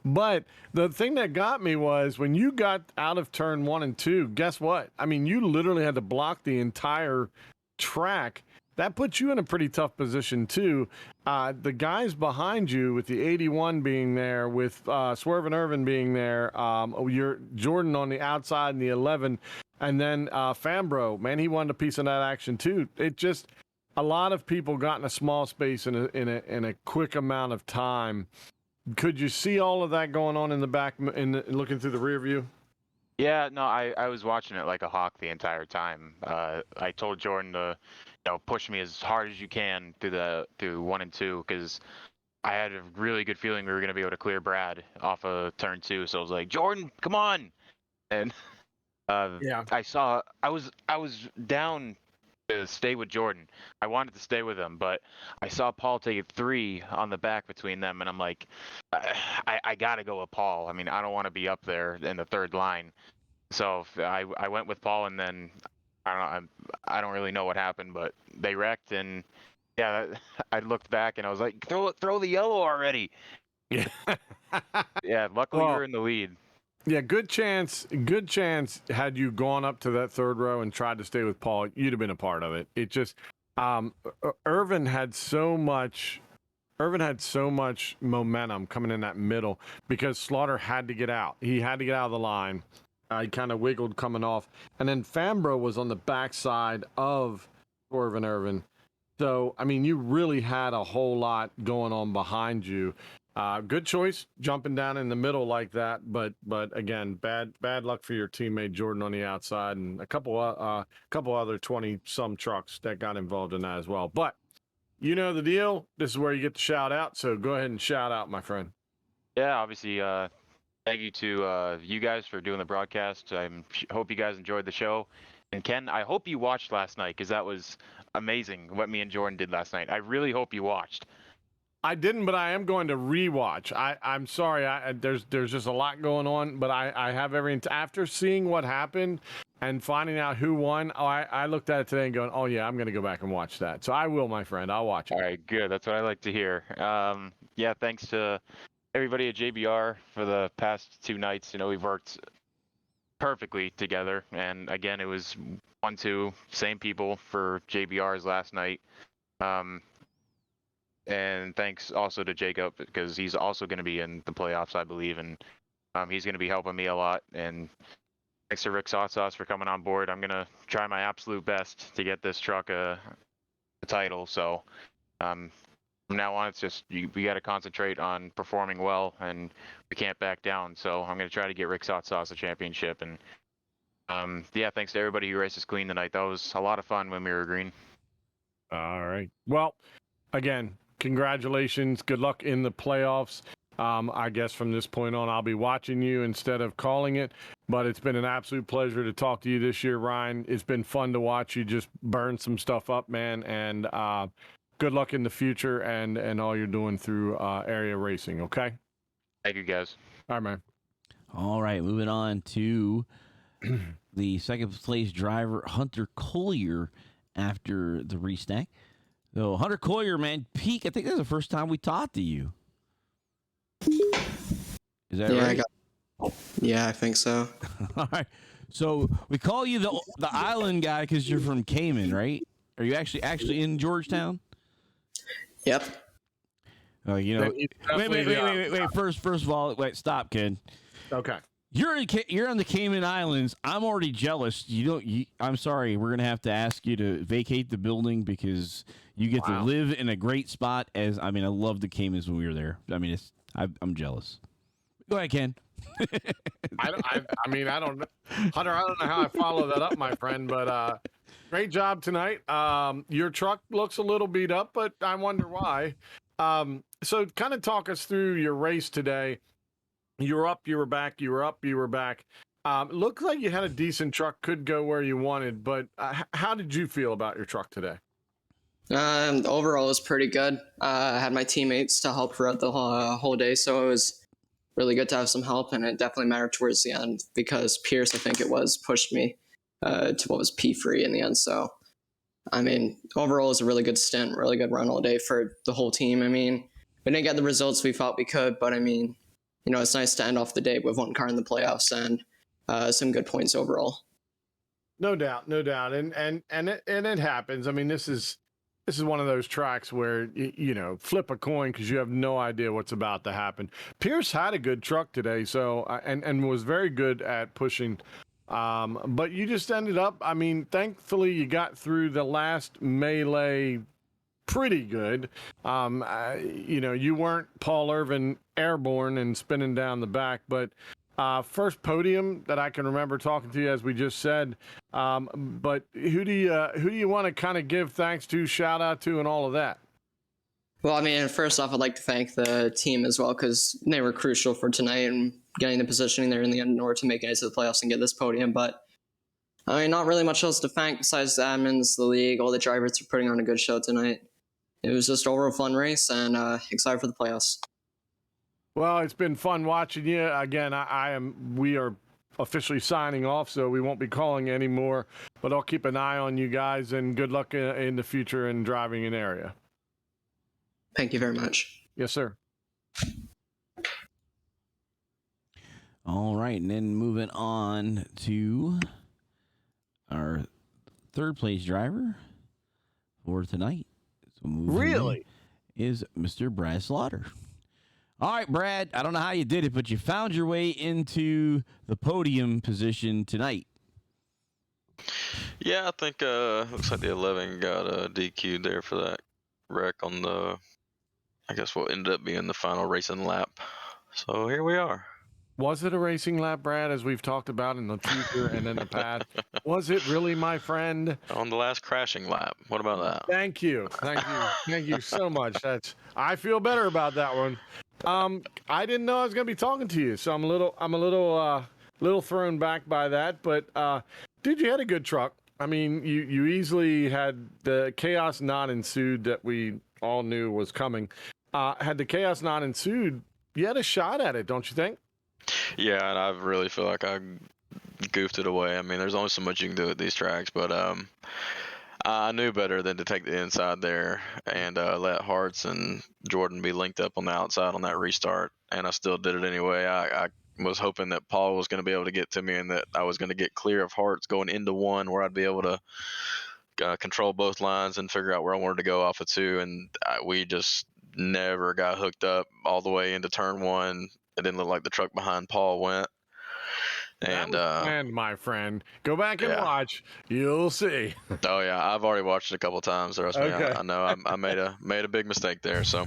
But the thing that got me was when you got out of turn 1 and 2, guess what? I mean, you literally had to block the entire track. That puts you in a pretty tough position, too. The guys behind you, with the 81 being there, with Swerve and Irvin being there, you're Jordan on the outside in the 11, and then Fambro, man, he wanted a piece of that action, too. It just... a lot of people got in a small space in a quick amount of time. Could you see all of that going on in the back, looking through the rear view? Yeah, no, I was watching it like a hawk the entire time. I told Jordan to, push me as hard as you can through 1 and 2, because I had a really good feeling we were going to be able to clear Brad off of turn 2. So I was like, Jordan, come on! And I was down to stay with Jordan. I wanted to stay with him, but I saw Paul take 3 on the back between them, and I'm like, I gotta go with Paul. I mean, I don't want to be up there in the third line. So I went with Paul, and then I don't really know what happened, but they wrecked, and yeah, I looked back and I was like, throw the yellow already. Yeah. Yeah, luckily we were in the lead. Yeah, good chance had you gone up to that third row and tried to stay with Paul, you'd have been a part of it. It just Irvin had so much momentum coming in that middle because Slaughter had to get out. He had to get out of the line. He kind of wiggled coming off. And then Fambro was on the backside of Irvin. So, I mean, you really had a whole lot going on behind you. Good choice jumping down in the middle like that, but again, bad luck for your teammate Jordan on the outside, and a couple other 20-some trucks that got involved in that as well. But you know the deal. This is where you get the shout out. So go ahead and shout out, my friend. Yeah, obviously, thank you to you guys for doing the broadcast. I hope you guys enjoyed the show. And Ken, I hope you watched last night, because that was amazing what me and Jordan did last night. I really hope you watched. I didn't, but I am going to rewatch. I'm sorry. There's just a lot going on, but I have after seeing what happened and finding out who won. I looked at it today and going, oh yeah, I'm going to go back and watch that. So I will, my friend. I'll watch it. All right, good. That's what I like to hear. Yeah, thanks to everybody at JBR for the past 2 nights. We've worked perfectly together. And again, it was 1-2, same people for JBR's last night. And thanks also to Jacob, because he's also going to be in the playoffs, I believe, and he's going to be helping me a lot. And thanks to Rick Sauce for coming on board. I'm going to try my absolute best to get this truck a title. So from now on, it's just we got to concentrate on performing well, and we can't back down. So I'm going to try to get Rick Sauce a championship. And yeah, thanks to everybody who raced us clean tonight. That was a lot of fun when we were green. All right. Well, again, congratulations. Good luck in the playoffs. I guess from this point on, I'll be watching you instead of calling it. But it's been an absolute pleasure to talk to you this year, Ryan. It's been fun to watch you just burn some stuff up, man. And good luck in the future and all you're doing through area racing, okay? Thank you, guys. All right, man. All right, moving on to the second place driver, Hunter Collier, after the restack. So, Hunter Collier, man, peak. I think that's the first time we talked to you. Is that right? Yeah, I think so. All right. So we call you the island guy because you're from Cayman, right? Are you actually in Georgetown? Yep. You know. Wait. First of all, stop, kid. Okay. You're on the Cayman Islands. I'm already jealous. I'm sorry. We're gonna have to ask you to vacate the building because you get to live in a great spot. I love the Caymans when we were there. I'm jealous. Go ahead, Ken. I don't know. Hunter, I don't know how I follow that up, my friend, but great job tonight. Your truck looks a little beat up, but I wonder why. So kind of talk us through your race today. You were up, you were back, you were up, you were back. Looked like you had a decent truck, could go where you wanted, but how did you feel about your truck today? Overall, it was pretty good. I had my teammates to help throughout the whole day, so it was really good to have some help, and it definitely mattered towards the end because Pierce, I think it was, pushed me to what was P3 in the end. So, overall, it was a really good stint, really good run all day for the whole team. We didn't get the results we thought we could, but it's nice to end off the day with one car in the playoffs and some good points overall. No doubt, and it happens. This is one of those tracks where flip a coin because you have no idea what's about to happen. Pierce had a good truck today, so and was very good at pushing, but you just ended up. Thankfully you got through the last melee pretty good. You weren't Paul Irvin airborne and spinning down the back, but first podium that I can remember talking to you, as we just said. But who do you want to kind of give thanks to, shout out to, and all of that? Well, first off, I'd like to thank the team as well because they were crucial for tonight and getting the positioning there in the end in order to make it into the playoffs and get this podium. But not really much else to thank besides the admins, the league, all the drivers for putting on a good show tonight. It was just overall fun race and excited for the playoffs. Well, it's been fun watching you. Again, we are officially signing off, so we won't be calling anymore, but I'll keep an eye on you guys, and good luck in the future in driving an area. Thank you very much. Yes, sir. All right, and then moving on to our third place driver for tonight. So really? Is Mr. Brad Slaughter. All right, Brad, I don't know how you did it, but you found your way into the podium position tonight. Yeah, I think looks like the 11 got DQ'd there for that wreck on I guess what ended up being the final racing lap. So here we are. Was it a racing lap, Brad, as we've talked about in the future and in the past? Was it really, my friend? On the last crashing lap. What about that? Thank you. Thank you so much. I feel better about that one. I didn't know I was going to be talking to you, so I'm a little thrown back by that. But dude, you had a good truck. You easily had the chaos not ensued that we all knew was coming. Had the chaos not ensued, you had a shot at it, don't you think? Yeah, and I really feel like I goofed it away. There's only so much you can do at these tracks, but I knew better than to take the inside there and let Hartz and Jordan be linked up on the outside on that restart, and I still did it anyway. I was hoping that Paul was going to be able to get to me and that I was going to get clear of Harts going into one where I'd be able to control both lines and figure out where I wanted to go off of two. And we just never got hooked up all the way into turn one. It didn't look like the truck behind Paul went. That was planned, my friend. Go back and yeah. watch. You'll see. Oh yeah, I've already watched it a couple of times. Trust me, Okay. I know I made a big mistake there. So,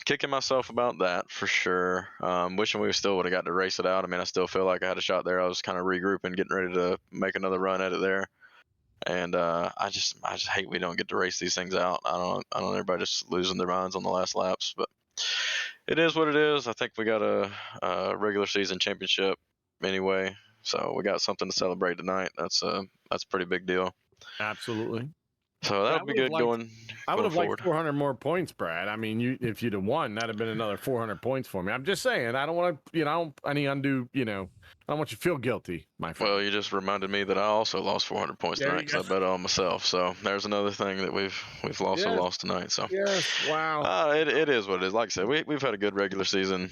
kicking myself about that for sure. Wishing we still would have got to race it out. I mean, I still feel like I had a shot there. I was kind of regrouping, getting ready to make another run at it there. And I just hate we don't get to race these things out. I don't everybody just losing their minds on the last laps, but it is what it is. I think we got a regular season championship anyway, so we got something to celebrate tonight. That's a pretty big deal. Absolutely. So that'll be good going. I would have forward. liked 400 more points, Brad. I mean, if you'd have won, that'd have been another 400 points for me. I'm just saying, I don't want to, I don't any undue, I don't want you to feel guilty, my friend. Well, you just reminded me that I also lost 400 points There tonight you because I bet on myself. So there's another thing that we've also lost tonight. So Yes, wow. it is what it is. Like I said, we've had a good regular season.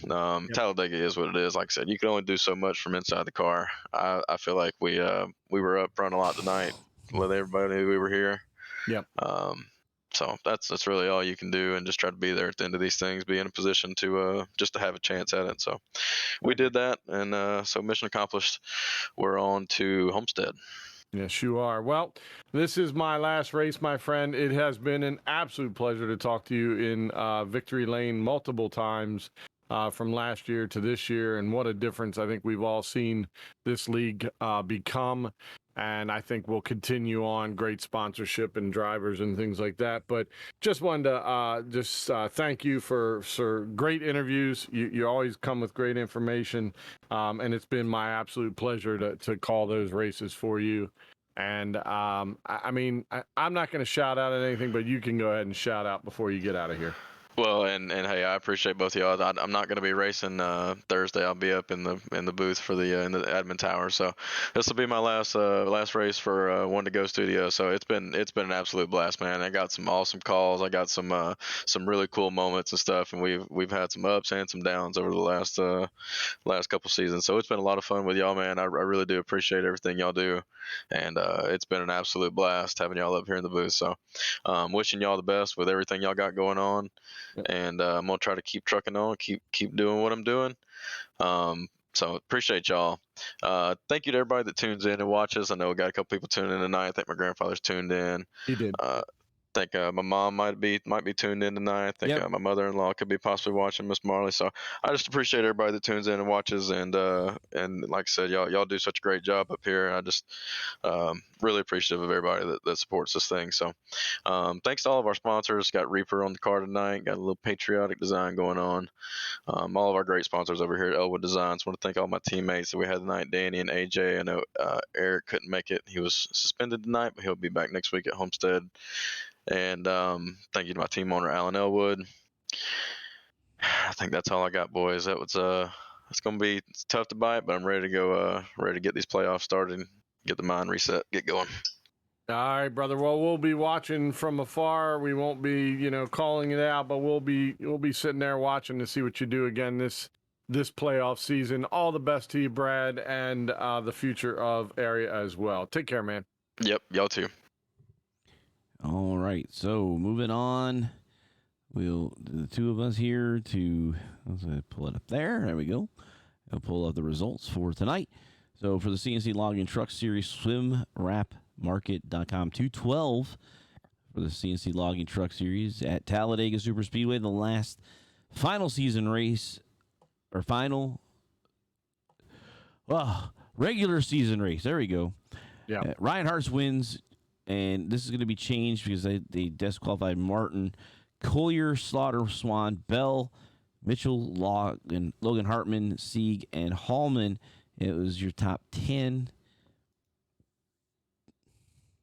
Talladega is what it is. Like I said, you can only do so much from inside the car. I feel like we were up front a lot tonight with everybody who we were here. Yep. So that's really all you can do, and just try to be there at the end of these things, be in a position to just to have a chance at it. So we did that, and so mission accomplished. We're on to Homestead. Yes, you are. Well, this is my last race, my friend. It has been an absolute pleasure to talk to you in Victory Lane multiple times from last year to this year, and what a difference I think we've all seen this league become. And I think we'll continue on great sponsorship and drivers and things like that. But just wanted to thank you for great interviews. You always come with great information. And it's been my absolute pleasure to call those races for you. And I'm not going to shout out at anything, but you can go ahead and shout out before you get out of here. Well, and hey, I appreciate both of y'all. I'm not going to be racing Thursday. I'll be up in the booth for in the admin tower. So this will be my last race for One to Go Studio. So it's been an absolute blast, man. I got some awesome calls. I got some really cool moments and stuff, and we've had some ups and some downs over the last couple seasons. So it's been a lot of fun with y'all, man. I really do appreciate everything y'all do, and it's been an absolute blast having y'all up here in the booth. So wishing y'all the best with everything y'all got going on. And I'm gonna try to keep trucking on, keep doing what I'm doing. So appreciate y'all. Thank you to everybody that tunes in and watches. I know we got a couple people tuning in tonight. I think my grandfather's tuned in. He did. I think my mom might be tuned in tonight. I think my mother-in-law could be possibly watching, Miss Marley. So I just appreciate everybody that tunes in and watches, and like I said, y'all do such a great job up here. I just really appreciative of everybody that supports this thing. So thanks to all of our sponsors. Got Reaper on the car tonight. Got a little patriotic design going on. All of our great sponsors over here at Elwood Designs. Want to thank all my teammates that we had tonight, Danny and AJ. I know Eric couldn't make it. He was suspended tonight, but he'll be back next week at Homestead. And thank you to my team owner, Alan Elwood. I think that's all I got, boys. That was it's gonna be tough to bite, but I'm ready to go. Ready to get these playoffs started, get the mind reset, get going. All right, brother. Well, we'll be watching from afar. We won't be, calling it out, but we'll be sitting there watching to see what you do again this playoff season. All the best to you, Brad, and the future of Area as well. Take care, man. Yep, y'all too. All right, so moving on, the two of us here let's pull it up there. There we go. I'll pull up the results for tonight. So for the CNC Logging Truck Series, swimwrapmarket.com 212 for the CNC Logging Truck Series at Talladega Super Speedway, the final season race, or regular season race. There we go. Yeah. Ryan Hartz wins. And this is going to be changed because they disqualified Martin, Collier, Slaughter, Swan, Bell, Mitchell, Logan Hartman, Sieg, and Hallman. It was your top 10.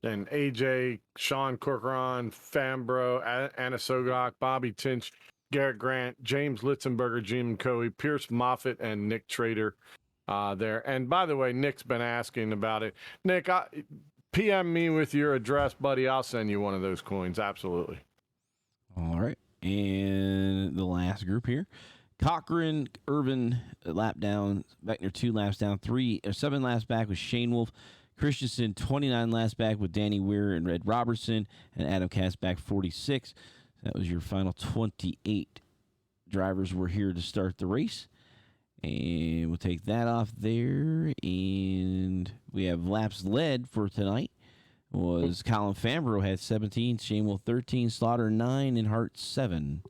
And AJ, Sean Corcoran, Fambro, Anna Sogok, Bobby Tinch, Garrett Grant, James Litzenberger, Jim Coey, Pierce Moffitt, and Nick Trader there. And by the way, Nick's been asking about it. Nick, PM me with your address, buddy. I'll send you one of those coins. Absolutely. All right. And the last group here, Cochran, Irvin, a lap down. Beckner, 2 laps down. 7 laps back with Shane Wolf. Christensen, 29 laps back with Danny Weir and Red Robertson. And Adam Cass back 46. That was your final 28 drivers were here to start the race. And we'll take that off there. And we have laps led for tonight. Was Colin Fambrough had 17, Shane Wolf 13, Slaughter 9, and Hart 7.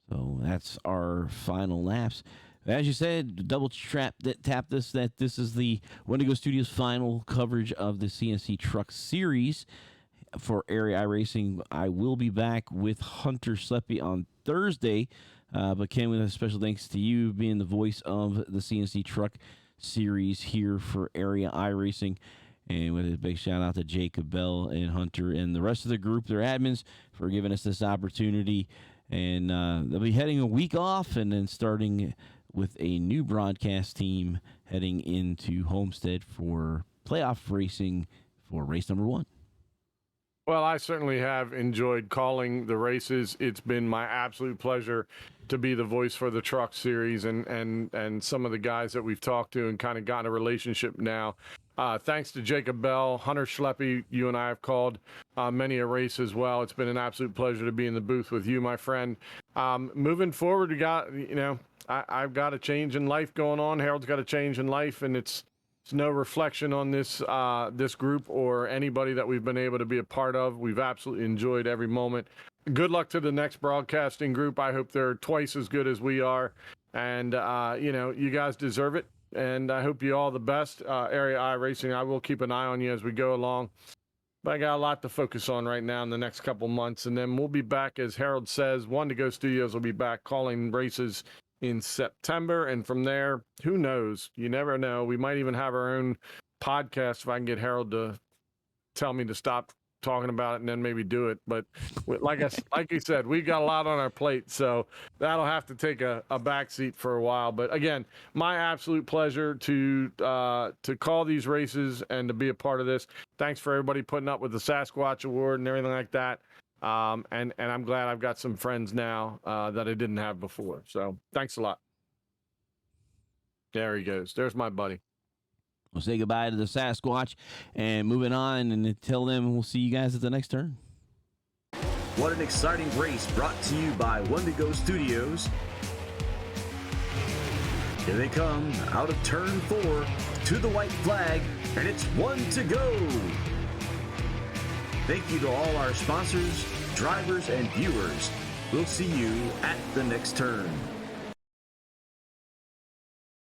So that's our final laps. As you said, double tap this, that this is the Wendigo Studios final coverage of the CNC Truck Series for Area iRacing. I will be back with Hunter Schleppe on Thursday. But Ken, with a special thanks to you being the voice of the CNC Truck Series here for Area iRacing. And with a big shout out to Jacob Bell and Hunter and the rest of the group, their admins, for giving us this opportunity. And they'll be heading a week off and then starting with a new broadcast team heading into Homestead for playoff racing for race number 1. Well, I certainly have enjoyed calling the races. It's been my absolute pleasure to be the voice for the Truck Series and some of the guys that we've talked to and kind of gotten a relationship now. Thanks to Jacob Bell, Hunter Schleppe, you and I have called many a race as well. It's been an absolute pleasure to be in the booth with you, my friend. Moving forward, I've got a change in life going on. Harold's got a change in life, and it's no reflection on this group or anybody that we've been able to be a part of. We've absolutely enjoyed every moment. Good luck to the next broadcasting group. I hope they're twice as good as we are. And, you guys deserve it. And I hope you all the best. Area iRacing, I will keep an eye on you as we go along. But I got a lot to focus on right now in the next couple months. And then we'll be back, as Harold says, Wendigo Studios will be back calling races in September. And from there, who knows? You never know. We might even have our own podcast if I can get Harold to tell me to stop talking about it and then maybe do it. But like you said, we've got a lot on our plate, so that'll have to take a backseat for a while. But again, my absolute pleasure to call these races and to be a part of this. Thanks for everybody putting up with the Sasquatch Award and everything like that. And I'm glad I've got some friends now that I didn't have before. So thanks a lot. There he goes. There's my buddy. We'll say goodbye to the Sasquatch and moving on. And until then, we'll see you guys at the next turn. What an exciting race brought to you by Wendigo Studios. Here they come out of turn 4 to the white flag, and it's 1 to go. Thank you to all our sponsors, drivers, and viewers. We'll see you at the next turn.